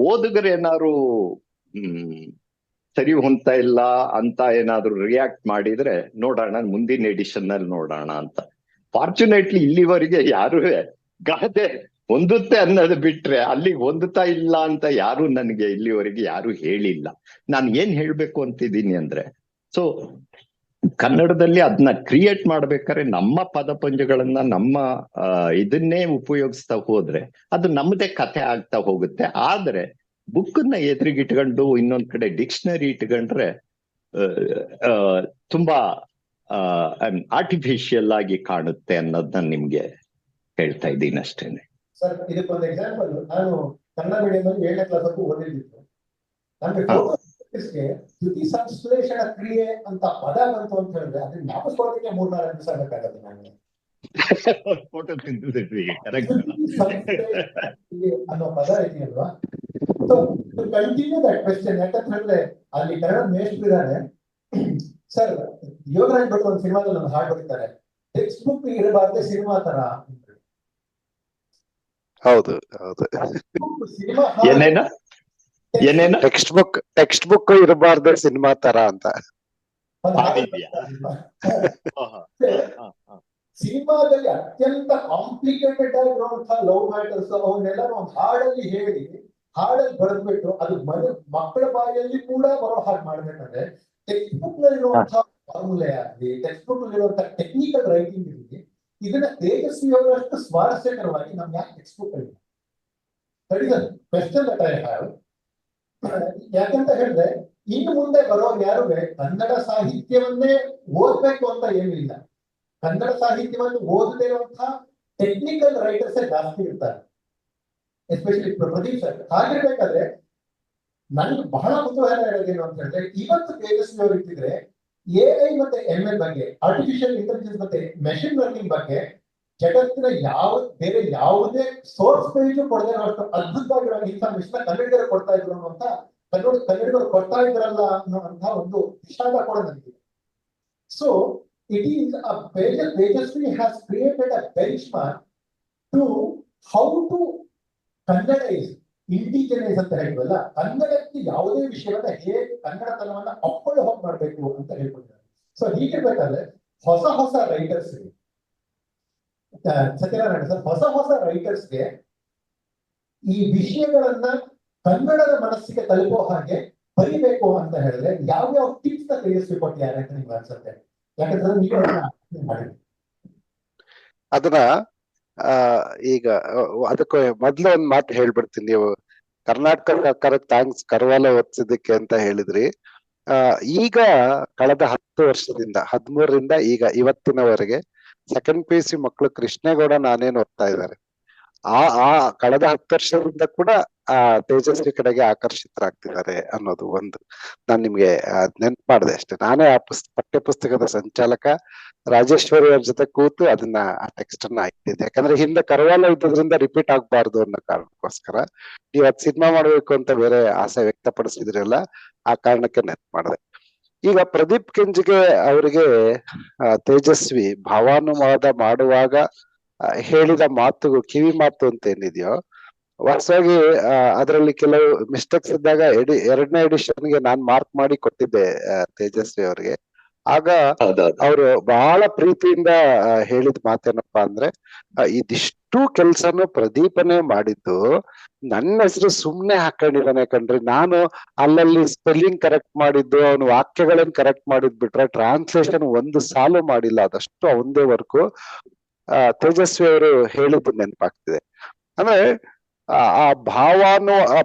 ಓದುಗರೇನಾದ್ರು ಸರಿ ಹೊಂದ್ತಾ ಇಲ್ಲ ಅಂತ ಏನಾದ್ರು ರಿಯಾಕ್ಟ್ ಮಾಡಿದ್ರೆ ನೋಡೋಣ, ಮುಂದಿನ ಎಡಿಷನ್ ಅಲ್ಲಿ ನೋಡೋಣ ಅಂತ. ಫಾರ್ಚುನೇಟ್ಲಿ ಇಲ್ಲಿವರೆಗೆ ಯಾರು ಗಾದೆ ಹೊಂದುತ್ತೆ ಅನ್ನೋದು ಬಿಟ್ರೆ ಅಲ್ಲಿಗೆ ಹೊಂದುತ್ತಾ ಇಲ್ಲ ಅಂತ ಯಾರು ನನಗೆ ಇಲ್ಲಿವರೆಗೆ ಯಾರು ಹೇಳಿಲ್ಲ. ನಾನು ಏನ್ ಹೇಳ್ಬೇಕು ಅಂತಿದ್ದೀನಿ ಅಂದ್ರೆ, ಸೊ ಕನ್ನಡದಲ್ಲಿ ಅದನ್ನ ಕ್ರಿಯೇಟ್ ಮಾಡ್ಬೇಕಾದ್ರೆ ನಮ್ಮ ಪದಪುಂಜಗಳನ್ನ ನಮ್ಮ ಇದನ್ನೇ ಉಪಯೋಗಿಸ್ತಾ ಹೋದ್ರೆ ಅದು ನಮ್ಮದೇ ಕಥೆ ಆಗ್ತಾ ಹೋಗುತ್ತೆ. ಆದ್ರೆ ಬುಕ್ಕನ್ನ ಎದುರಿಗಿಟ್ಕೊಂಡು ಇನ್ನೊಂದ್ ಕಡೆ ಡಿಕ್ಷನರಿ ಇಟ್ಕೊಂಡ್ರೆ ತುಂಬಾ ಆರ್ಟಿಫಿಷಿಯಲ್ ಆಗಿ ಕಾಣುತ್ತೆ ಅನ್ನೋದನ್ನ ನಿಮ್ಗೆ ಹೇಳ್ತಾ ಇದ್ದೀನಿ ಅಷ್ಟೇನೆ. ಸರ್, ಇದಕ್ಕೊಂದು ಎಕ್ಸಾಂಪಲ್, ನಾನು ಕನ್ನಡ ಮೀಡಿಯಂ ಅಲ್ಲಿ 7ನೇ ಕ್ಲಾಸ್ ಓದಿದ್ದು. ನಮ್ಗೆ ದ್ಯುತಿ ಸಂಶ್ಲೇಷಣ ಕ್ರಿಯೆ ಅಂತ ಪದ ಬಂತು ಅಂತ ಹೇಳಿದ್ರೆ ಅದನ್ನ ಜ್ಞಾಪಿಸ್ಕೊಳ್ಳೋದಕ್ಕೆ 3-4 ದಿವಸ ಬೇಕಾಗತ್ತೆ ನನಗೆ. ಅನ್ನೋ ಪದ ಇದೆಯಲ್ವಾ, so to continue that question, ಯಾಕಂತ ಹೇಳಿದ್ರೆ ಅಲ್ಲಿ ಕನ್ನಡ ಮೇಷ್ಟ್ರು ಇದ್ದಾನೆ ಸರ್. ಯೋಗರಾಜ್ ಭಟ್ರು ಒಂದು ಸಿನಿಮಾದಲ್ಲಿ ಒಂದು ಹಾಡು ಬರೀತಾರೆ, ಟೆಕ್ಸ್ಟ್ ಬುಕ್ ಇರಬಾರ್ದೆ ಸಿನಿಮಾ ತರ. ಹೌದು ಹೌದು, ಸಿನಿಮಾ ಏನೇನ ಟೆಕ್ಸ್ಟ್ ಬುಕ್ ಇರಬಾರ್ದು ಸಿನಿಮಾ ತರ ಅಂತ. ಸಿನಿಮಾದಲ್ಲಿ ಅತ್ಯಂತ ಕಾಂಪ್ಲಿಕೇಟೆಡ್ ಆಗಿರುವಂತಹ ಲವ್ ಮ್ಯಾಟರ್ಸ್ ಅವನ್ನೆಲ್ಲ ಒಂದು ಹಾಡಲ್ಲಿ ಹೇಳಿ, ಹಾಡಲ್ಲಿ ಬರೆದ್ಬಿಟ್ಟು ಅದು ಮಕ್ಕಳ ಬಾಯಲ್ಲಿ ಕೂಡ ಬರೋ ಹಾಗೆ ಮಾಡ್ಬೇಕಂದ್ರೆ ಟೆಕ್ಸ್ಟ್ ಬುಕ್ ನಲ್ಲಿರುವಂತಹ ಫಾರ್ಮುಲೆ ಆಗಲಿ, ಟೆಕ್ಸ್ಟ್ ಬುಕ್ ನಲ್ಲಿರುವಂತಹ ಟೆಕ್ನಿಕಲ್ ರೈಟಿಂಗ್ ಇರಲಿ, ಇದನ್ನ ತೇಜಸ್ವಿ ಅವರಷ್ಟು ಸ್ವಾರಸ್ಯಕರವಾಗಿ ನಮ್ಗೆ ಯಾಕೆ ಟೆಕ್ಸ್ಟ್ ಬುಕ್ ಅಲ್ಲಿ ಕ್ವೆಶ್ಚನ್ ದಟ್ ಐ ಹ್ಯಾವ್. ಯಾಕಂತ ಹೇಳಿದ್ರೆ ಇನ್ನು ಮುಂದೆ ಬರೋರು ಯಾರು ಕನ್ನಡ ಸಾಹಿತ್ಯವನ್ನೇ ಓದ್ಬೇಕು ಅಂತ ಏನೂ ಇಲ್ಲ. ಕನ್ನಡ ಸಾಹಿತ್ಯವನ್ನು ಓದದೇ ಇರುವಂತಹ ಟೆಕ್ನಿಕಲ್ ರೈಟರ್ಸ್ ಜಾಸ್ತಿ ಇರ್ತಾರೆ, ಎಸ್ಪೆಷಲಿ ಪ್ರದೀಪ್ ಸರ್. ಹಾಗಿರ್ಬೇಕಾದ್ರೆ ನನ್ಗೆ ಬಹಳ ಕುತೂಹಲ ಇರೋದೇನು ಅಂತ ಹೇಳಿದ್ರೆ, ಇವತ್ತು ತೇಜಸ್ವಿ ಅವರು ಇಟ್ಟಿದ್ರೆ AI ಮತ್ತೆ ML ಬಗ್ಗೆ, ಆರ್ಟಿಫಿಷಿಯಲ್ ಇಂಟೆಲಿಜೆನ್ಸ್ ಮತ್ತೆ ಮೆಷಿನ್ ಲರ್ನಿಂಗ್ ಬಗ್ಗೆ ಜಗತ್ತಿನ ಬೇರೆ ಯಾವುದೇ ಸೋರ್ಸ್ ಪೇಜ್ ಕೊಡದೇ ಇರುವಷ್ಟು ಅದ್ಭುತವಾಗಿರೋ ಇನ್ಫಾರ್ಮೇಶನ್ ಕನ್ನಡಿಗರು ಕೊಡ್ತಾ ಇದ್ರು ಅನ್ನುವಂತ, ಕನ್ನಡಿಗರು ಕೊಡ್ತಾ ಇದ್ರಲ್ಲ ಅನ್ನುವಂತ ಒಂದು ವಿಷಾದ ಕೂಡ ನನಗಿದೆ. So it is a Tejasvi has created a benchmark to how to ಕನ್ನಡೈಸ್, ಇಂಡಿಜಿನೈಸ್ ಅಂತ ಹೇಳ್ತೀವಲ್ಲ, ಕನ್ನಡಕ್ಕೆ ಯಾವುದೇ ವಿಷಯವನ್ನ ಹೇಗೆ ಕನ್ನಡತನವನ್ನ ಅಪ್ಕೊಂಡು ಹೋಗಿ ಮಾಡ್ಬೇಕು ಅಂತ ಹೇಳ್ಕೊಟ್ಟಿದ್ದಾರೆ. ಸೊ ಹೀಗಿರ್ಬೇಕಾದ್ರೆ ಹೊಸ ರೈಟರ್ಸ್ಗೆ, ಸತ್ಯನಾರಾಯಣ ಸರ್, ಹೊಸ ರೈಟರ್ಸ್ಗೆ ಈ ವಿಷಯಗಳನ್ನ ಕನ್ನಡದ ಮನಸ್ಸಿಗೆ ತಲುಪೋ ಹಾಗೆ ಬರಿಬೇಕು ಅಂತ ಹೇಳಿದ್ರೆ ಯಾವ್ಯಾವ ಟಿಪ್ಸ್ ನ ತೇಜಸ್ವಿ ಕೊಟ್ಟಿದ್ದಾರೆ ಅಂತ ನಿಮ್ಗೆ ಅನ್ಸುತ್ತೆ? ಯಾಕಂದ್ರೆ ನೀವು ಅದನ್ನ ಈಗ ಅದಕ್ಕೆ ಮೊದ್ಲು ಒಂದ್ ಮಾತು ಹೇಳ್ಬಿಡ್ತೀನಿ. ನೀವು ಕರ್ನಾಟಕ ಸರ್ಕಾರ ಥ್ಯಾಂಕ್ಸ್ ಕರ್ವಾಲ ಓದಿಸಿದ್ದಕ್ಕೆ ಅಂತ ಹೇಳಿದ್ರಿ. ಈಗ ಕಳೆದ 10 ವರ್ಷದಿಂದ 13ರಿಂದ ಈಗ ಇವತ್ತಿನವರೆಗೆ ಸೆಕೆಂಡ್ PUC ಮಕ್ಕಳು ಕೃಷ್ಣೇಗೌಡ ನಾನೇನು ಓದ್ತಾ ಇದ್ದಾರೆ. ಆ ಕಳೆದ 10 ವರ್ಷದಿಂದ ಕೂಡ ಆ ತೇಜಸ್ವಿ ಕಡೆಗೆ ಆಕರ್ಷಿತರಾಗ್ತಿದ್ದಾರೆ ಅನ್ನೋದು ಒಂದು ನಾನ್ ನಿಮ್ಗೆ ನೆನ್ಪು ಮಾಡಿದೆ ಅಷ್ಟೇ. ನಾನೇ ಆ ಪಠ್ಯ ಪುಸ್ತಕದ ಸಂಚಾಲಕ ರಾಜೇಶ್ವರಿ ಅವ್ರ ಜೊತೆ ಕೂತು ಅದನ್ನ ಆ ಟೆಕ್ಸ್ಟ್ ಅನ್ನ ಹಾಕ್ತಿದ್ದೆ. ಯಾಕಂದ್ರೆ ಹಿಂದೆ ಕರವಾಲ ಇದ್ದದ್ರಿಂದ ರಿಪೀಟ್ ಆಗ್ಬಾರ್ದು ಅನ್ನೋ ಕಾರಣಕ್ಕೋಸ್ಕರ ನೀವ್ ಅದ್ ಸಿನಿಮಾ ಮಾಡ್ಬೇಕು ಅಂತ ಬೇರೆ ಆಸೆ ವ್ಯಕ್ತಪಡಿಸಿದ್ರಲ್ಲ, ಆ ಕಾರಣಕ್ಕೆ ನೆನ್ಪು ಮಾಡಿದೆ. ಈಗ ಪ್ರದೀಪ್ ಕೆಂಜಿಗೆ ಅವರಿಗೆ ತೇಜಸ್ವಿ ಭಾವಾನುವಾದ ಮಾಡುವಾಗ ಹೇಳಿದ ಮಾತು, ಕಿವಿ ಮಾತು ಅಂತ ಏನಿದೆಯೋ, ವಾಸ್ತವಾಗಿ ಅದರಲ್ಲಿ ಕೆಲವು ಮಿಸ್ಟೇಕ್ಸ್ ಇದ್ದಾಗ 2ನೇ ಎಡಿಷನ್ಗೆ ನಾನ್ ಮಾರ್ಕ್ ಮಾಡಿ ಕೊಟ್ಟಿದ್ದೆ ತೇಜಸ್ವಿ ಅವ್ರಿಗೆ. ಆಗ ಅವರು ಬಹಳ ಪ್ರೀತಿಯಿಂದ ಹೇಳಿದ ಮಾತೇನಪ್ಪಾ ಅಂದ್ರೆ, ಇದಿಷ್ಟು ಕೆಲ್ಸನು ಪ್ರದೀಪನೇ ಮಾಡಿದ್ದು, ನನ್ನ ಹೆಸರು ಸುಮ್ನೆ ಹಾಕೊಂಡಿದ್ದಾನೆ ಕಣ್ರಿ, ನಾನು ಅಲ್ಲಲ್ಲಿ ಸ್ಪೆಲ್ಲಿಂಗ್ ಕರೆಕ್ಟ್ ಮಾಡಿದ್ದು, ಅವನು ವಾಕ್ಯಗಳನ್ನ ಕರೆಕ್ಟ್ ಮಾಡಿದ್ ಬಿಟ್ರೆ ಟ್ರಾನ್ಸ್ಲೇಷನ್ ಒಂದು ಸಾಲು ಮಾಡಿಲ್ಲ, ಅದಷ್ಟು ಅವಂದೇ ವರ್ಕು. ತೇಜಸ್ವಿ ಅವರು ಹೇಳಿದ್ದು ನೆನಪಾಗ್ತಿದೆ. ಅಂದ್ರೆ ಆ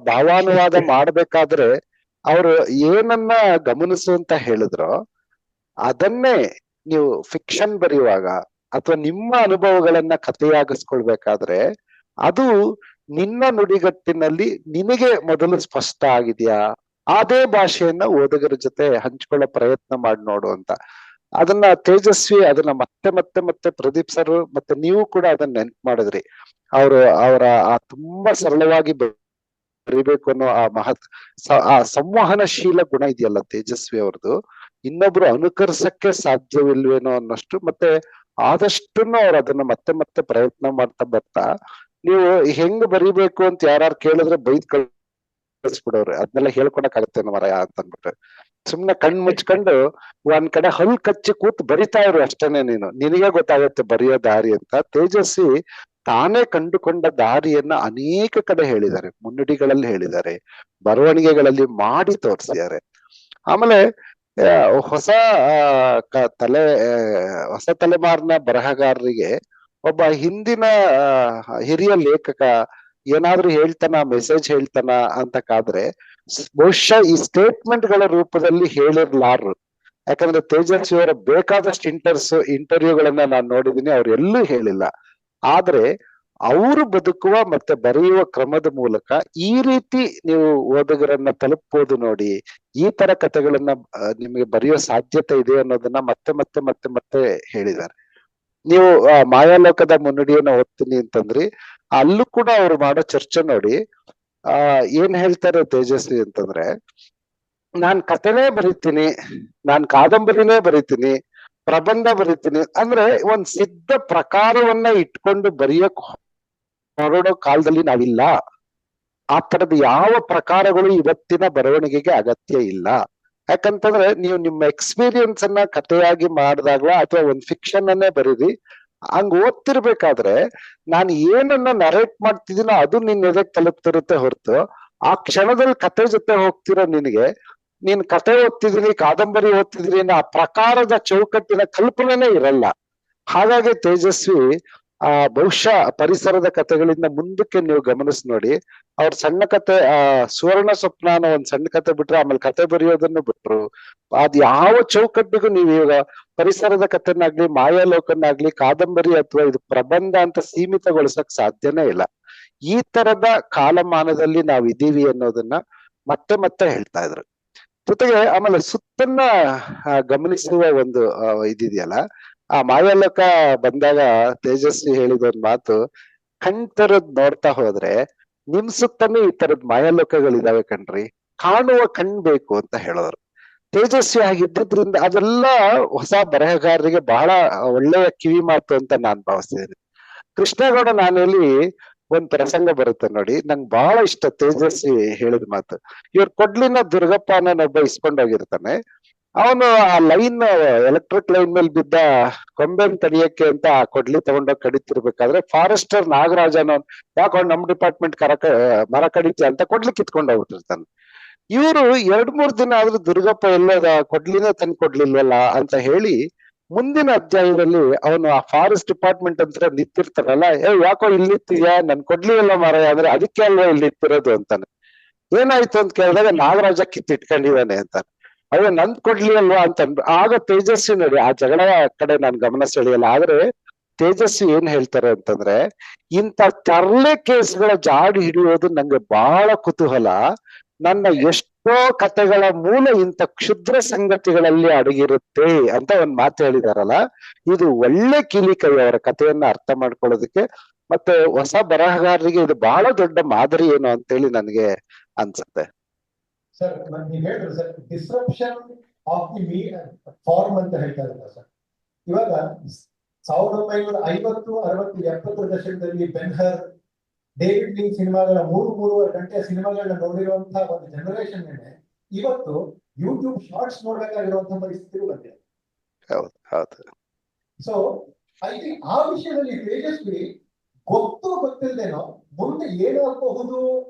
ಭಾವಾನುವಾದ ಮಾಡ್ಬೇಕಾದ್ರೆ ಅವರು ಏನನ್ನ ಗಮನಿಸು ಅಂತ ಹೇಳಿದ್ರು, ಅದನ್ನೇ ನೀವು ಫಿಕ್ಷನ್ ಬರೆಯುವಾಗ ಅಥವಾ ನಿಮ್ಮ ಅನುಭವಗಳನ್ನ ಕಥೆಯಾಗಿಸ್ಕೊಳ್ಬೇಕಾದ್ರೆ ಅದು ನಿನ್ನ ನುಡಿಗಟ್ಟಿನಲ್ಲಿ ನಿನಗೆ ಮೊದಲು ಸ್ಪಷ್ಟ ಆಗಿದೆಯಾ, ಅದೇ ಭಾಷೆಯನ್ನ ಓದುಗರ ಜೊತೆ ಹಂಚ್ಕೊಳ್ಳೋ ಪ್ರಯತ್ನ ಮಾಡಿ ನೋಡು ಅಂತ. ಅದನ್ನ ತೇಜಸ್ವಿ ಅದನ್ನ ಮತ್ತೆ ಮತ್ತೆ ಮತ್ತೆ ಪ್ರದೀಪ್ ಸರ್ ಮತ್ತೆ ನೀವು ಕೂಡ ಅದನ್ನ ನೆನ್ಪು ಮಾಡಿದ್ರಿ. ಅವರ ಆ ತುಂಬಾ ಸರಳವಾಗಿ ಬರೀಬೇಕು ಅನ್ನೋ ಆ ಸಂವಹನಶೀಲ ಗುಣ ಇದೆಯಲ್ಲ ತೇಜಸ್ವಿ ಅವ್ರದ್ದು, ಇನ್ನೊಬ್ರು ಅನುಕರಿಸಕ್ಕೆ ಸಾಧ್ಯವಿಲ್ವೇನೋ ಅನ್ನೋಷ್ಟು, ಮತ್ತೆ ಆದಷ್ಟನ್ನು ಅವ್ರು ಅದನ್ನ ಮತ್ತೆ ಮತ್ತೆ ಪ್ರಯತ್ನ ಮಾಡ್ತಾ ಬರ್ತಾ, ನೀವು ಹೆಂಗ್ ಬರಿಬೇಕು ಅಂತ ಯಾರು ಕೇಳಿದ್ರೆ ಬೈದ್ ಕಳಿಸ್ಬಿಡೋರು, ಅದನ್ನೆಲ್ಲ ಹೇಳ್ಕೊಳಕ್ ಆಗತ್ತೇನೋ ಮರಯ ಅಂತ ಅಂದ್ಬಿಟ್ರೆ ಸುಮ್ನೆ ಕಣ್ ಮುಚ್ಕೊಂಡು ಒಂದ್ ಕಡೆ ಹಲ್ ಕಚ್ಚಿ ಕೂತ್ ಬರಿತಾ ಇರು ಅಷ್ಟೇನೆ, ನಿನಗೆ ಗೊತ್ತಾಗತ್ತೆ ಬರೆಯೋ ದಾರಿ ಅಂತ. ತೇಜಸ್ವಿ ತಾನೇ ಕಂಡುಕೊಂಡ ದಾರಿಯನ್ನ ಅನೇಕ ಕಡೆ ಹೇಳಿದ್ದಾರೆ, ಮುನ್ನುಡಿಗಳಲ್ಲಿ ಹೇಳಿದ್ದಾರೆ, ಬರವಣಿಗೆಗಳಲ್ಲಿ ಮಾಡಿ ತೋರಿಸಿದ್ದಾರೆ. ಆಮೇಲೆ ಹೊಸ ತಲೆಮಾರಿನ ಬರಹಗಾರರಿಗೆ ಒಬ್ಬ ಹಿಂದಿನ ಹಿರಿಯ ಲೇಖಕ ಏನಾದ್ರೂ ಹೇಳ್ತಾನ, ಮೆಸೇಜ್ ಹೇಳ್ತಾನ ಅಂತ ಕಾದ್ರೆ ಬಹುಶಃ ಈ ಸ್ಟೇಟ್ಮೆಂಟ್ ಗಳ ರೂಪದಲ್ಲಿ ಹೇಳಿರ್ಲಾರ್ರು. ಯಾಕಂದ್ರೆ ತೇಜಸ್ವಿ ಅವರ ಬೇಕಾದಷ್ಟು ಇಂಟರ್ವ್ಯೂಗಳನ್ನ ನಾನು ನೋಡಿದೀನಿ, ಅವ್ರು ಎಲ್ಲೂ ಹೇಳಿಲ್ಲ. ಆದ್ರೆ ಅವರು ಬದುಕುವ ಮತ್ತೆ ಬರೆಯುವ ಕ್ರಮದ ಮೂಲಕ ಈ ರೀತಿ ನೀವು ಓದುಗರನ್ನ ತಲುಪಬಹುದು ನೋಡಿ, ಈ ತರ ಕಥೆಗಳನ್ನ ನಿಮಗೆ ಬರೆಯೋ ಸಾಧ್ಯತೆ ಇದೆ ಅನ್ನೋದನ್ನ ಮತ್ತೆ ಮತ್ತೆ ಮತ್ತೆ ಮತ್ತೆ ಹೇಳಿದ್ದಾರೆ. ನೀವು ಮಾಯಾಲೋಕದ ಮುನ್ನುಡಿಯನ್ನ ಓದ್ತೀನಿ ಅಂತಂದ್ರಿ, ಅಲ್ಲೂ ಕೂಡ ಅವ್ರು ಮಾಡೋ ಚರ್ಚೆ ನೋಡಿ ಏನ್ ಹೇಳ್ತಾರೆ ತೇಜಸ್ವಿ ಅಂತಂದ್ರೆ, ನಾನ್ ಕಥೆನೇ ಬರೀತೀನಿ, ನಾನ್ ಕಾದಂಬರಿನೇ ಬರೀತೀನಿ, ಪ್ರಬಂಧ ಬರೀತೀನಿ ಅಂದ್ರೆ ಒಂದ್ ಸಿದ್ಧ ಪ್ರಕಾರವನ್ನ ಇಟ್ಕೊಂಡು ಬರೆಯಕ್ ಹೊರಡೋ ಕಾಲದಲ್ಲಿ ನಾವಿಲ್ಲ. ಆ ತರದ ಯಾವ ಪ್ರಕಾರಗಳು ಇವತ್ತಿನ ಬರವಣಿಗೆಗೆ ಅಗತ್ಯ ಇಲ್ಲ. ಯಾಕಂತಂದ್ರೆ ನೀವು ನಿಮ್ಮ ಎಕ್ಸ್ಪೀರಿಯನ್ಸ್ ಅನ್ನ ಕಥೆಯಾಗಿ ಮಾಡಿದಾಗ ಅಥವಾ ಒಂದ್ ಫಿಕ್ಷನ್ ಅನ್ನೇ ಬರೀರಿ, ಹಂಗ ಓದ್ತಿರ್ಬೇಕಾದ್ರೆ ನಾನು ಏನನ್ನ ನರೇಟ್ ಮಾಡ್ತಿದ್ದೀನೋ ಅದು ನಿನ್ ಎದಕ್ ತಲುಪ್ತಿರುತ್ತೆ ಹೊರತು ಆ ಕ್ಷಣದಲ್ಲಿ ಕತೆ ಜೊತೆ ಹೋಗ್ತಿರೋ ನಿನಗೆ, ನೀನ್ ಕತೆ ಓದ್ತಿದೀನಿ, ಕಾದಂಬರಿ ಓದ್ತಿದೀನಿ ಅನ್ನೋ ಆ ಪ್ರಕಾರದ ಚೌಕಟ್ಟಿನ ಕಲ್ಪನೆನೇ ಇರಲ್ಲ. ಹಾಗಾಗಿ ತೇಜಸ್ವಿ ಬಹುಶಃ ಪರಿಸರದ ಕಥೆಗಳಿಂದ ಮುಂದಕ್ಕೆ ನೀವು ಗಮನಿಸಿ ನೋಡಿ, ಅವ್ರ ಸಣ್ಣ ಕತೆ ಸುವರ್ಣ ಸ್ವಪ್ನ ಅನ್ನೋ ಒಂದ್ ಸಣ್ಣ ಕತೆ ಬಿಟ್ರೆ ಆಮೇಲೆ ಕತೆ ಬರೆಯೋದನ್ನು ಬಿಟ್ರು. ಅದ್ ಯಾವ ಚೌಕಟ್ಟಿಗೂ ನೀವು ಈಗ ಪರಿಸರದ ಕಥೆನಾಗ್ಲಿ, ಮಾಯಾಲೋಕನಾಗ್ಲಿ, ಕಾದಂಬರಿ ಅಥವಾ ಇದು ಪ್ರಬಂಧ ಅಂತ ಸೀಮಿತಗೊಳಿಸಕ್ ಸಾಧ್ಯನೇ ಇಲ್ಲ. ಈ ತರದ ಕಾಲಮಾನದಲ್ಲಿ ನಾವ್ ಇದೀವಿ ಅನ್ನೋದನ್ನ ಮತ್ತೆ ಮತ್ತೆ ಹೇಳ್ತಾ ಇದ್ರು. ಜೊತೆಗೆ ಆಮೇಲೆ ಸುತ್ತನ್ನ ಗಮನಿಸುವ ಒಂದು ಇದಿದೆಯಲ್ಲ, ಆ ಮಾಯಾಲೋಕ ಬಂದಾಗ ತೇಜಸ್ವಿ ಹೇಳಿದ ಒಂದ್ ಮಾತು, ಕಣ್ ತರದ್ ನೋಡ್ತಾ ಹೋದ್ರೆ ನಿಮ್ ಸುತ್ತನೇ ಈ ತರದ್ ಮಾಯಾಲೋಕಗಳಿದಾವೆ ಕಣ್ರಿ, ಕಾಣುವ ಕಣ್ ಬೇಕು ಅಂತ ಹೇಳೋರು. ತೇಜಸ್ವಿ ಆಗಿದ್ದರಿಂದ ಅದೆಲ್ಲ ಹೊಸ ಬರಹಗಾರರಿಗೆ ಬಹಳ ಒಳ್ಳೆಯ ಕಿವಿ ಮಾತು ಅಂತ ನಾನ್ ಭಾವಿಸ್ತಿದ್ದೀನಿ. ಕೃಷ್ಣೇಗೌಡ ನಾನಲ್ಲಿ ಒಂದ್ ಪ್ರಸಂಗ ಬರುತ್ತೆ ನೋಡಿ, ನಂಗೆ ಬಹಳ ಇಷ್ಟ ತೇಜಸ್ವಿ ಹೇಳಿದ ಮಾತು. ಇವ್ರ ಕೊಡ್ಲಿನ ದುರ್ಗಪ್ಪ ಅನ್ನೋನೊಬ್ಬ ಇಸ್ಕೊಂಡೋಗಿರ್ತಾನೆ. ಅವನು ಆ ಲೈನ್ ಎಲೆಕ್ಟ್ರಿಕ್ ಲೈನ್ ಮೇಲೆ ಬಿದ್ದ ಕೊಂಬೆನ್ ತಡಿಯಕ್ಕೆ ಅಂತ ಆ ಕೊಡ್ಲಿ ತಗೊಂಡೋಗಿ ಕಡಿತಿರ್ಬೇಕಾದ್ರೆ ಫಾರೆಸ್ಟರ್ ನಾಗರಾಜ ಅನ್ನೋನ್, ಯಾಕೋ ನಮ್ ಡಿಪಾರ್ಟ್ಮೆಂಟ್ ಮರ ಕಡಿತ ಅಂತ ಕೊಡ್ಲಿ ಕಿತ್ಕೊಂಡ್ ಹೋಗ್ಬಿಟ್ಟಿರ್ತಾನೆ. ಇವರು 2-3 ದಿನ ಆದ್ರೂ ದುರ್ಗಪ್ಪ ಎಲ್ಲೋದ, ಕೊಡ್ಲಿನೇ ತಂದು ಕೊಡ್ಲಿಲ್ವಲ್ಲ ಅಂತ ಹೇಳಿ ಮುಂದಿನ ಅಧ್ಯಾಯದಲ್ಲಿ ಅವನು ಆ ಫಾರೆಸ್ಟ್ ಡಿಪಾರ್ಟ್ಮೆಂಟ್ ಅಂತ ನಿಂತಿರ್ತಾರಲ್ಲ, ಯಾಕೋ ಇಲ್ಲಿ ನಿಂತಿದ್ಯಾ, ನನ್ ಕೊಡ್ಲಿ ಎಲ್ಲ ಮರ ಅಂದ್ರೆ ಅದಕ್ಕೆ ಅಲ್ವಾ ಇಲ್ಲಿ ನಿಂತಿರೋದು ಅಂತಾನೆ. ಏನಾಯ್ತು ಅಂತ ಕೇಳಿದಾಗ ನಾಗರಾಜ ಕಿತ್ತಿಟ್ಕೊಂಡಿದ್ದಾನೆ ಅಂತಾನೆ. ನಂದ್ ಕೊಡ್ಲಿ ಅಲ್ವಾ ಅಂತ ಆಗ ತೇಜಸ್ವಿ ನೋಡಿ, ಆ ಜಗಳ ಕಡೆ ನಾನ್ ಗಮನ ಸೆಳೆಯಲ್ಲ, ಆದ್ರೆ ತೇಜಸ್ವಿ ಏನ್ ಹೇಳ್ತಾರೆ ಅಂತಂದ್ರೆ, ಇಂಥ ತರಲೆ ಕೇಸ್ಗಳ ಜಾಡಿ ಹಿಡಿಯೋದು ನಂಗೆ ಬಹಳ ಕುತೂಹಲ. ನನ್ನ ಎಷ್ಟೋ ಕಥೆಗಳ ಮೂಲ ಇಂಥ ಕ್ಷುದ್ರ ಸಂಗತಿಗಳಲ್ಲಿ ಅಡಗಿರುತ್ತೆ ಅಂತ ಒಂದ್ ಮಾತು ಹೇಳಿದಾರಲ್ಲ, ಇದು ಒಳ್ಳೆ ಕೀಲಿಕೈ ಅವರ ಕಥೆಯನ್ನ ಅರ್ಥ ಮಾಡ್ಕೊಳ್ಳೋದಕ್ಕೆ. ಮತ್ತೆ ಹೊಸ ಬರಹಗಾರರಿಗೆ ಇದು ಬಹಳ ದೊಡ್ಡ ಮಾದರಿ ಏನು ಅಂತೇಳಿ ನನಗೆ ಅನ್ಸುತ್ತೆ. ಸರ್ ನೀವು ಹೇಳಿದ್ರು sir, disruption of the form ಅಂತ ಹೇಳ್ತಾ ಇದ್ದಾರೆ ಸರ್. ಇವಾಗ 1950, 60, 70 ದಶಕದಲ್ಲಿ ಬೆನ್ಹರ್, ಡೇವಿಡ್ ಲಿಂಚ್ ಸಿನಿಮಾಗಳ 3-3.5 ಗಂಟೆಯ ಸಿನಿಮಾಗಳನ್ನ ನೋಡಿರುವಂತಹ ಒಂದು ಜನರೇಷನ್ ಇವತ್ತು ಯೂಟ್ಯೂಬ್ ಶಾರ್ಟ್ಸ್ ನೋಡ್ಬೇಕಾಗಿರುವಂತಹ ಪರಿಸ್ಥಿತಿ ಬಂದಿದೆ. ಹೌದು ಹೌದು. ಸೊ ಐ ಥಿಂಕ್ ಆ ವಿಷಯದಲ್ಲಿ ತೇಜಸ್ವಿ ಗೊತ್ತಿಲ್ಲದೇನೋ ಮುಂದೆ ಏನಾಗಬಹುದು,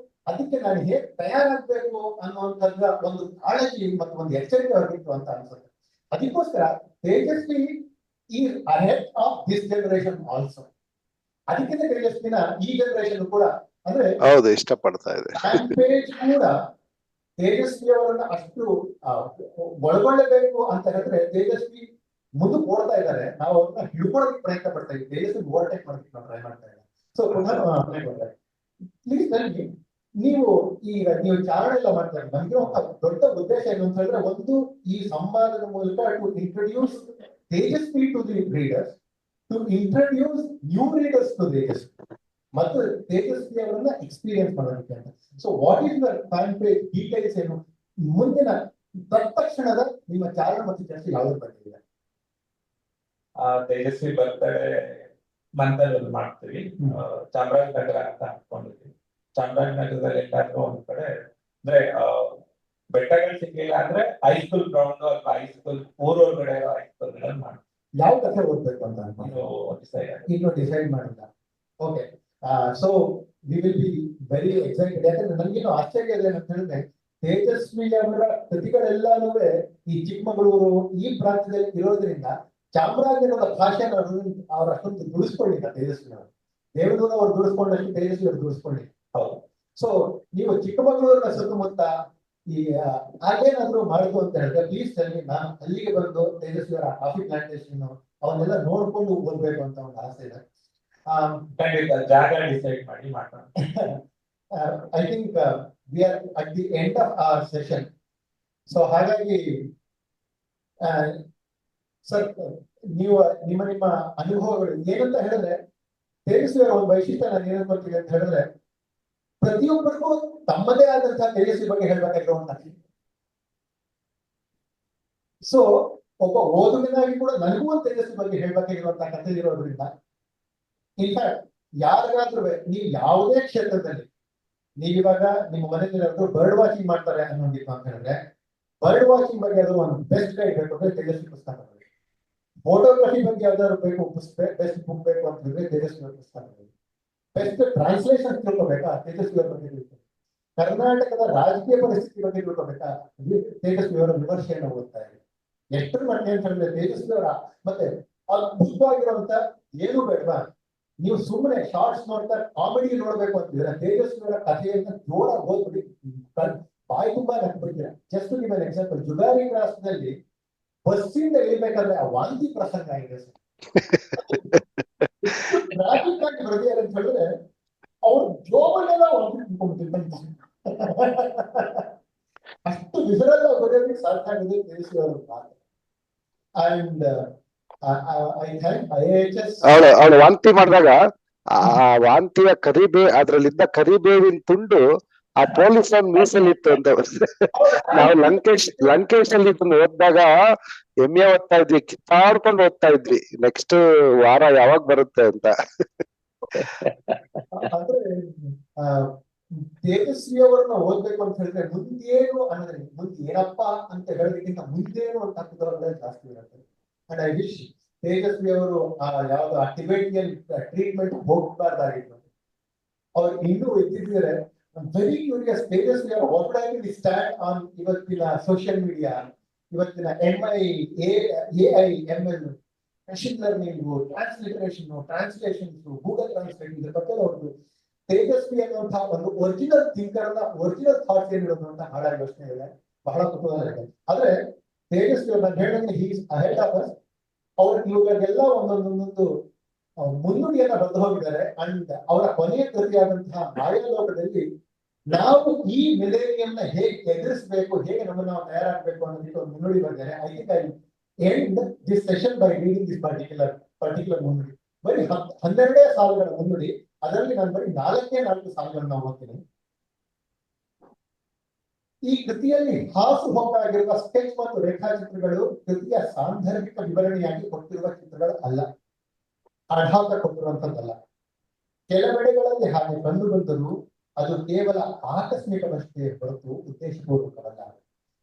ಅದಕ್ಕೆ ನಾನು ಹೇಗೆ ತಯಾರಾಗಬೇಕು ಅನ್ನುವಂಥದ್ದ ಒಂದು ಕಾಳಜಿ ಮತ್ತು ಒಂದು ಎಚ್ಚರಿಕೆ ಆಗಿತ್ತು ಅಂತ ಅನ್ಸುತ್ತೆ. ಅದಕ್ಕೋಸ್ಕರ Tejasvi is ahead of this generation also. ಅದಕ್ಕಿಂತ ತೇಜಸ್ವಿನ ಈ ಜನರೇಷನ್ ಕೂಡ ಅಂದ್ರೆ ಹೌದು ಇಷ್ಟಪಡ್ತಾ ಇದೆ. ಪೇಜ್ ಕೂಡ ತೇಜಸ್ವಿ ಅವರನ್ನ ಅಷ್ಟು ಒಳಗೊಳ್ಳಬೇಕು ಅಂತ ಹೇಳಿದ್ರೆ ತೇಜಸ್ವಿ ಮುಂದಕ್ಕೆ ಓಡ್ತಾ ಇದ್ದಾರೆ. ನಾವು ಅವ್ರನ್ನ ಹಿಡ್ಕೊಳ್ಳೋದಕ್ಕೆ ಪ್ರಯತ್ನ ಪಡ್ತಾ ಇದ್ದೀವಿ, ತೇಜಸ್ವಿ ಓವರ್ಟೇಕ್ ಮಾಡೋದಕ್ಕೆ ನಾವು ಟ್ರೈ ಮಾಡ್ತಾ ಇದ್ದೀವಿ. ಸೊ ಪುನಃ ಪ್ಲೀಸ್ ನನಗೆ ನೀವು ಈಗ ನೀವು ಚಾರಣ ಎಲ್ಲ ಮಾಡ್ತಾರೆ, ನಮ್ಗೆ ದೊಡ್ಡ ಉದ್ದೇಶ ಏನು ಅಂತ ಹೇಳಿದ್ರೆ, ಒಂದು ಈ ಸಂವಾದದ ಮೂಲಕ to introduce Tejasvi to the readers, to introduce new readers to Tejasvi, ಮತ್ತು ತೇಜಸ್ವಿ ಅವರನ್ನ ಎಕ್ಸ್ಪೀರಿಯನ್ಸ್ ಮಾಡೋದಕ್ಕೆ ಅಂತ. So what is the time page details ಏನು, ಮುಂದಿನ ತತ್ಕ್ಷಣದ ನಿಮ್ಮ ಚಾರಣ ಮತ್ತು ಚರ್ಚೆ ಯಾವ್ದು ಬಂದಿದೆ? ತೇಜಸ್ವಿ ಬರ್ತಡೇ ಮಂತಲ್ಲಿ ಮಾಡ್ತೀವಿ, ಚಾಮರಾಜನಗರ ಅಂತ ಹಾಕೊಂಡಿದ್ವಿ. ಚಾಮರಾಜನಗರದಲ್ಲಿ ಎಲ್ಲಾದ್ರೂ ಒಂದ್ ಕಡೆ ಅಂದ್ರೆ ಬೆಟ್ಟಗಳು ಸಿಗ್ಲಿಲ್ಲ ಅಂದ್ರೆ ಹೈಸ್ಕೂಲ್ ಗ್ರೌಂಡ್ ಅಥವಾ ಹೈಸ್ಕೂಲ್ ಊರೊಳಗಡೆ ಹೈಸ್ಕೂಲ್ ಮಾಡ್ತೀವಿ. ಯಾವ ಕಥೆ ಓದ್ಬೇಕು ಅಂತ ಇನ್ನು ಡಿಸೈಡ್ ಮಾಡಿಲ್ಲ. Okay, so we will be very excited. ಯಾಕಂದ್ರೆ ನನ್ಗೇನು ಆಶ್ಚರ್ಯ ಇದೆ ಅಂತ ಹೇಳಿದ್ರೆ, ತೇಜಸ್ವಿ ಅವರ ಕೃತಿಗಳೆಲ್ಲಾನು ಈ ಚಿಕ್ಕಮಗಳೂರು ಈ ಪ್ರಾಂತ್ಯದಲ್ಲಿ ಇರೋದ್ರಿಂದ ಚಾಮರಾಜನಗರದ ಭಾಷೆನ ಅವ್ರ ಅಷ್ಟೊಂದು ದುಡಿಸ್ಕೊಂಡಿಲ್ಲ ತೇಜಸ್ವಿ ಅವರು. ದೇವದೂರ ಅವ್ರು ದುಡಿಸ್ಕೊಂಡಷ್ಟು ತೇಜಸ್ವಿ ಅವರು ದುಡಿಸ್ಕೊಂಡಿಲ್ಲ. ಹೌದು. ಸೊ ನೀವು ಚಿಕ್ಕಮಗಳೂರಿನ ಸುತ್ತಮುತ್ತ ಈ ಹಾಗೇನಾದ್ರು ಮಾಡುದು ಅಂತ ಹೇಳಿದ್ರೆ ಪ್ಲೀಸ್ ಹೇಳಿ, ನಾನು ಅಲ್ಲಿಗೆ ಬಂದು ತೇಜಸ್ವಿ ಅವರ ಕಾಫಿ ಪ್ಲಾಂಟೇಶನ್ ಅವನ್ನೆಲ್ಲ ನೋಡ್ಕೊಂಡು ಓದ್ಬೇಕು ಅಂತ ಒಂದು ಆಸೆ ಇದೆ. ಜಾಗ ಡಿಸೈಡ್ ಮಾಡಿ ಮಾಡೋಣ. I think we are at the end of our session. So ಹಾಗಾಗಿ ಸರ್, ನೀವು ನಿಮ್ಮ ಅನುಭವಗಳು ಏನಂತ ಹೇಳಿದ್ರೆ, ತೇಜಸ್ವಿ ಅವರ ಒಂದು ವೈಶಿಷ್ಟ್ಯ ನಾನು ಏನ್ ಅನ್ಕೊಳ್ತೀನಿ ಅಂತ ಹೇಳಿದ್ರೆ, ಪ್ರತಿಯೊಬ್ಬರಿಗೂ ತಮ್ಮದೇ ಆದಂತಹ ತೇಜಸ್ವಿ ಬಗ್ಗೆ ಹೇಳ್ಬೇಕಾಗಿರುವಂತ. ಸೊ ಒಬ್ಬ ಓದುಗನಾಗಿ ಕೂಡ ನನಗೂ ಒಂದು ತೇಜಸ್ವಿ ಬಗ್ಗೆ ಹೇಳ್ಬೇಕಾಗಿರುವಂತಹ ಕಥೆ ಇರೋದ್ರಿಂದ, ಇನ್ಫ್ಯಾಕ್ಟ್ ಯಾರಿಗಾದ್ರೂ ನೀವು ಯಾವುದೇ ಕ್ಷೇತ್ರದಲ್ಲಿ ನೀವಿವಾಗ ನಿಮ್ಮ ಮನೆಯಲ್ಲಿ ಬರ್ಡ್ ವಾಚಿಂಗ್ ಮಾಡ್ತಾರೆ ಅನ್ನೋದಿತ್ತು ಅಂತ ಹೇಳಿದ್ರೆ, ಬರ್ಡ್ ವಾಚಿಂಗ್ ಬಗ್ಗೆ ಅದು ಒಂದು ಬೆಸ್ಟ್ ಗೈಡ್ ಬೇಕು ಅಂದ್ರೆ ತೇಜಸ್ವಿ ಪುಸ್ತಕ ಬೇಕು. ಫೋಟೋಗ್ರಫಿ ಬಗ್ಗೆ ಯಾವ್ದಾದ್ರು ಬೇಕು, ಬೆಸ್ಟ್ ಬುಕ್ ಬೇಕು ಅಂತ ಹೇಳಿದ್ರೆ ತೇಜಸ್ವಿ ಅವರ ಪುಸ್ತಕ ಬೇಕು. ಬೆಸ್ಟ್ ಟ್ರಾನ್ಸ್ಲೇಷನ್ ತಿಳ್ಕೊಬೇಕಾ, ತೇಜಸ್ವಿ ಅವರ ಬಗ್ಗೆ ತಿಳ್ಕೊಬೇಕು. ಕರ್ನಾಟಕದ ರಾಜಕೀಯ ಪರಿಸ್ಥಿತಿ ಬಗ್ಗೆ ತಿಳ್ಕೊಬೇಕಾ, ತೇಜಸ್ವಿ ಅವರ ವಿಮರ್ಶೆಯನ್ನು ಓದ್ತಾ ಇದೆ. ಎಷ್ಟರ ಮಟ್ಟಿಗೆ ಅಂತ ಹೇಳಿದ್ರೆ ತೇಜಸ್ವಿ ಅವರ ಮತ್ತೆ ಅದ್ಭುತವಾಗಿರುವಂತ ಏನು ಬೇಡವಾ, ನೀವು ಸುಮ್ಮನೆ ಶಾರ್ಟ್ಸ್ ನೋಡ್ತಾ ಕಾಮಿಡಿ ನೋಡ್ಬೇಕು ಅಂತಿದ್ರೆ ತೇಜಸ್ವಿ ಅವರ ಕಥೆಯನ್ನ ಜೋರಾಗಿ ಓದ್ಬಿಡಿ, ಬಾಯಿ ತುಂಬಾ ನಕ್ಬಿಡ್ತೀರ. Just give an example, Jugari ಕ್ರಾಸ್ನಲ್ಲಿ ಬಸ್ಸಿಂದ ಇಳಿಬೇಕಾದ್ರೆ ಆ ವಾಂತಿ ಪ್ರಸಂಗ ಆಗಿದೆ ಸರ್. ಟ್ರಾಫಿಕ್ ಆಗಿ ಬರೆದಿದ್ದಾರೆ ಅಂತ ಹೇಳಿದ್ರೆ ಅವ್ರ ಜೋಬಲ್ಲೆಲ್ಲ ಅಷ್ಟು ವಿಸರಲ್ಲ ಬರೆಯೋದಕ್ಕೆ ಸಾಧ್ಯ ಆಗಿದೆ ತೇಜಸ್ವಿ ಅವರ ಮಾತು. And I thank IAHS. ಅವಳು ವಾಂತಿ ಮಾಡಿದಾಗ ಆ ವಾಂತಿಯ ಅದ್ರಲ್ಲಿದ್ದ ಕರಿಬೇವಿನ ತುಂಡು ಆ ಪೊಲೀಸ್ ಮೀಸಲಿತ್ತು ಅಂತ. ನಾವು ಲಂಕೇಶ್ ಅಲ್ಲಿ ಓದಿದಾಗ ಎಮ್ಮೆ ಓದ್ತಾ ಇದ್ವಿ, ಕಿತ್ತಾಡ್ಕೊಂಡು ಓದ್ತಾ ಇದ್ವಿ, ನೆಕ್ಸ್ಟ್ ವಾರ ಯಾವಾಗ ಬರುತ್ತೆ ಅಂತ. ಅಂದ್ರೆ ತೇಜಸ್ವಿ ಅವರನ್ನ ಓದ್ಬೇಕು ಅಂತ ಹೇಳಿದ್ರೆ ಮುಂದೇನು ಅನ್ನೋದ್ರೆ, ಮುಂದೆ ಏನಪ್ಪಾ ಅಂತ ಹೇಳೋದಕ್ಕಿಂತ ಮುಂದೇನು ಅಂತ ಕುತೂಹಲ ಜಾಸ್ತಿ ಇರುತ್ತೆ. ಅಂಡ್ ಐ ವಿಶ್ ತೇಜಸ್ವಿ ಅವರು ಯಾವ್ದು ಟಿಬೆಟಿಯನ್ ಟ್ರೀಟ್ಮೆಂಟ್ ಹೋಗ್ಬಾರ್ದಾಗಿತ್ತು, ಅವ್ರು ಇನ್ನೂ ಇದ್ದಿದ್ರೆ. ವೆರಿ ಕ್ಯೂರಿಯಸ್, ತೇಜಸ್ವಿ ಅವರು ಒಬ್ಬರಾಗಿ ಸ್ಟಾರ್ಟ್ ಆನ್ ಇವತ್ತಿನ ಸೋಷಿಯಲ್ ಮೀಡಿಯಾ, ಇವತ್ತಿನ AI ML, machine learning, translations, Google translate, ಇದ್ರ ಬಗ್ಗೆ ಅವ್ರದ್ದು ತೇಜಸ್ವಿ ಅನ್ನುವಂತಹ ಒಂದು ಒರಿಜಿನಲ್ ಥಿಂಕರ್ ಒರಿಜಿನಲ್ ಥಾಟ್ಸ್ ಏನಿರೋದು ಅಂತ ಬಹಳ ಯೋಚನೆ ಇದೆ, ಬಹಳ ಕುತೂಹಲ ಇದೆ. ಆದ್ರೆ ತೇಜಸ್ವಿ ಅವ್ರನ್ನ ಹೇಳಿದ್ರೆ ಹೀಸ್ ಅಹೆಡ್ ಆಫ್ ಅಸ್. ಅವ್ರ ಇವಾಗೆಲ್ಲ ಒಂದೊಂದು ಮುನ್ನುಡಿಯನ್ನ ಬರೆದು ಹೋಗಿದ್ದಾರೆ. ಅಂಡ್ ಅವರ ಕೊನೆಯ ಕೃತಿಯಾದಂತಹ ಮಾಯಾಲೋಕದಲ್ಲಿ ನಾವು ಈ ಮಿಲೇನಿಯಂನ ಹೇಗೆ ಎದುರಿಸಬೇಕು, ಹೇಗೆ ನಮ್ಮನ್ನು ನಾವು ತಯಾರಾಗಬೇಕು ಅನ್ನೋದಕ್ಕೆ ಒಂದು ಮುನ್ನುಡಿ ಬರೆದಿದ್ದಾರೆ. I think I end this session by reading this particular ಮುನ್ನುಡಿ. ಬರೀ 12 ಸಾಲುಗಳ ಮುನ್ನುಡಿ, ಅದರಲ್ಲಿ ನಾನು ಬರೀ 4 ಸಾಲುಗಳನ್ನ ಓದ್ತೀನಿ. ಈ ಕೃತಿಯಲ್ಲಿ ಹಾಸುಹೊಕ್ಕಾಗಿರುವ ಸ್ಕೆಚ್ ಮತ್ತು ರೇಖಾಚಿತ್ರಗಳು ಕೃತಿಯ ಸಾಂದರ್ಭಿಕ ವಿವರಣೆಯಾಗಿ ಕೊಟ್ಟಿರುವ ಚಿತ್ರಗಳು ಅಲ್ಲ, ಆಘಾತ ಕೊಟ್ಟಿರುವಂತದ್ದಲ್ಲ. ಕೆಲವೆಡೆಗಳಲ್ಲಿ ಹಾಗೆ ಕಂಡು ಬಂದರೂ ಅದು ಕೇವಲ ಆಕಸ್ಮಿಕವಷ್ಟೇ ಹೊರತು ಉದ್ದೇಶಪೂರ್ವಕವಲ್ಲ.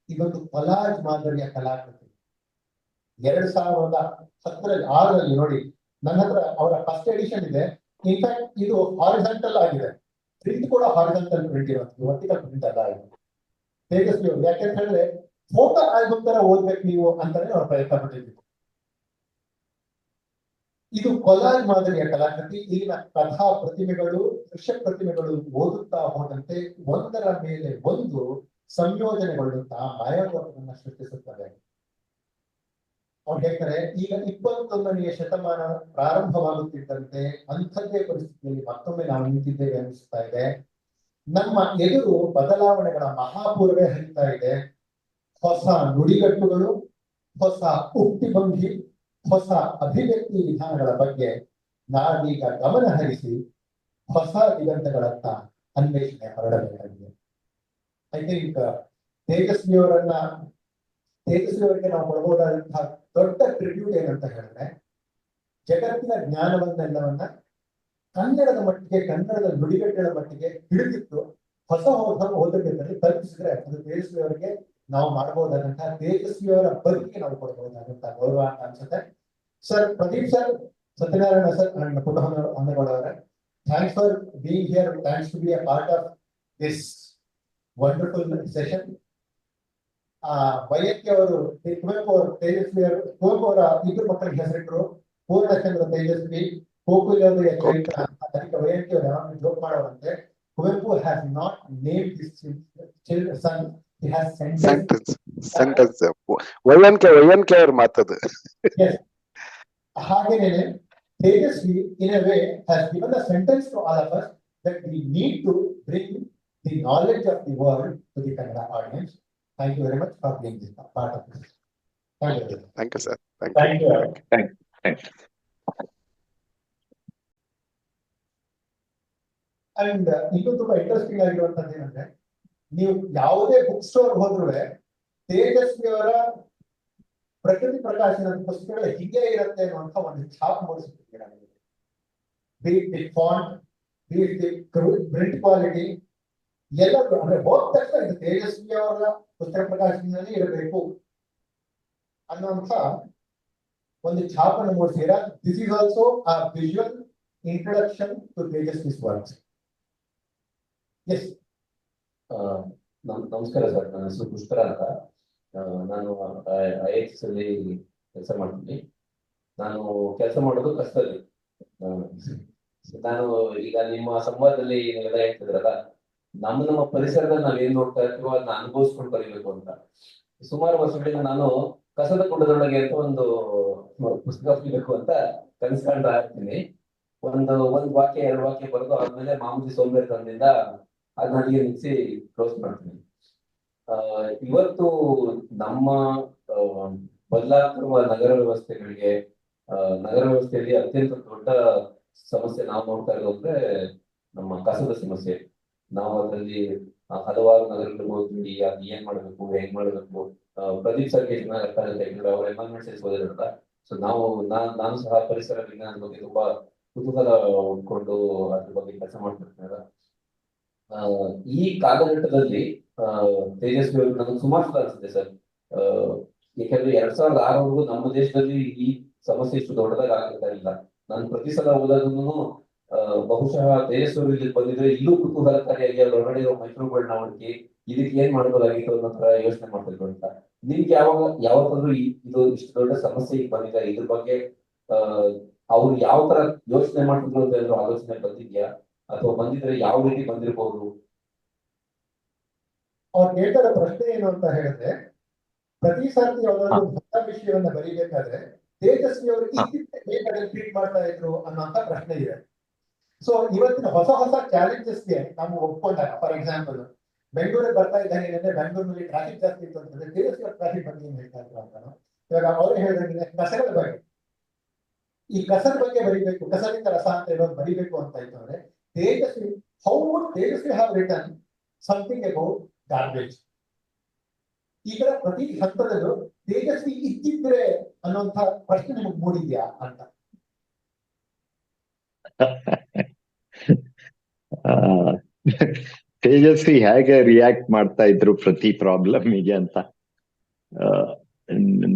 ಇದೊಂದು ಕೊಲಾಜ್ ಮಾದರಿಯ ಕಲಾಕೃತಿ. 2006ರಲ್ಲಿ ನೋಡಿ, ನನ್ನ ಹತ್ರ ಅವರ ಫಸ್ಟ್ ಎಡಿಷನ್ ಇದೆ. ಇನ್ಫ್ಯಾಕ್ಟ್ ಇದು ಹಾರಿಜಾಂಟಲ್ ಆಗಿದೆ, ಪ್ರಿಂಟ್ ಕೂಡ ಹಾರಿಜಾಂಟಲ್ ಪ್ರಿಂಟ್ ಇರೋದು, ವರ್ಟಿಕಲ್ ಪ್ರಿಂಟ್ ಅಲ್ಲ ಇದು. ತೇಜಸ್ವಿ ಅವರು ಯಾಕೆಂತ ಹೇಳಿದ್ರೆ ಫೋಟೋ ಆಲ್ಬಮ್ ತರ ಓದ್ಬೇಕು ನೀವು ಅಂತಾನೆ ಅವ್ರು ಪ್ರಯತ್ನ ಪಟ್ಟಿದ್ರು. ಇದು ಕೊಲಾಜ್ ಮಾದರಿಯ ಕಲಾಕೃತಿ. ಇಲ್ಲಿನ ಕಥಾ ಪ್ರತಿಮೆಗಳು, ದೃಶ್ಯ ಪ್ರತಿಮೆಗಳು ಓದುತ್ತಾ ಹೋದಂತೆ ಒಂದರ ಮೇಲೆ ಒಂದು ಸಂಯೋಜನೆಗೊಳ್ಳುತ್ತಾ ಮಾಯಾಲೋಕವನ್ನ ಸೃಷ್ಟಿಸುತ್ತದೆ. ಅವ್ರು ಹೇಳ್ತಾರೆ, ಈಗ 21ನೇ ಶತಮಾನ ಪ್ರಾರಂಭವಾಗುತ್ತಿದ್ದಂತೆ ಅಂಥದ್ದೇ ಪರಿಸ್ಥಿತಿಯಲ್ಲಿ ಮತ್ತೊಮ್ಮೆ ನಾವು ನಿಂತಿದ್ದೇವೆ ಅನಿಸ್ತಾ ಇದೆ. ನಮ್ಮ ಎದುರು ಬದಲಾವಣೆಗಳ ಮಹಾಪೂರ್ವೇ ಹರಿತಾ ಇದೆ. ಹೊಸ ನುಡಿಗಟ್ಟುಗಳು, ಹೊಸ ಉಕ್ತಿಭಂಗಿ, ಹೊಸ ಅಭಿವ್ಯಕ್ತಿ ವಿಧಾನಗಳ ಬಗ್ಗೆ ನಾವೀಗ ಗಮನ ಹರಿಸಿ ಹೊಸ ದಿಗಂತಗಳತ್ತ ಅನ್ವೇಷಣೆ ಹೊರಡಬೇಕಾಗಿದೆ. ಐ ಥಿಂಕ್ ತೇಜಸ್ವಿಯವರಿಗೆ ನಾವು ಕೊಡಬಹುದಾದಂತಹ ದೊಡ್ಡ ಟ್ರಿಬ್ಯೂಟ್ ಏನಂತ ಹೇಳಿದ್ರೆ, ಜಗತ್ತಿನ ಜ್ಞಾನವನ್ನೆಲ್ಲವನ್ನ ಕನ್ನಡದ ಮಟ್ಟಿಗೆ, ಕನ್ನಡದ ನುಡಿಗಟ್ಟುಗಳ ಮಟ್ಟಿಗೆ ಹಿಡಿದಿತ್ತು ಹೊಸ ಓದುಗರಲ್ಲಿ ಕಲ್ಪಿಸಿದ್ರೆ ಅದು ತೇಜಸ್ವಿಯವರಿಗೆ ನಾವು ಮಾಡಬಹುದಾದಂತಹ, ತೇಜಸ್ವಿಯವರ ಬದುಕಿಗೆ ನಾವು ಕೊಡಬಹುದಾದಂತಹ ಗೌರವ ಅಂತ ಅನ್ಸುತ್ತೆ. Sir, Pradeep sir, Satyanarayana sir, and Putta Honnagowda ಅವರೇ, thanks for being here, thanks to be a part of this wonderful session. ವೈಯಕ್ಯ ಅವರು, ಕುವೆಂಪು ಅವರು, ತೇಜಸ್ವಿ ಅವರು, ಕುವೆಂಪು ಅವರ ಇಬ್ಬರು ಮಕ್ಕಳಿಗೆ ಹೆಸರಿಟ್ಟರು, ಪೂರ್ಣಚಂದ್ರ ತೇಜಸ್ವಿ, ಕೋಕುಲವರಿಯ ಚೈತ್ರ. ಅದಕ್ಕೆ ವೈಯಕ್ಯ ಅವರು ಯಾವಾಗ ಜೋಕ್ ಮಾಡೋರಂತೆ, Kuvempu has not name this son, he has sentence YNK ಅವ್ರ ಮಾತದು. ಹಾಗೇನೆ Tejasvi in a way has given a sentence to all of us that we need to bring the knowledge of the world to the Kannada audience. Thank you very much for being this part of this. Thank you. Thank you, sir. Thank you. And ಇನ್ನೂ ತುಂಬಾ interesting ಆಗಿರುವಂತದ್ದು ಏನಂದ್ರೆ, ನೀವು ಯಾವುದೇ book store ಹೋದ್ರು ತೇಜಸ್ವಿ ಅವರ ಪ್ರಕೃತಿ ಪ್ರಕಾಶನದ ಪುಸ್ತಕಗಳು ಹೀಗೆ ಇರುತ್ತೆ ಅನ್ನುವಂತ ಒಂದು ಛಾಪ್ ಮೂಡಿಸುತ್ತಿದೆ. ಪ್ರಿಂಟ್ ಕ್ವಾಲಿಟಿ ಎಲ್ಲರೂ ಅಂದ್ರೆ ಹೋದ ತಕ್ಷಣ ಇದು ತೇಜಸ್ವಿ ಅವರ ಪುಸ್ತಕ ಪ್ರಕಾಶನದಲ್ಲಿ ಇರಬೇಕು ಅನ್ನುವಂತ ಒಂದು ಛಾಪನ್ನು ಮೂಡಿಸಿರ. This is also a visual introduction to Tejasvi's works. Yes, ನಮಸ್ಕಾರ ಸರ್, ನನ್ನ ಹೆಸರು ಪುಷ್ಕರ ಅಂತ. ನಾನು IAS ಅಲ್ಲಿ ಕೆಲಸ ಮಾಡ್ತೀನಿ. ನಾನು ಕೆಲಸ ಮಾಡೋದು ಕಷ್ಟದಲ್ಲಿ. ನಾನು ಈಗ ನಿಮ್ಮ ಸಂವಾದದಲ್ಲಿ ನೀವೆಲ್ಲ ಹೇಳ್ತಿದ್ರಲ್ಲ, ನಮ್ಮ ಪರಿಸರದಲ್ಲಿ ನಾವೇನ್ ನೋಡ್ತಾ ಇರ್ತೀವೋ ಅದನ್ನ ಅನುಭವಿಸ್ಕೊಂಡು ಬರೀಬೇಕು ಅಂತ. ಸುಮಾರು ವರ್ಷಗಳಿಂದ ನಾನು ಕಸದ ಕುಂಡದೊಳಗೆ ಅಂತ ಒಂದು ಪುಸ್ತಕ ಬರೀಬೇಕು ಅಂತ ಕನಸ್ಕೊಂಡ್ತಾ ಇರ್ತೀನಿ. ಒಂದು ವಾಕ್ಯ 2 ವಾಕ್ಯ ಬರೆದು ಆದ್ಮೇಲೆ ಮಾಮೂಲಿ ಸೋಂಬೇರಿತನದಿಂದ ಅದನ್ನ ಅಲ್ಲಿಗೆ ನಿಲ್ಲಿಸಿ ಕ್ಲೋಸ್ ಮಾಡ್ತೀನಿ. ಇವತ್ತು ನಮ್ಮ ಬದಲಾಗ್ತಿರುವ ನಗರ ವ್ಯವಸ್ಥೆಯಲ್ಲಿ ಅತ್ಯಂತ ದೊಡ್ಡ ಸಮಸ್ಯೆ ನಾವು ನೋಡ್ತಾ ಇರೋದು ಅಂದ್ರೆ ನಮ್ಮ ಕಸದ ಸಮಸ್ಯೆ. ನಾವು ಅದರಲ್ಲಿ ಹಲವಾರು ನಗರಗಳು ಹೋಗ್ತೀವಿ, ಅದ್ ಏನ್ ಮಾಡ್ಬೇಕು, ಹೆಂಗ್ ಮಾಡ್ಬೇಕು. ಪ್ರದೀಪ್ ಸರ್ಗೆ ಚೆನ್ನಾಗಿ ಅರ್ಥ ಆಗುತ್ತೆ, ಯಾಕಂದ್ರೆ ಅವ್ರ ಎನ್ವೈರನ್ಮೆಂಟ್ ಸೈನ್ಸ್ ಓದಿರೋದ್ರಿಂದ. ಸೊ ನಾನು ಸಹ ಪರಿಸರ ವಿಜ್ಞಾನದ ಬಗ್ಗೆ ತುಂಬಾ ಕುತೂಹಲ ಉಟ್ಕೊಂಡು ಅದ್ರ ಬಗ್ಗೆ ಕೆಲಸ ಮಾಡ್ತಿರ್ತಾರೆ. ಈ ಕಾಲಘಟ್ಟದಲ್ಲಿ ತೇಜಸ್ವಿ ಅವರು ನನಗೆ ಸುಮಾರು ಸಲ ಅನ್ಸುತ್ತೆ ಸರ್, ಯಾಕಂದ್ರೆ 2006 ನಮ್ಮ ದೇಶದಲ್ಲಿ ಈ ಸಮಸ್ಯೆ ಇಷ್ಟು ದೊಡ್ಡದಾಗಿ ಆಗ್ತಾ ಇಲ್ಲ. ನಾನು ಪ್ರತಿ ಸಲ ಓದೋದನ್ನು ಬಹುಶಃ ತೇಜಸ್ವಿ ಅವರು ಇಲ್ಲಿ ಬಂದಿದ್ರೆ ಇಲ್ಲೂ ಕುತೂಹಲಕಾರಿಯಾಗಿ ಹೊರಗಡೆ ಇರೋ ಮೈಕ್ರೋಗಳನ್ನ ಹುಡುಕಿ ಇದಕ್ಕೆ ಏನ್ ಮಾಡ್ಬೋದಾಗಿತ್ತು ಅನ್ನೋ ತರ ಯೋಚನೆ ಮಾಡ್ತಿದ್ರು ಅಂತ. ನಿಮ್ಗೆ ಯಾವತ್ತಾದ್ರೂ ಇದು ಇಷ್ಟು ದೊಡ್ಡ ಸಮಸ್ಯೆ ಈಗ ಬಂದಿದೆ, ಇದ್ರ ಬಗ್ಗೆ ಅವ್ರು ಯಾವ ತರ ಯೋಚನೆ ಮಾಡ್ತಿದ್ರು ಅಂತ ಏನಾದ್ರು ಆಲೋಚನೆ ಬಂದಿದ್ಯಾ, ಅಥವಾ ಬಂದಿದ್ರೆ ಯಾವ ರೀತಿ ಬಂದಿರಬಹುದು? ಅವ್ರು ಕೇಳ್ತಾರ ಪ್ರಶ್ನೆ ಏನು ಅಂತ ಹೇಳಿದ್ರೆ, ಪ್ರತಿ ಸರ್ತಿ ಯಾವ್ದಾದ್ರು ಹೊಸ ವಿಷಯವನ್ನ ಬರೀಬೇಕಾದ್ರೆ ತೇಜಸ್ವಿ ಅವರು ಹೇಗೆ ಟ್ರೀಟ್ ಮಾಡ್ತಾ ಇದ್ರು ಅನ್ನೋಂತ ಪ್ರಶ್ನೆ ಇದೆ. ಸೊ ಇವತ್ತಿನ ಹೊಸ ಹೊಸ ಚಾಲೆಂಜಸ್ಗೆ ನಾವು ಒಪ್ಕೊಂಡಾಗ, ಫಾರ್ ಎಕ್ಸಾಂಪಲ್ ಬೆಂಗಳೂರಿಗೆ ಬರ್ತಾ ಇದ್ದಾನೆ ಬೆಂಗಳೂರಿನಲ್ಲಿ ಟ್ರಾಫಿಕ್ ಜಾಸ್ತಿ ಇತ್ತು ಅಂತಂದ್ರೆ ತೇಜಸ್ವಿ ಟ್ರಾಫಿಕ್ ಬಗ್ಗೆ ಏನ್ ಹೇಳ್ತಾ ಇದ್ರು ಅಂತ. ಇವಾಗ ಅವ್ರು ಹೇಳಿದ್ರೆ ಕಸಗಳ ಬಗ್ಗೆ, ಈ ಕಸದ ಬಗ್ಗೆ ಬರಿಬೇಕು, ಕಸದಿಂದ ರಸ ಅಂತ ಹೇಳೋದು ಬರಿಬೇಕು ಅಂತ ಇತ್ತು ಅಂದ್ರೆ Tejasvi, how would Tejasvi have written something about garbage? ಈ ತರ ಪ್ರತಿ ಹಂತದಲ್ಲೂ ತೇಜಸ್ವಿ ಇದ್ದಿದ್ರೆ ಅನ್ನುವಂಥ ಪ್ರಶ್ನೆ ನಿಮಗೆ ಮೂಡಿದ್ಯಾ ಅಂತ. ತೇಜಸ್ವಿ ಹೇಗೆ ರಿಯಾಕ್ಟ್ ಮಾಡ್ತಾ ಇದ್ರು ಪ್ರತಿ ಪ್ರಾಬ್ಲಮ್ಗೆ ಅಂತ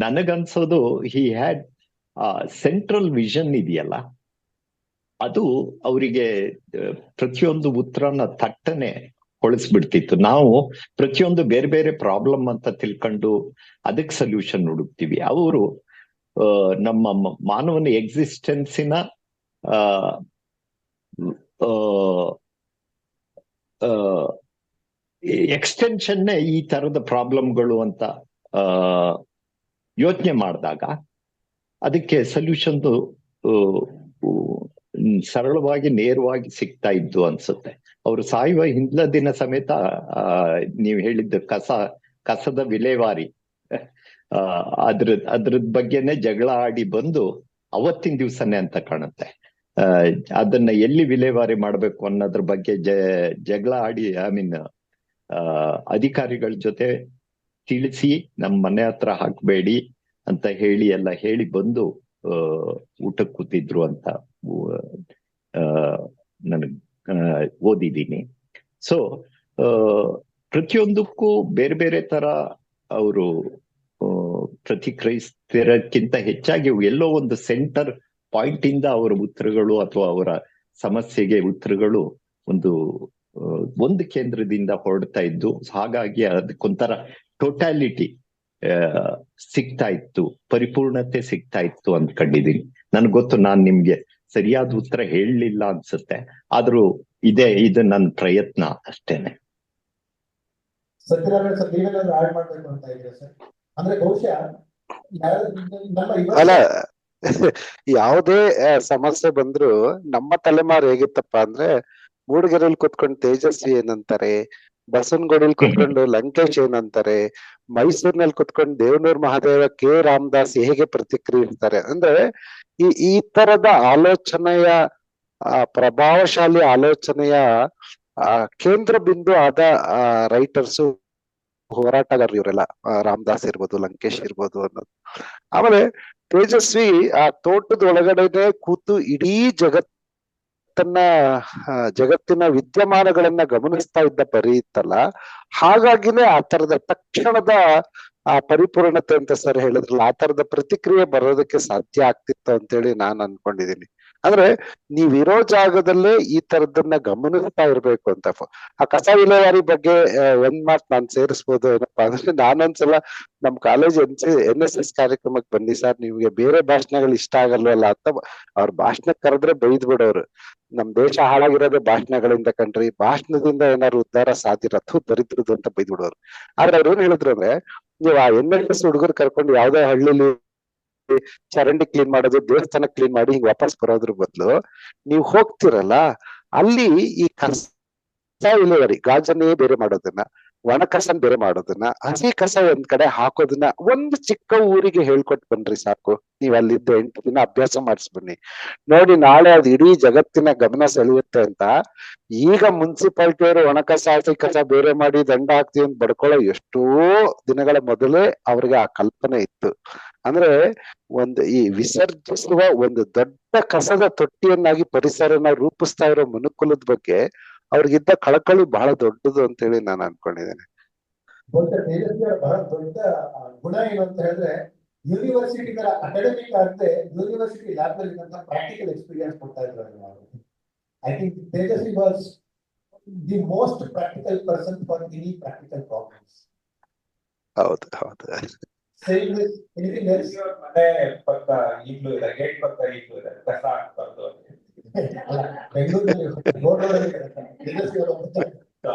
ನನಗನ್ಸೋದು, ಹಿ ಹ್ಯಾಡ್ ಸೆಂಟ್ರಲ್ ವಿಷನ್ ಇದೆಯಲ್ಲ, ಅದು ಅವರಿಗೆ ಪ್ರತಿಯೊಂದು ಉತ್ತರನ ತಟ್ಟನೆ ಹೊಳಿಸ್ಬಿಡ್ತಿತ್ತು. ನಾವು ಪ್ರತಿಯೊಂದು ಬೇರೆ ಬೇರೆ ಪ್ರಾಬ್ಲಮ್ ಅಂತ ತಿಳ್ಕೊಂಡು ಅದಕ್ಕೆ ಸೊಲ್ಯೂಷನ್ ಹುಡುಕ್ತಿವಿ. ಅವರು ನಮ್ಮ ಮಾನವನ ಎಕ್ಸಿಸ್ಟೆನ್ಸಿನ ಎಕ್ಸ್ಟೆನ್ಷನ್ನೇ ಈ ತರದ ಪ್ರಾಬ್ಲಮ್ಗಳು ಅಂತ ಯೋಚನೆ ಮಾಡಿದಾಗ ಅದಕ್ಕೆ ಸೊಲ್ಯೂಷನ್ ಸರಳವಾಗಿ ನೇರವಾಗಿ ಸಿಗ್ತಾ ಇದ್ದು ಅನ್ಸುತ್ತೆ. ಅವರು ಸಾಯುವ ಹಿಂದಿನ ದಿನ ಸಮೇತ ನೀವು ಹೇಳಿದ್ದು ಕಸದ ವಿಲೇವಾರಿ ಅದ್ರದ್ ಬಗ್ಗೆನೆ ಜಗಳ ಆಡಿ ಬಂದು ಅವತ್ತಿನ ದಿವ್ಸನೇ ಅಂತ ಕಾಣುತ್ತೆ. ಅದನ್ನ ಎಲ್ಲಿ ವಿಲೇವಾರಿ ಮಾಡ್ಬೇಕು ಅನ್ನೋದ್ರ ಬಗ್ಗೆ ಜಗಳ ಆಡಿ, ಅಧಿಕಾರಿಗಳ ಜೊತೆ ತಿಳಿಸಿ ನಮ್ಮ ಮನೆ ಹತ್ರ ಹಾಕ್ಬೇಡಿ ಅಂತ ಹೇಳಿ ಬಂದು ಊಟಕ್ಕೆ ಕೂತಿದ್ರು ಅಂತ ನನಗ್ ಓದಿದ್ದೀನಿ. ಸೊ ಪ್ರತಿಯೊಂದಕ್ಕೂ ಬೇರೆ ಬೇರೆ ತರ ಅವರು ಪ್ರತಿಕ್ರಿಯಿಸ್ತಿರೋಕ್ಕಿಂತ ಹೆಚ್ಚಾಗಿ ಎಲ್ಲೋ ಒಂದು ಸೆಂಟರ್ ಪಾಯಿಂಟ್ ಇಂದ ಅವರ ಉತ್ತರಗಳು ಅಥವಾ ಅವರ ಸಮಸ್ಯೆಗೆ ಉತ್ತರಗಳು ಒಂದು ಕೇಂದ್ರದಿಂದ ಹೊರಡ್ತಾ ಇದ್ದು, ಹಾಗಾಗಿ ಅದಕ್ಕೊಂಥರ ಟೋಟಾಲಿಟಿ ಸಿಗ್ತಾ ಇತ್ತು, ಪರಿಪೂರ್ಣತೆ ಸಿಗ್ತಾ ಇತ್ತು ಅಂದ್ಕೊಂಡಿದ್ದೀನಿ. ನನ್ಗೆ ಗೊತ್ತು, ನಾನ್ ನಿಮ್ಗೆ ಸರಿಯಾದ ಉತ್ತರ ಹೇಳಲಿಲ್ಲ ಅನ್ಸುತ್ತೆ, ಆದ್ರೂ ಇದು ನನ್ನ ಪ್ರಯತ್ನ ಅಷ್ಟೇನೆ. ಸತ್ಯನಾರಾಯಣ ಸರ್, ನೀವೇನಾದ್ರು ಆಡ್ ಮಾಡ್ಬೇಕು ಅಂತ ಇದ್ರೆ ಸರ್? ಅಂದ್ರೆ ಬಹುಶಃ ಅಲ್ಲ, ಯಾವುದೇ ಸಮಸ್ಯೆ ಬಂದ್ರು ನಮ್ಮ ತಲೆಮಾರು ಹೇಗಿತ್ತಪ್ಪ ಅಂದ್ರೆ, ಮೂಡಿಗೆರೆಯಲ್ಲಿ ಕುತ್ಕೊಂಡು ತೇಜಸ್ವಿ ಏನಂತಾರೆ, ಬಸವನಗುಡಿಯಲ್ಲಿ ಕುತ್ಕೊಂಡು ಲಂಕೇಶ್ ಏನಂತಾರೆ, ಮೈಸೂರಿನಲ್ಲಿ ಕುತ್ಕೊಂಡು ದೇವನೂರ್ ಮಹಾದೇವ, ಕೆ ರಾಮದಾಸ್ ಹೇಗೆ ಪ್ರತಿಕ್ರಿಯಿಸ್ತಾರೆ ಅಂದ್ರೆ, ಈ ತರದ ಆಲೋಚನೆಯ ಪ್ರಭಾವಶಾಲಿ ಆಲೋಚನೆಯ ಕೇಂದ್ರ ಬಿಂದು ಆದ ರೈಟರ್ಸು, ಹೋರಾಟಗಾರರು ಇವರೆಲ್ಲ, ರಾಮದಾಸ್ ಇರ್ಬೋದು, ಲಂಕೇಶ್ ಇರ್ಬೋದು ಅನ್ನೋದು. ಆಮೇಲೆ ತೇಜಸ್ವಿ ಆ ತೋಟದ ಒಳಗಡೆನೆ ಕೂತು ಇಡೀ ಜಗತ್ತಿನ ವಿದ್ಯಮಾನಗಳನ್ನ ಗಮನಿಸ್ತಾ ಇದ್ದ ಪರಿ ಇತ್ತಲ್ಲ, ಹಾಗಾಗಿನೇ ಆ ತರದ ತಕ್ಷಣದ ಆ ಪರಿಪೂರ್ಣತೆ ಅಂತ ಸರ್ ಹೇಳಿದ್ರಲ್ಲ, ಆ ತರದ ಪ್ರತಿಕ್ರಿಯೆ ಬರೋದಕ್ಕೆ ಸಾಧ್ಯ ಆಗ್ತಿತ್ತು ಅಂತೇಳಿ ನಾನ್ ಅನ್ಕೊಂಡಿದೀನಿ. ಅಂದ್ರೆ ನೀವಿರೋ ಜಾಗದಲ್ಲೇ ಈ ತರದನ್ನ ಗಮನಿಸ್ತಾ ಇರ್ಬೇಕು ಅಂತ. ಆ ಕಸ ವಿಲೇವಾರಿ ಬಗ್ಗೆ ಒಂದ್ ಮಾತು ನಾನ್ ಸೇರಿಸ್ಬೋದು ಏನಪ್ಪಾ ಅಂದ್ರೆ, ನಾನೊಂದ್ಸಲ ನಮ್ ಕಾಲೇಜ್ NSS ಕಾರ್ಯಕ್ರಮಕ್ಕೆ ಬನ್ನಿ ಸರ್, ನಿಮ್ಗೆ ಬೇರೆ ಭಾಷಣಗಳು ಇಷ್ಟ ಆಗಲ್ವಲ್ಲ ಅಂತ ಅವ್ರ ಭಾಷಣಕ್ಕೆ ಕರೆದ್ರೆ ಬೈದ್ ಬಿಡೋರು. ನಮ್ ದೇಶ ಹಾಳಾಗಿರೋದೇ ಭಾಷಣಗಳಿಂದ ಕಣ್ರಿ, ಭಾಷಣದಿಂದ ಏನಾದ್ರು ಉದ್ಧಾರ ಸಾಧ್ಯ ದರಿದ್ರದ್ದು ಅಂತ ಬೈದ್ ಬಿಡೋರು. ಆದ್ರೆ ಅವ್ರು ಏನ್ ಹೇಳಿದ್ರು ಅಂದ್ರೆ, ನೀವು ಆ NSS ಹುಡುಗರು ಕರ್ಕೊಂಡು ಯಾವ್ದೋ ಹಳ್ಳಿಲಿ ಚರಂಡಿ ಕ್ಲೀನ್ ಮಾಡೋದು, ದೇವಸ್ಥಾನ ಕ್ಲೀನ್ ಮಾಡಿ ಹಿಂಗ್ ವಾಪಸ್ ಬರೋದ್ರ ಬದಲು ನೀವು ಹೋಗ್ತಿರಲ್ಲ, ಅಲ್ಲಿ ಈ ಕಸ ವಿಲೇವಾರಿ, ಗಾಜನ್ನೇ ಬೇರೆ ಮಾಡೋದನ್ನ, ಒಣ ಕಸನ್ ಬೇರೆ ಮಾಡೋದನ್ನ, ಹಸಿ ಕಸ ಒಂದ್ ಕಡೆ ಹಾಕೋದನ್ನ ಒಂದು ಚಿಕ್ಕ ಊರಿಗೆ ಹೇಳ್ಕೊಟ್ ಬನ್ರಿ ಸಾಕು. ನೀವ್ ಅಲ್ಲಿದ್ದು 8 ದಿನ ಅಭ್ಯಾಸ ಮಾಡಿಸ್ಬನ್ನಿ ನೋಡಿ, ನಾಳೆ ಅದು ಇಡೀ ಜಗತ್ತಿನ ಗಮನ ಸೆಳೆಯುತ್ತೆ ಅಂತ. ಈಗ ಮುನ್ಸಿಪಾಲಿಟಿಯವರು ಒಣ ಕಸ ಹಸಿ ಕಸ ಬೇರೆ ಮಾಡಿ ದಂಡ ಹಾಕ್ತೀವಿ ಅಂತ ಬಡ್ಕೊಳ್ಳೋ ಎಷ್ಟೋ ದಿನಗಳ ಮೊದಲೇ ಅವ್ರಿಗೆ ಆ ಕಲ್ಪನೆ ಇತ್ತು. ಅಂದ್ರೆ ಈ ವಿಸರ್ಜಿಸುವ ಒಂದು ದೊಡ್ಡ ಕಸದ ತೊಟ್ಟಿಯನ್ನಾಗಿ ಪರಿಸರನ ರೂಪಿಸ್ತಾ ಇರೋ ಮನುಕುಲದ ಬಗ್ಗೆ ಅವ್ರಿಗಿದ್ದ ಕಳಕಳಿ ಬಹಳ ದೊಡ್ಡದು ಅಂತ ಹೇಳಿ ನಾನು ಅನ್ಕೊಂಡಿದ್ದೇನೆ. ತೇಜಸ್ವಿ ಬಹಳ ದೊಡ್ಡ ಗುಣ ಏನು ಅಂತ ಹೇಳಿದ್ರೆ, ಯೂನಿವರ್ಸಿಟಿ ತರ ಅಕಾಡೆಮಿಕ್ ಆಗದೆ ಯೂನಿವರ್ಸಿಟಿ ಲ್ಯಾಬ್ ನಲ್ಲಿ ಪ್ರಾಕ್ಟಿಕಲ್ ಎಕ್ಸ್ಪೀರಿಯನ್ಸ್ ಕೊಡ್ತಾ ಇದ್ರು. I think Tejasvi was the most practical person for any practical problems. ಹೌದು ಹೌದು. ಮನೆ ಪಕ್ಕ ಈಗ್ಲೂ ಇದೆ, ಗೇಟ್ ಪಕ್ಕ ಈಗ್ಲೂ ಇದೆ, ಕಸ ಹಾಕ್ಬಾರ್ದು ಬೆಂಗಳೂರಲ್ಲಿ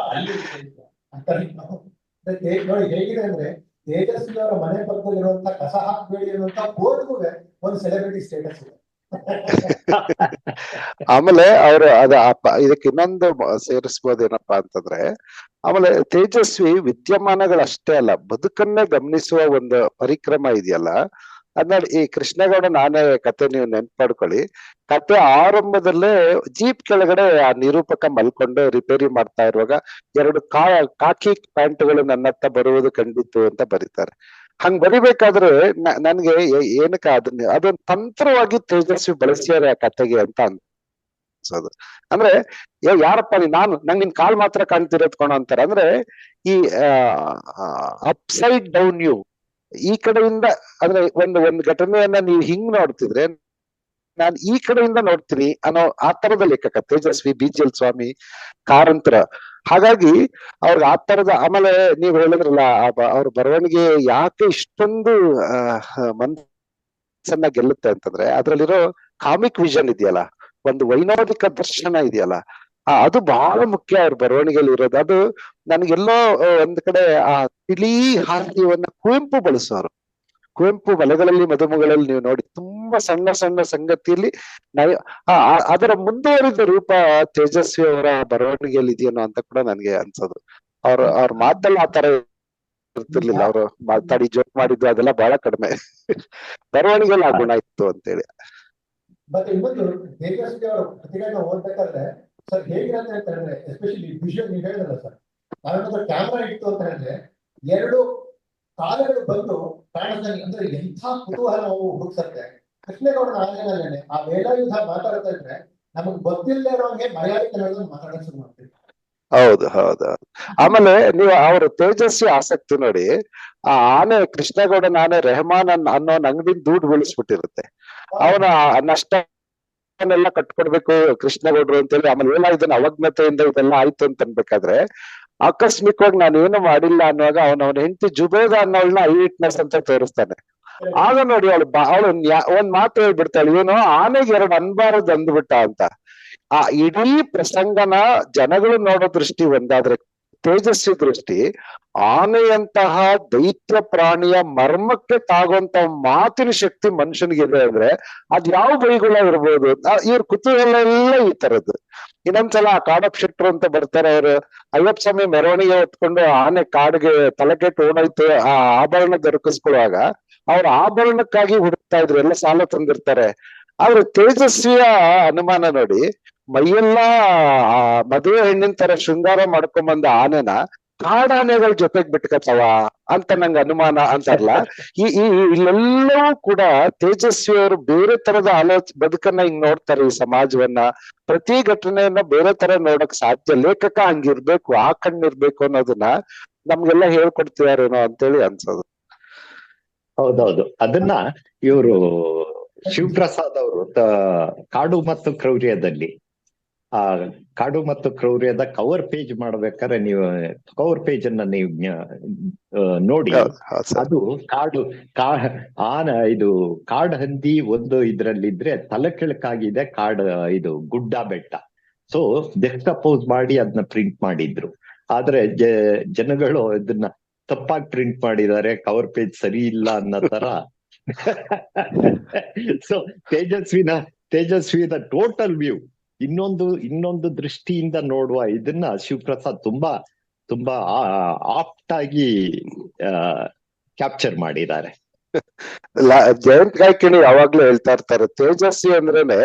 ನೋಡಿ ಹೇಗಿದೆ ಅಂದ್ರೆ, ತೇಜಸ್ವಿ ಅವರ ಮನೆ ಪಕ್ಕದಲ್ಲಿರುವಂತ ಕಸ ಹಾಕ್ಬೇಡಿ ಅನ್ನುವಂತ ಬೋರ್ಡ್ಗೂ ಒಂದು ಸೆಲೆಬ್ರಿಟಿ ಸ್ಟೇಟಸ್ ಇದೆ. ಆಮೇಲೆ ಅವರು ಇದಕ್ಕೆ ಇನ್ನೊಂದು ಸೇರಿಸ್ಬೋದೇನಪ್ಪಾ ಅಂತಂದ್ರೆ, ಆಮೇಲೆ ತೇಜಸ್ವಿ ವಿದ್ಯಮಾನಗಳಷ್ಟೇ ಅಲ್ಲ, ಬದುಕನ್ನೇ ಗಮನಿಸುವ ಒಂದು ಪರಿಕ್ರಮ ಇದೆಯಲ್ಲ ಅದನ್ನ ಈ ಕೃಷ್ಣೇಗೌಡ ನಾನೇ ಕತೆ ನೀವು ನೆನ್ಪು ಮಾಡ್ಕೊಳ್ಳಿ. ಕತೆ ಆರಂಭದಲ್ಲೇ ಜೀಪ್ ಕೆಳಗಡೆ ಆ ನಿರೂಪಕ ಮಲ್ಕೊಂಡು ರಿಪೇರಿ ಮಾಡ್ತಾ ಇರುವಾಗ 2 ಕಾಕಿ ಪ್ಯಾಂಟ್ಗಳು ನನ್ನತ್ತ ಬರುವುದು ಕಂಡಿತ್ತು ಅಂತ ಬರೀತಾರೆ. ಹಂಗ್ ಬರಿಬೇಕಾದ್ರೆ ನನ್ಗೆ ಏನಕ್ಕ ಅದೊಂದು ತಂತ್ರವಾಗಿ ತೇಜಸ್ವಿ ಬಳಸ್ಯಾರೆ ಆ ಕತೆಗೆ ಅಂತ ಅನ್ಸೋದು. ಅಂದ್ರೆ ಯಾರಪ್ಪ ನಂಗೆ ನಿನ್ ಕಾಲ್ ಮಾತ್ರ ಕಾಣ್ತಿರೋದ್ ಕೊಣ ಅಂತಾರೆ. ಅಂದ್ರೆ ಈ ಅಪ್ಸೈಡ್ ಡೌನ್ ಯು, ಈ ಕಡೆಯಿಂದ ಅಂದ್ರೆ ಒಂದು ಘಟನೆಯನ್ನ ನೀವು ಹಿಂಗ್ ನೋಡ್ತಿದ್ರೆ ನಾನ್ ಈ ಕಡೆಯಿಂದ ನೋಡ್ತೀನಿ ಅನ್ನೋ ಆ ತರದ ಲೇಖಕ ತೇಜಸ್ವಿ BGL ಸ್ವಾಮಿ ಕಾರಂತರ. ಹಾಗಾಗಿ ಅವ್ರಿಗೆ ಆ ತರದ, ಆಮೇಲೆ ನೀವ್ ಹೇಳಿದ್ರಲ್ಲ ಅವ್ರ ಬರವಣಿಗೆ ಯಾಕೆ ಇಷ್ಟೊಂದು ಮನಸ್ಸನ್ನ ಗೆಲ್ಲುತ್ತೆ ಅಂತಂದ್ರೆ ಅದ್ರಲ್ಲಿರೋ ಕಾಮಿಕ್ ವಿಷನ್ ಇದೆಯಲ್ಲ, ಒಂದು ವೈನೋದಿಕ ದರ್ಶನ ಇದೆಯಲ್ಲ, ಅದು ಬಹಳ ಮುಖ್ಯ ಅವ್ರ ಬರವಣಿಗೆಯಲ್ಲಿ ಇರೋದು. ಅದು ನನ್ಗೆಲ್ಲೋ ಒಂದ್ ಕಡೆ ಆ ತಿಳಿ ಹಾಸ್ಯವನ್ನ ಕುವೆಂಪು ಬಳಸೋರು. ಕುವೆಂಪು ಮಲೆಗಳಲ್ಲಿ ಮದುಮಗಳಲ್ಲಿ ನೀವು ನೋಡಿ ತುಂಬಾ ಸಣ್ಣ ಸಣ್ಣ ಸಂಗತಿಯಲ್ಲಿ ಅದರ ಮುಂದುವರಿದ ರೂಪ ತೇಜಸ್ವಿ ಅವರ ಬರವಣಿಗೆಯಲ್ಲಿ ಇದೆಯೇನೋ ಅಂತ ಕೂಡ ನನ್ಗೆ ಅನ್ಸೋದು. ಅವ್ರ ಮಾತಲ್ಲಿ ಆ ತರ ಇರ್ತಿರ್ಲಿಲ್ಲ. ಅವ್ರು ಮಾತಾಡಿ ಜೋಕ್ ಮಾಡಿದ್ದು ಅದೆಲ್ಲ ಬಹಳ ಕಡಿಮೆ. ಬರವಣಿಗೆಯಲ್ಲಿ ಆ ಗುಣ ಇತ್ತು ಅಂತೇಳಿ. ಮತ್ತೆ ಇನ್ನೊಂದು ತೇಜಸ್ವಿ ಅವರ ಕೃತಿಗಳನ್ನ ಓದ್ಬೇಕಾದ್ರೆ ಸರ್ ಹೇಗಿರತ್ತೆ ಅಂತ ಹೇಳಿದ್ರೆ, ಎಸ್ಪೆಷಲಿ ವಿಷುವಲ್ ನೀವು ಹೇಳಿದ್ರಲ್ಲ ಸರ್, ನಾವೇನಾದ್ರೂ ಕ್ಯಾಮ್ರಾ ಇತ್ತು ಅಂತ ಹೇಳಿದ್ರೆ 2 ಕಾಲಗಳು ಬಂದು ಕಾಣಿಸ್ದಂಗೆ, ಅಂದ್ರೆ ಎಂಥ ಕುತೂಹಲ ನಾವು ಹುಡುಕ್ಸತ್ತೆ. ಕೃಷ್ಣೇಗೌಡನ ಆಲಯನಲ್ಲೇನೆ ಆ ವೇಲಾಯುಧ ಮಾತಾಡ್ತಾ ಇದ್ರೆ ನಮಗ್ ಗೊತ್ತಿಲ್ಲದೆ ಇರೋಂಗೆ ಮಲಯಾಳಿ ಕನ್ನಡದಲ್ಲಿ ಮಾತಾಡಕ್ ಶುರು ಮಾಡ್ತೀವಿ. ಹೌದು. ಆಮೇಲೆ ನೀವು ಅವ್ರ ತೇಜಸ್ವಿ ಆಸಕ್ತಿ ನೋಡಿ, ಆ ಆನೆ ಕೃಷ್ಣೇಗೌಡನ ಆನೆ ರೆಹಮಾನ್ ಅನ್ನೋ ಅಂಗಡಿನ ದುಡ್ಡು ಬೀಳಿಸ್ಬಿಟ್ಟಿರುತ್ತೆ. ಅವನ ನಷ್ಟನೆಲ್ಲ ಕಟ್ಕೊಡ್ಬೇಕು ಕೃಷ್ಣೇಗೌಡರು ಅಂತೇಳಿ. ಆಮೇಲೆ ವೇಲಾಯುಧನ ಅವಜ್ಞತೆಯಿಂದ ಇದೆಲ್ಲ ಆಯ್ತು ಅಂತ ಅನ್ಬೇಕಾದ್ರೆ ಆಕಸ್ಮಿಕವಾಗಿ ನಾನು ಏನು ಮಾಡಿಲ್ಲ ಅನ್ನುವಾಗ ಅವನ ಹೆಂಡತಿ ಜುಬೇದ ಅನ್ನೋಳನ್ನ ಐ ವಿಟ್ನೆಸ್ ಅಂತ ತೋರಿಸ್ತಾನೆ. ಆಗ ನೋಡಿ ಅವಳು ಒಂದ್ ಮಾತು ಹೇಳ್ಬಿಡ್ತಾಳೆ, ಇವನು ಆನೆಗೆ 2 ಅನ್ಬಾರದು ಅಂದ್ಬಿಟ್ಟ ಅಂತ. ಆ ಇಡೀ ಪ್ರಸಂಗನ ಜನಗಳು ನೋಡೋ ದೃಷ್ಟಿ ಒಂದಾದ್ರೆ, ತೇಜಸ್ವಿ ದೃಷ್ಟಿ ಆನೆಯಂತಹ ದೈತ್ಯ ಪ್ರಾಣಿಯ ಮರ್ಮಕ್ಕೆ ತಾಗುವಂತ ಮಾತಿನ ಶಕ್ತಿ ಮನುಷ್ಯನಿಗಿದೆ ಅಂದ್ರೆ ಅದ್ ಯಾವ ಬೈಗುಳ ಇರ್ಬೋದು. ಇವ್ರ ಕುತೂಹಲ ಎಲ್ಲ ಈ ತರದ್ದು. ಇನ್ನೊಂದ್ಸಲ ಕಾಡಪ್ಪ ಶೆಟ್ರು ಅಂತ ಬರ್ತಾರೆ, ಅವ್ರು ಅಯ್ಯಪ್ಪ ಸ್ವಾಮಿ ಮೆರವಣಿಗೆ ಹೊತ್ಕೊಂಡು ಆನೆ ಕಾಡಿಗೆ ತಲೆಕೆಟ್ಟು ಓಡಾಯ್ತು ಆ ಆಭರಣ ದೊರಕಿಸ್ಕೊಳ್ಳುವಾಗ ಅವ್ರ ಆಭರಣಕ್ಕಾಗಿ ಹುಡುಕ್ತಾ ಇದ್ರು, ಎಲ್ಲ ಸಾಲ ತಂದಿರ್ತಾರೆ. ಆದ್ರೆ ತೇಜಸ್ವಿಯ ಅನುಮಾನ ನೋಡಿ, ಮೈಯೆಲ್ಲ ಮದುವೆ ಹೆಣ್ಣಿನ ತರ ಶೃಂಗಾರ ಮಾಡ್ಕೊಂಬಂದ ಆನೆನ ಕಾಡಾನೆಗಳ ಜೊತೆಗ್ ಬಿಟ್ಕತ್ತವ ಅಂತ ನಂಗೆ ಅನುಮಾನ ಅಂತಾರಲ್ಲ. ಇಲ್ಲೆಲ್ಲವೂ ಕೂಡ ತೇಜಸ್ವಿಯವರು ಬೇರೆ ತರದ ಬದುಕನ್ನ ಹಿಂಗ್ ನೋಡ್ತಾರೆ, ಈ ಸಮಾಜವನ್ನ, ಪ್ರತಿ ಘಟನೆಯನ್ನ ಬೇರೆ ತರ ನೋಡಕ್ ಸಾಧ್ಯ. ಲೇಖಕ ಹಂಗಿರ್ಬೇಕು, ಆ ಕಣ್ಣಿರ್ಬೇಕು ಅನ್ನೋದನ್ನ ನಮ್ಗೆಲ್ಲ ಹೇಳ್ಕೊಡ್ತಿದಾರೇನೋ ಅಂತೇಳಿ ಅನ್ಸೋದು. ಹೌದೌದು. ಅದನ್ನ ಇವರು ಶಿವಪ್ರಸಾದ್ ಅವರು ಕಾಡು ಮತ್ತು ಕ್ರೌರ್ಯದಲ್ಲಿ ಕಾಡು ಮತ್ತು ಕ್ರೌರ್ಯದ ಕವರ್ ಪೇಜ್ ಮಾಡ್ಬೇಕಾದ್ರೆ ನೀವು ಕವರ್ ಪೇಜ್ ಅನ್ನ ನೀವು ನೋಡಿ, ಅದು ಇದು ಕಾಡ್ ಹಂದಿ ಒಂದು ಇದ್ರಲ್ಲಿದ್ರೆ ತಲೆ ಕೆಳಕಾಗಿದೆ ಇದು ಗುಡ್ಡ ಬೆಟ್ಟ. ಸೊ ಜಸ್ಟಪೋಸ್ ಮಾಡಿ ಅದನ್ನ ಪ್ರಿಂಟ್ ಮಾಡಿದ್ರು. ಆದ್ರೆ ಜನಗಳು ಇದನ್ನ ತಪ್ಪಾಗಿ ಪ್ರಿಂಟ್ ಮಾಡಿದ್ದಾರೆ, ಕವರ್ ಪೇಜ್ ಸರಿ ಇಲ್ಲ ಅನ್ನೋ ತರ. ಸೊ ತೇಜಸ್ವಿನ ಟೋಟಲ್ ವ್ಯೂ ಇನ್ನೊಂದು ದೃಷ್ಟಿಯಿಂದ ನೋಡುವ ಇದನ್ನ ಶಿವಪ್ರಸಾದ್ ತುಂಬಾ ಆಪ್ಟ್ ಆಗಿ ಕ್ಯಾಪ್ಚರ್ ಮಾಡಿದ್ದಾರೆ. ಜಯಂತ್ ಕಾಯ್ಕಿಣಿ ಯಾವಾಗ್ಲೂ ಹೇಳ್ತಾ ಇರ್ತಾರೆ, ತೇಜಸ್ವಿ ಅಂದ್ರೇನೆ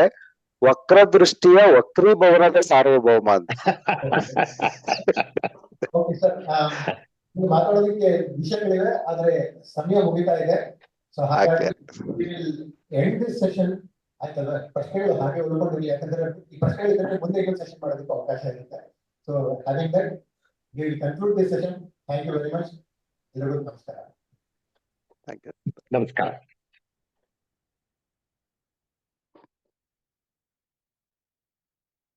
ವಕ್ರ ದೃಷ್ಟಿಯ ವಕ್ರೀಭವನದ ಸಾರ್ವಭೌಮ ಅಂತ. ಮಾತಾಡೋದಕ್ಕೆ ವಿಷಯಗಳಿವೆ, ಆದ್ರೆ ಸಮಯ ಮುಗಿತಾ ಇದೆ. ಸೊ ಹಾಗಾಗಿ ಎಂಡ್ ದಿಸ್ ಸೆಷನ್ ಆಯ್ತಲ್ಲ. ಪ್ರಶ್ನೆಗಳು ಹಾಗೆ ಉಳ್ಕೊಂಡಿರಲಿ, ಯಾಕಂದ್ರೆ ಈ ಪ್ರಶ್ನೆಗಳಿದ್ರೆ ಮುಂದೆ ಇನ್ನೊಂದು ಸೆಷನ್ ಮಾಡೋದಕ್ಕೆ ಅವಕಾಶ ಇರುತ್ತೆ. So having that, we will conclude this session. Thank you very much. ಎಲ್ಲರಿಗೂ ನಮಸ್ಕಾರ. ನಮಸ್ಕಾರ.